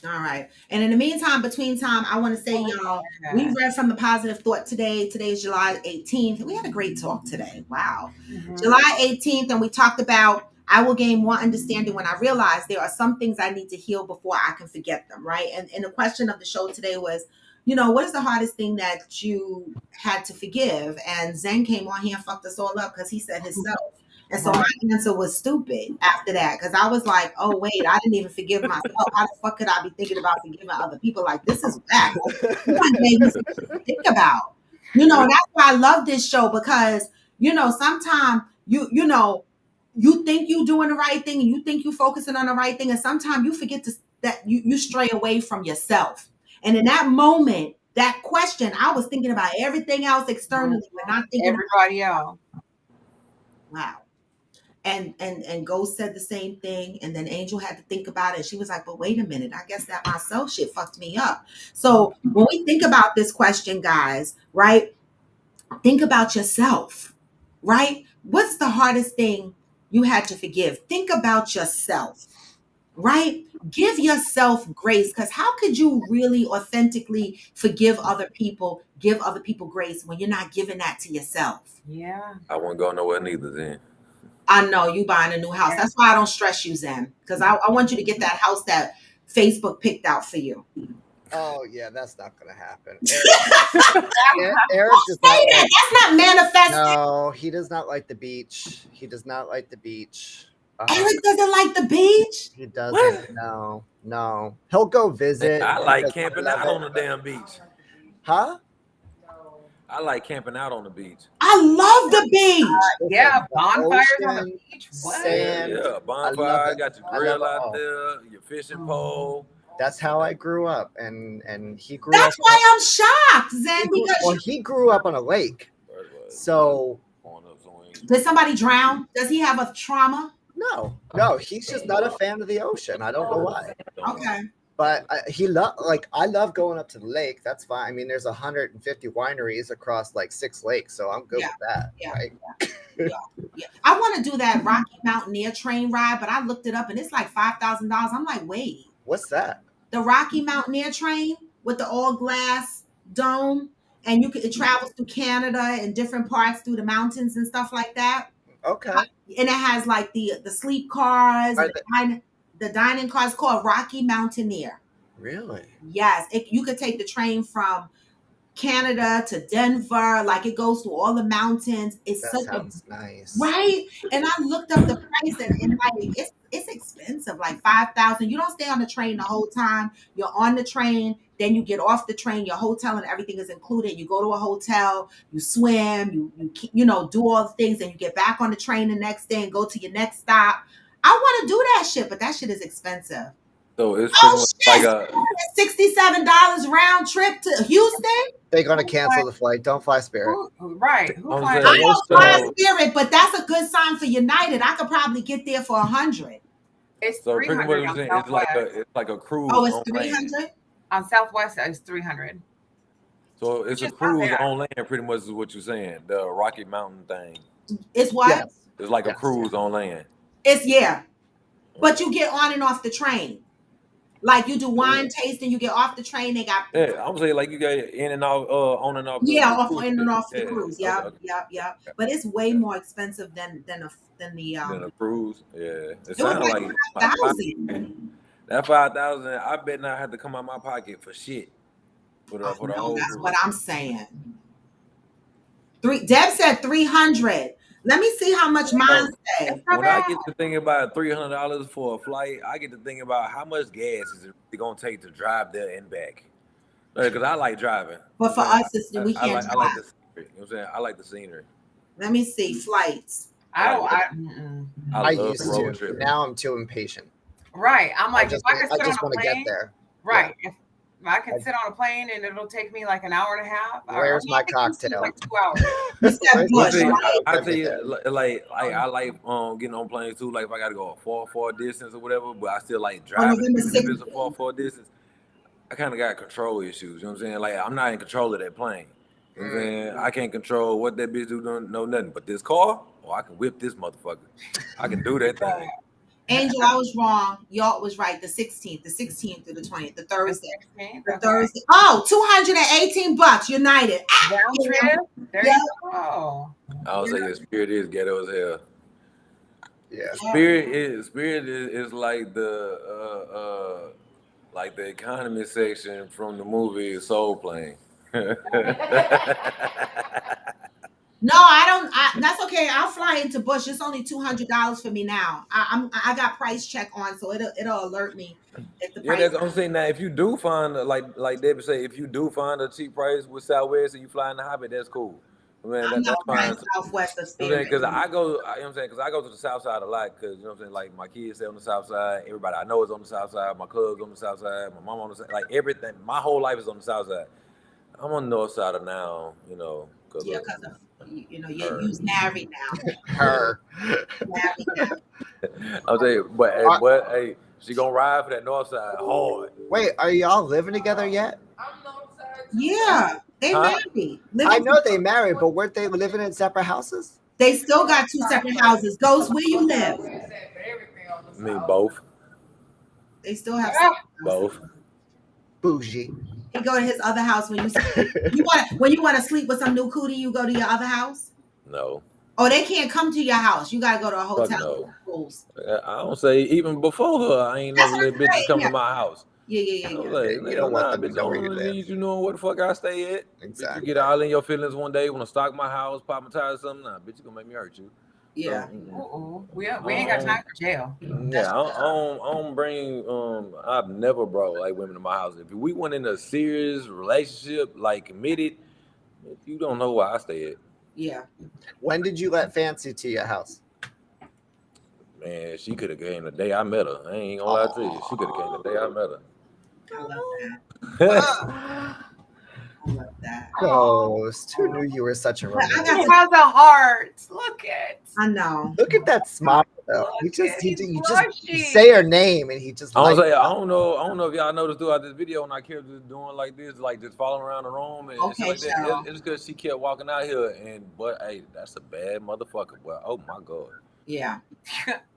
All right. And in the meantime, between time, I want to say, y'all, we read from the Positive Thought today. Today's July 18th. We had a great talk today. Wow. Mm-hmm. July 18th. And we talked about, I will gain more understanding when I realize there are some things I need to heal before I can forget them. Right. And the question of the show today was, you know, what is the hardest thing that you had to forgive? And Zen came on here and fucked us all up because he said himself. And so my answer was stupid after that, because I was like, oh, wait, I didn't even forgive myself. How the fuck could I be thinking about forgiving other people? Like, this is whack. You gave me something to think about. You know, and that's why I love this show, because, you know, sometimes you think you're doing the right thing and you think you're focusing on the right thing. And sometimes you forget that you stray away from yourself. And in that moment, that question, I was thinking about everything else externally, but not thinking everybody else. Wow. And Ghost said the same thing. And then Angel had to think about it. She was like, but wait a minute. I guess that myself shit fucked me up. So when we think about this question, guys, right? Think about yourself, right? What's the hardest thing you had to forgive? Think about yourself, right? Give yourself grace, because how could you really authentically forgive other people, give other people grace when you're not giving that to yourself? Yeah. I won't go nowhere neither then. I know you buying a new house. That's why I don't stress you, Zen, because I want you to get that house that Facebook picked out for you. Oh yeah, that's not gonna happen. Eric does not. That's not manifesting. No, he does not like the beach. He does not like the beach. Eric doesn't like the beach. He doesn't. No. He'll go visit. I like camping out on the damn beach. Huh? I like camping out on the beach. I love the beach. Yeah, bonfires on the beach. What? Sand. Yeah, bonfire. Got your grill out there, your fishing pole. That's how I grew up, and he grew That's up. why I'm shocked, Zen. Because he grew up on a lake. So did somebody drown? Does he have a trauma? No, he's just not a fan of the ocean. I don't know why. Okay. But I love going up to the lake. That's fine. I mean, there's 150 wineries across like 6 lakes, so I'm good with that. Yeah. Right? Yeah. I want to do that Rocky Mountaineer train ride, but I looked it up and it's like $5,000. I'm like, wait. What's that? The Rocky Mountaineer train with the all glass dome, and it travels through Canada and different parts through the mountains and stuff like that. Okay. And it has like the sleep cars, the dining cars, called Rocky Mountaineer. Really? Yes. You could take the train from Canada to Denver. Like, it goes through all the mountains. That sounds nice. Right? And I looked up the price, and like it's expensive, like $5,000. You don't stay on the train the whole time. You're on the train, then you get off the train. Your hotel and everything is included. You go to a hotel, you swim, you do all the things, and you get back on the train the next day and go to your next stop. I want to do that shit, but that shit is expensive. So it's pretty much like $67 round trip to Houston. They're gonna cancel the flight. Don't fly Spirit. Right. I don't fly Spirit, but that's a good sign for United. I could probably get there for $100. It's so pretty much what I'm saying. It's like a cruise. Oh, it's 300 on Southwest. It's 300. So it's a cruise on land. Pretty much is what you're saying. The Rocky Mountain thing. It's what? Yes. It's like a cruise on land. But you get on and off the train. Like, you do wine tasting, you get off the train. They got I'm saying like you get in and out, on and off. In and off the cruise. Yep. But it's way more expensive than a cruise. Yeah, it sounds like that 5,000. I bet not have to come out my pocket for shit. For the whole that's cruise. what I'm saying. Deb said 300. Let me see how much mine say. When I get to thinking about $300 for a flight, I get to think about how much gas is it going to take to drive there and back. Because I like driving. But for us, we can't drive. I like the scenery. You know what I'm saying? I like the scenery. Let me see flights. I used to. Trip. Now I'm too impatient. Right. I'm like, I just want to get there. Right. Yeah. I can sit on a plane and it'll take me like an hour and a half. Where's my cocktail? Like 2 hours. It's that Well, bush, see, right? I tell you, like I like getting on planes too. Like if I got to go a far distance or whatever, but I still like driving. November Even if it's 6th. a far distance, I kind of got control issues. You know what I'm saying? Like I'm not in control of that plane. You know what I'm saying? I can't control what that bitch do. Don't know nothing. But this car, I can whip this motherfucker. I can do that thing. Angel, I was wrong. Y'all was right. The 16th through the 20th, the Thursday. The Thursday. Oh, $218 United. Round trip. There Yeah. you go. I would say your Spirit is ghetto as hell. Yeah. Spirit is like the economy section from the movie Soul Plane. No, I don't. That's okay. I'll fly into Bush. It's only $200 for me now. I got price check on, so it'll alert me if the Yeah, price. that's what I'm saying. Now, if you do find like Debbie say, if you do find a cheap price with Southwest and you fly in the Hobby, that's cool. Man, I'm that's not flying fine. Southwest of Because Spirit. I go, you know what I'm saying? Because I go to the South Side a lot. Because you know what I'm saying, like my kids stay on the South Side. Everybody I know is on the South Side. My club's on the South Side. My mom on the South. Like everything. My whole life is on the South Side. I'm on the North Side of now. You know. Yeah, because of you're married now. Her. Married now. I'll tell you, but hey, she gonna ride for that North Side hard. Wait, are y'all living together yet? I'm north side. Yeah, they Huh? married. I know they married, but weren't they living in separate houses? They still got 2 separate houses. Ghost, where you live? I mean, both. They still have Both. Bougie. He go to his other house when you want to sleep with some new cootie. You go to your other house. No. Oh, they can't come to your house. You gotta go to a Fuck hotel. no. I don't say even before her. I ain't That's never let what I'm bitches saying, come yeah. to my house. Yeah. I was like, You don't want them to bitch, know I where you don't live. need you knowing where the fuck I stay at. Exactly. Bitch, you get all in your feelings one day, want to stock my house, pop my tires, something. Nah, bitch, you gonna make me hurt you. Yeah. So, We ain't got time for jail. yeah, I don't bring. I've never brought like women to my house. If we went in a serious relationship, like committed, you don't know where I stay at. Yeah. When did you let Fancy to your house? Man, she could have came the day I met her. I ain't gonna lie to you. She could have came the day I met her. I love that. I love that. Ghost. Who knew you were such a I romantic? got He to- has a heart. Look at. I know. Look at that smile though. You He's you blushing. say her name and he just I lights don't up. know if y'all noticed throughout this video when I kept just doing like this, like just following around the room and Okay, shit like that. Cheryl. It's because she kept walking out here but hey, that's a bad motherfucker, boy. Oh my god. Yeah.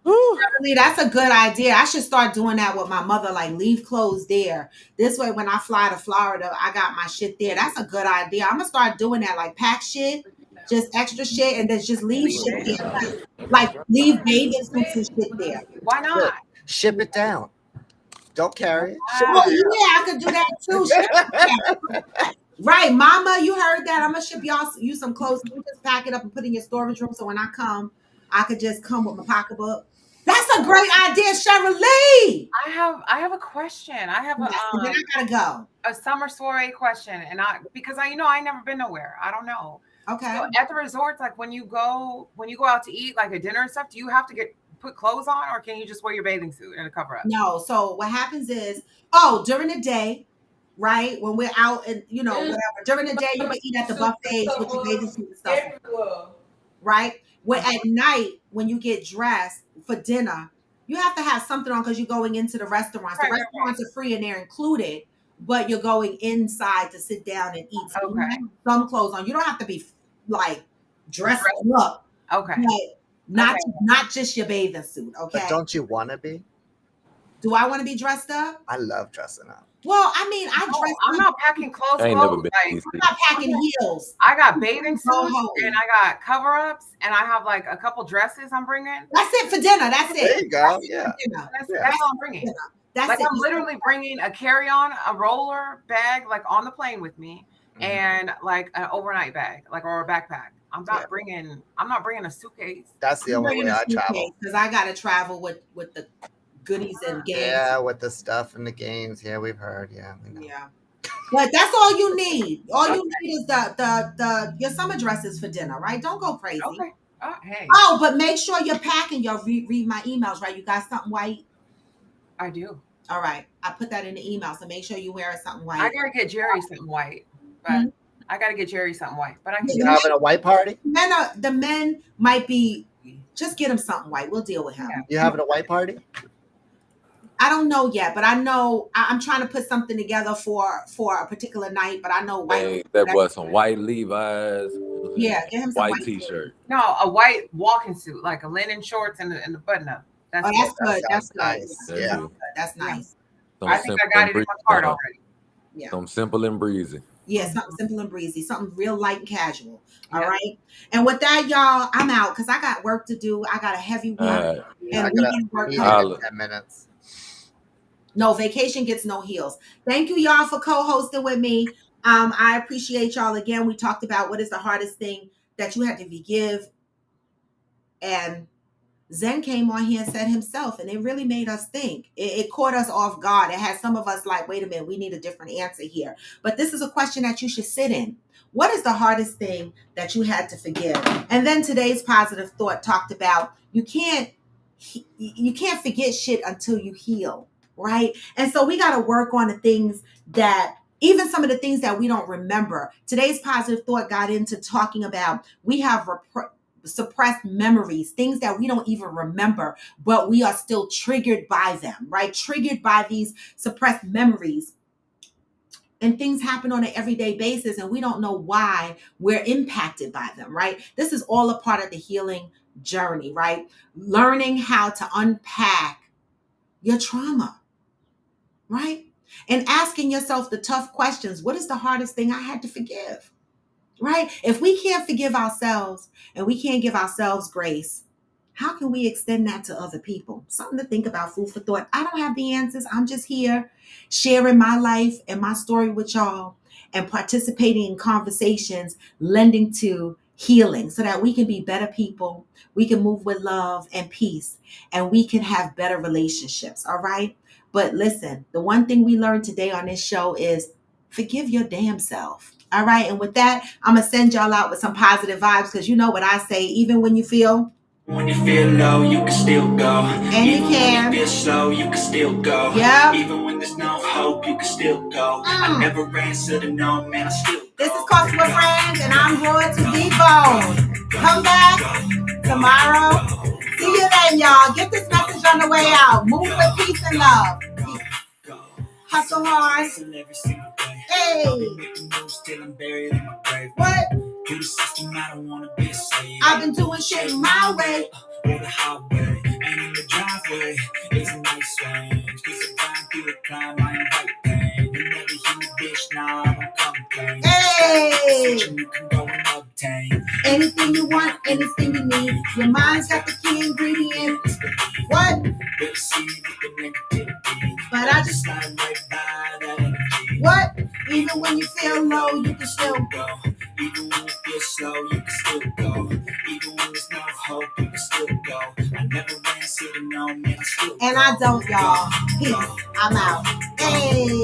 Really, that's a good idea. I should start doing that with my mother, like leave clothes there. This way, when I fly to Florida, I got my shit there. That's a good idea. I'm gonna start doing that, like pack shit, just extra shit, and then just leave shit there. Like leave bathing suits and shit there. Why not? Ship it down. Don't carry it. Ship Oh it yeah, I could do that too. Ship it there. Right, Mama, you heard that. I'm gonna ship you some clothes. You just pack it up and put it in your storage room, so when I come, I could just come with my pocketbook. That's a great idea, Cheryl Lee. I have a question. I have Yes, and then I gotta a summer soiree question, and because I ain't never been nowhere. I don't know. go. Okay. So at the resorts, like when you go out to eat, like a dinner and stuff, do you have to put clothes on, or can you just wear your bathing suit and a cover up? No. So what happens is, during the day, right? When we're out and whatever, during the day you can eat at the buffets with your bathing suit and stuff. Right? When at night, when you get dressed for dinner, you have to have something on because you're going into the restaurants. The restaurants are free and they're included, but you're going inside to sit down and eat. So you have some clothes on. You don't have to be like dressed up. Okay. But not just your bathing suit. Okay. But don't you want to be? Do I want to be dressed up? I love dressing up. Well, I mean, I'm not packing clothes. I ain't never been. I'm not packing heels. I got bathing suits Oh. and I got cover-ups and I have like a couple dresses I'm bringing. That's it for dinner. That's it. There you go. Yeah. That's all I'm bringing. That's like it. I'm literally bringing a carry-on, a roller bag, like on the plane with me, and like an overnight bag, like or a backpack. I'm not bringing a suitcase. That's the only way I travel. Because I gotta travel with the goodies and games. Yeah, with the stuff and the games. Yeah, we've heard. Yeah, we know. Yeah. But that's all you need. All you need is the your summer dresses for dinner, right? Don't go crazy. Okay. Hey. Oh, but make sure you're packing. Y'all read my emails, right? You got something white? I do. All right. I put that in the email. So make sure you wear something white. I gotta get Jerry something white, but Mhm. I gotta get Jerry something white. But I can You get having a white party? The men might be, just get him something white. We'll deal with him. Yeah. You having a white party? I don't know yet, but I know I'm trying to put something together for a particular night, but I know white. Hey, that was some white Levi's. Yeah, get him some white white t-shirt. no, a white walking suit, like a linen shorts and the button up. That's Oh, it. that's good. That's sounds good. nice. Yeah, Yeah. That's it. that's nice. Some I think I simple got and it in my breezy. cart already. Yeah. Some simple and breezy. Yeah, something simple and breezy, something real light and casual. All Yeah. right. And with that, y'all, I'm out because I got work to do. I got a heavy week. All right. I And gotta weekend work eat coming Holla. in 10 minutes. No, vacation gets no heels. Thank you, y'all, for co-hosting with me. I appreciate y'all again. We talked about what is the hardest thing that you had to forgive. And Zen came on here and said himself, and it really made us think. It caught us off guard. It had some of us like, wait a minute, we need a different answer here. But this is a question that you should sit in. What is the hardest thing that you had to forgive? And then today's positive thought talked about you can't forget shit until you heal, right? And so we got to work on the things that, even some of the things that we don't remember. Today's positive thought got into talking about we have suppressed memories, things that we don't even remember, but we are still triggered by them, right? Triggered by these suppressed memories. And things happen on an everyday basis, and we don't know why we're impacted by them, right? This is all a part of the healing journey, right? Learning how to unpack your trauma, right? And asking yourself the tough questions. What is the hardest thing I had to forgive? Right? If we can't forgive ourselves and we can't give ourselves grace, how can we extend that to other people? Something to think about, food for thought. I don't have the answers. I'm just here sharing my life and my story with y'all and participating in conversations, lending to healing so that we can be better people. We can move with love and peace, and we can have better relationships. All right. But listen, the one thing we learned today on this show is forgive your damn self. All right. And with that, I'm going to send y'all out with some positive vibes because you know what I say, even when you feel low, you can still go. And you can. When you feel slow, you can still go. Yeah. Even when there's no hope, you can still go. I never answer to no, man, I still go. This is Coffee with Friends, and I'm Royalty D-Bone. Come back tomorrow. See you then, y'all. Get this message on the way out. Move with peace and love. Hustle hard. Hey. What? Do the system, I don't wanna be a slave. I've been doing shit my way. Or the highway, and in the driveway is a nice range. Cause I grind through the climb, I invite pain. You never hear me, bitch, nah, I don't complain. Hey. You can go and obtain Anything you want, anything you need. Your mind's got the key ingredient. What? They see with the negativity, But I just slide right by that energy. what? Even when you feel low, you can still Go. Even when you feel slow, you can still go. Even when there's no hope, you can still go. I never ran, said no, man, I still And go. I don't, y'all. Peace. I'm out. Hey.